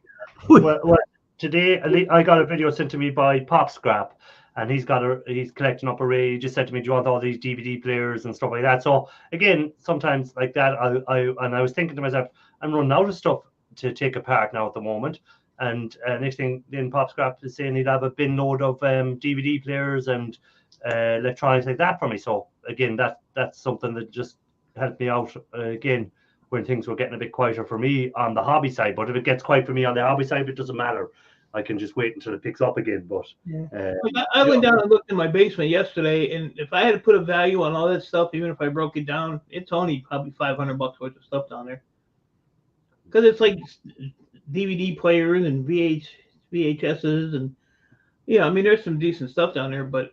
them. Well, today I got a video sent to me by Pop Scrap, and he's collecting up array. He just said to me, do you want all these DVD players and stuff like that? So again, sometimes like that, I was thinking to myself, I'm running out of stuff to take apart now at the moment. And next thing, then Pop Scrap is saying he'd have a bin load of DVD players and electronics like that for me. So again, that's something that just helped me out again when things were getting a bit quieter for me on the hobby side. But if it gets quiet for me on the hobby side, it doesn't matter. I can just wait until it picks up again. But I went down and looked in my basement yesterday, and if I had to put a value on all that stuff, even if I broke it down, it's only probably $500 worth of stuff down there. Because it's like DVD players and VHSs, and there's some decent stuff down there, but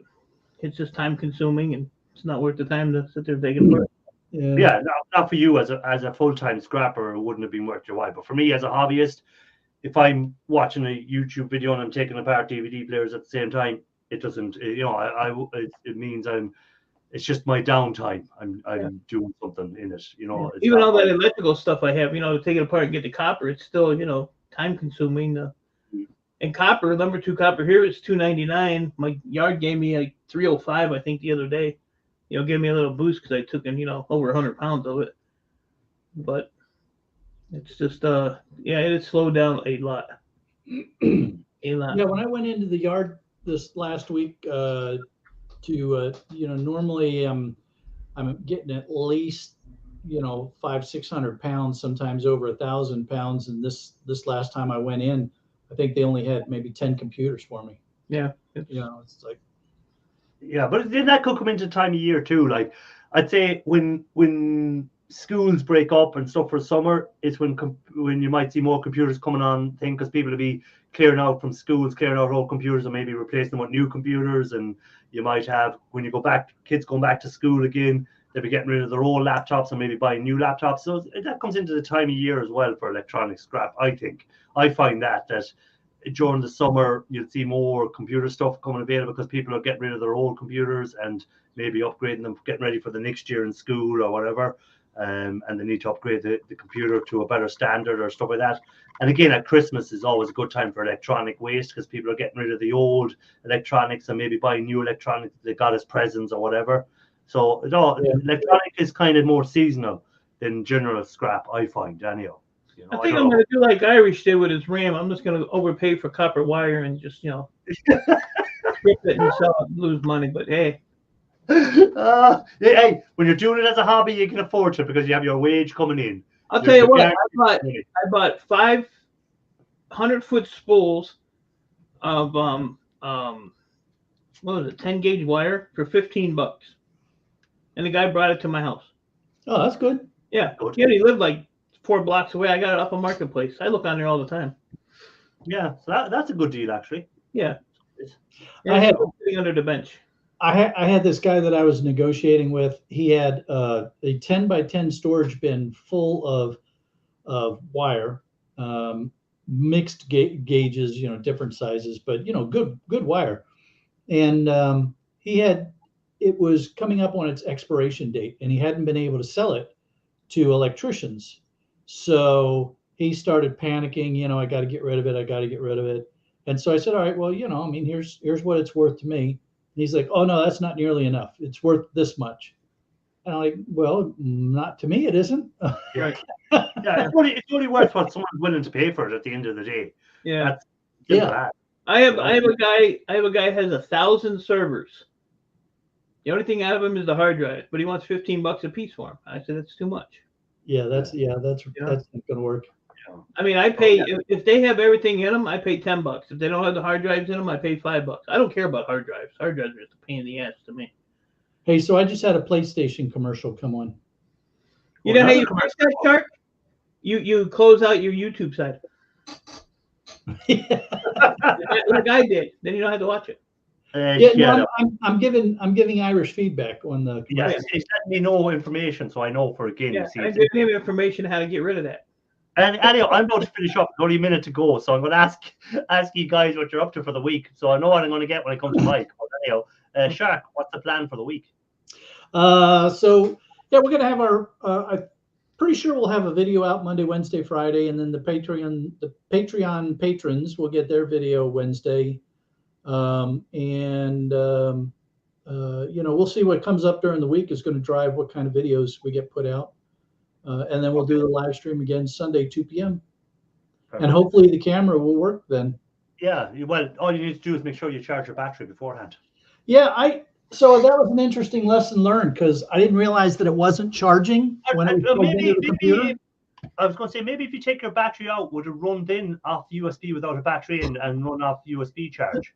it's just time consuming, and it's not worth the time to sit there and take it apart. Yeah, not for you as a full-time scrapper, it wouldn't have been worth your while. But for me as a hobbyist, if I'm watching a YouTube video and I'm taking apart DVD players at the same time, it doesn't. It means it's just my downtime. I'm doing something in it. Even all that electrical stuff I have, to take it apart and get the copper, it's still time consuming. And copper, number 2 copper here is $2.99. My yard gave me like $3.05, I think, the other day. Gave me a little boost because I took in over 100 pounds of it. But it's just it has slowed down a lot. A lot. Yeah, when I went into the yard this last week normally I'm getting at least 500-600 pounds, sometimes over 1,000 pounds, and this last time I went in, I think they only had maybe 10 computers for me. Yeah. It's like, yeah, but then that could come into time of year too. Like I'd say when schools break up and stuff for summer, it's when you might see more computers coming on thing, because people will be clearing out from schools, clearing out old computers and maybe replacing them with new computers. And you might have, when you go back, kids going back to school again, they'll be getting rid of their old laptops and maybe buying new laptops. So that comes into the time of year as well for electronic scrap, I think. I find that during the summer, you'll see more computer stuff coming available because people are getting rid of their old computers and maybe upgrading them, getting ready for the next year in school or whatever. And they need to upgrade the computer to a better standard or stuff like that. And again, at Christmas is always a good time for electronic waste because people are getting rid of the old electronics and maybe buying new electronics they got as presents or whatever. So electronic is kind of more seasonal than general scrap, I find, anyhow. I think I'm going to do like Irish did with his RAM. I'm just going to overpay for copper wire and just, strip it and sell it and lose money. But hey. Hey, when you're doing it as a hobby, you can afford it because you have your wage coming in. I'll tell you what, I bought 500-foot spools of what was it, 10 gauge wire for $15. And the guy brought it to my house. Oh, that's good. Yeah. He lived like 4 blocks away. I got it off a marketplace. I look on there all the time. Yeah, so that's a good deal actually. Yeah. I had sitting under the bench. I had this guy that I was negotiating with. He had a 10 by 10 storage bin full of wire, mixed gauges, different sizes, but good wire. And it was coming up on its expiration date, and he hadn't been able to sell it to electricians. So he started panicking. I got to get rid of it. I got to get rid of it. And so I said, all right, well, here's what it's worth to me. And he's like, oh, no, that's not nearly enough. It's worth this much. And I'm like, well, not to me, it isn't. Right. Yeah, it's only worth what someone's willing to pay for it at the end of the day. Yeah. I have a guy who has 1,000 servers. The only thing out of him is the hard drive, but he wants $15 a piece for them. I said that's too much. Yeah, that's not gonna work. I mean, I pay if they have everything in them, I pay $10. If they don't have the hard drives in them, I pay $5. I don't care about hard drives. Hard drives are just a pain in the ass to me. Hey, so I just had a PlayStation commercial come on. You know how you fix that, Shark? You close out your YouTube side. Like I did. Then you don't have to watch it. I'm giving Irish feedback on the. Yeah, he sent me no information, so I know for again. Yeah, I'm giving him information how to get rid of that. And anyhow, I'm about to finish up. Only a minute to go, so I'm going to ask you guys what you're up to for the week. So I know what I'm going to get when I come to Mike. But anyhow, Shark, what's the plan for the week? So we're going to have our. I'm pretty sure we'll have a video out Monday, Wednesday, Friday, and then the Patreon patrons will get their video Wednesday. We'll see what comes up during the week is going to drive what kind of videos we get put out. And then we'll do the live stream again Sunday, 2 p.m. Perfect. And hopefully the camera will work then. Yeah, well, all you need to do is make sure you charge your battery beforehand. Yeah, so that was an interesting lesson learned because I didn't realize that it wasn't charging when it was plugged into the computer. I was going to say, maybe if you take your battery out, would it run then off USB without a battery and run off USB charge?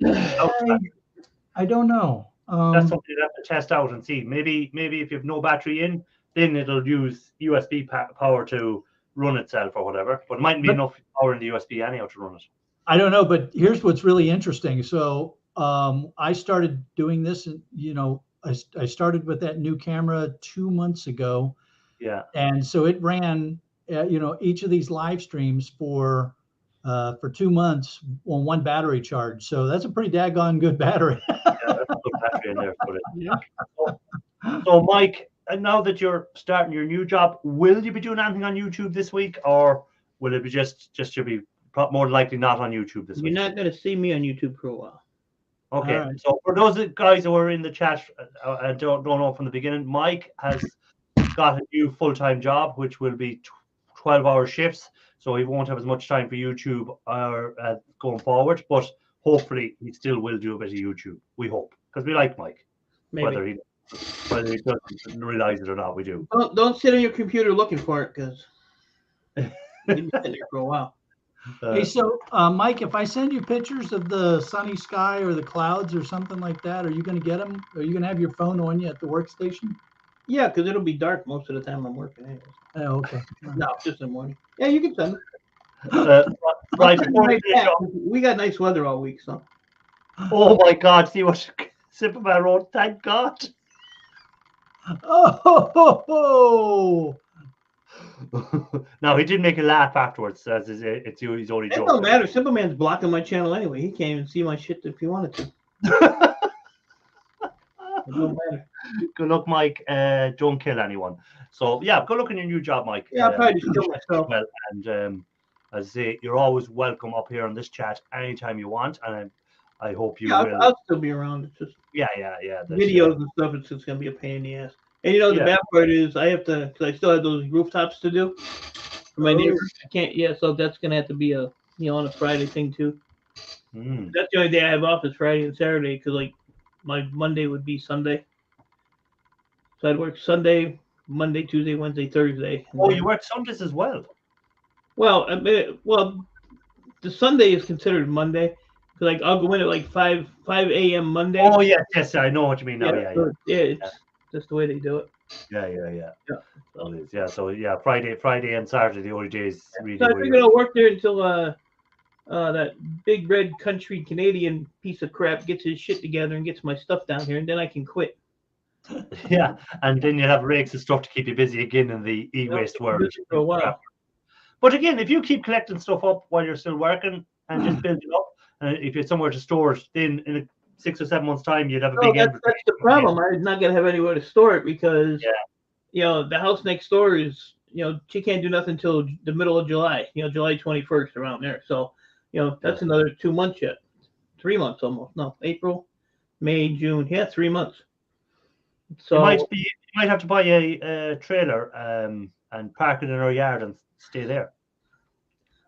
I don't know. That's something you have to test out and see. Maybe if you have no battery in, then it'll use USB power to run itself or whatever. But it mightn't be enough power in the USB anyhow to run it. I don't know, but here's what's really interesting. So I started doing this, I started with that new camera 2 months ago. Yeah. And so it ran, each of these live streams for 2 months on one battery charge. So that's a pretty daggone good battery. Yeah, that's a good battery in there. Yeah. So Mike, now that you're starting your new job, will you be doing anything on YouTube this week, or will it be just you'll be more likely not on YouTube this week? You're not going to see me on YouTube for a while. Okay, right. So for those guys who are in the chat and don't know from the beginning, Mike has got a new full-time job, which will be 12-hour shifts, so he won't have as much time for YouTube going forward, but hopefully he still will do a bit of YouTube. We hope, because we like Mike. Maybe. Whether he doesn't realize it or not, we do. Don't sit on your computer looking for it, because you've been sitting there for a while. Hey, so Mike, if I send you pictures of the sunny sky or the clouds or something like that, are you going to get them? Are you going to have your phone on you at the workstation? Yeah, because it'll be dark most of the time I'm working anyways. Oh, okay. No, just in the morning. Yeah, you can send them. We got nice weather all week, so. Oh my God! See what Superman wrote? Thank God. Oh, No, he did make a laugh afterwards. As it's he's only It joking. don't matter. Superman's blocking my channel anyway. He can't even see my shit if he wanted to. It don't matter. Good luck, Mike. Don't kill anyone. So yeah, good luck in your new job, Mike. Yeah, I'll probably just kill myself. Well, and as I say, you're always welcome up here on this chat anytime you want, and I hope you Yeah, will. I'll still be around. It's just Yeah. videos and stuff. It's just gonna be a pain in the ass. And you know the bad part is I have to, because I still have those rooftops to do for my neighbors. I can't. Yeah, so that's gonna have to be a on a Friday thing too. That's the only day I have off is Friday and Saturday, because like my Monday would be Sunday. So I'd work Sunday, Monday, Tuesday, Wednesday, Thursday. Oh, you work Sundays as well? Well, the Sunday is considered Monday, because like I'll go in at like 5 a.m. Monday. Oh yes, I know what you mean now. Yeah. It's just the way they do it. Yeah. So yeah, Friday and Saturday, the only days really. So I figured I'll work there until that big red country Canadian piece of crap gets his shit together and gets my stuff down here, and then I can quit. Yeah, and then you have rakes of stuff to keep you busy again in the e-waste world. For a while. But again, if you keep collecting stuff up while you're still working and just build it up, and if you're somewhere to store it, then in 6 or 7 months' time, you'd have a big. That's the problem. I'm not gonna have anywhere to store it because the house next door is she can't do nothing until the middle of July. July 21st around there. So that's another 2 months yet, 3 months almost. No, April, May, June. Yeah, 3 months. So you might have to buy a trailer and park it in her yard and stay there.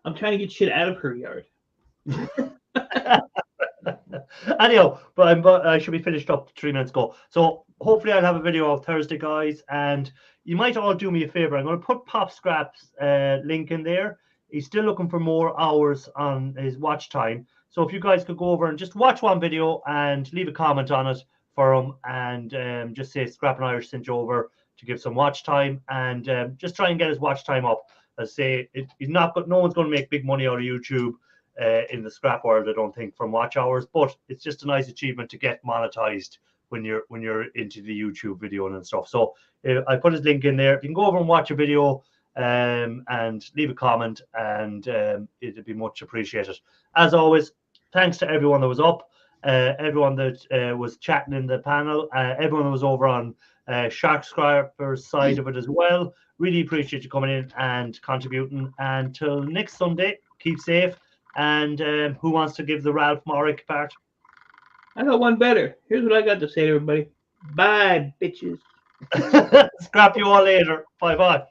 I'm trying to get shit out of her yard. Anyhow, but I should be finished up 3 minutes ago. So hopefully I'll have a video of Thursday, guys, and you might all do me a favor. I'm going to put Pop Scrap's link in there. He's still looking for more hours on his watch time. So if you guys could go over and just watch one video and leave a comment on it for him, and just say Scrapping Irish sent you over to give some watch time, and just try and get his watch time up. I say no one's going to make big money out of YouTube in the scrap world, I don't think, from watch hours, but it's just a nice achievement to get monetized when you're into the YouTube video and stuff. So I put his link in there. You can go over and watch a video and leave a comment, and it'd be much appreciated. As always, thanks to everyone that was up, everyone that was chatting in the panel, everyone that was over on Shark Scraper's side of it as well. Really appreciate you coming in and contributing. And till next Sunday, keep safe. And who wants to give the Ralph Morrick part? I got one better. Here's what I got to say to everybody. Bye, bitches. Scrap you all later. Bye-bye.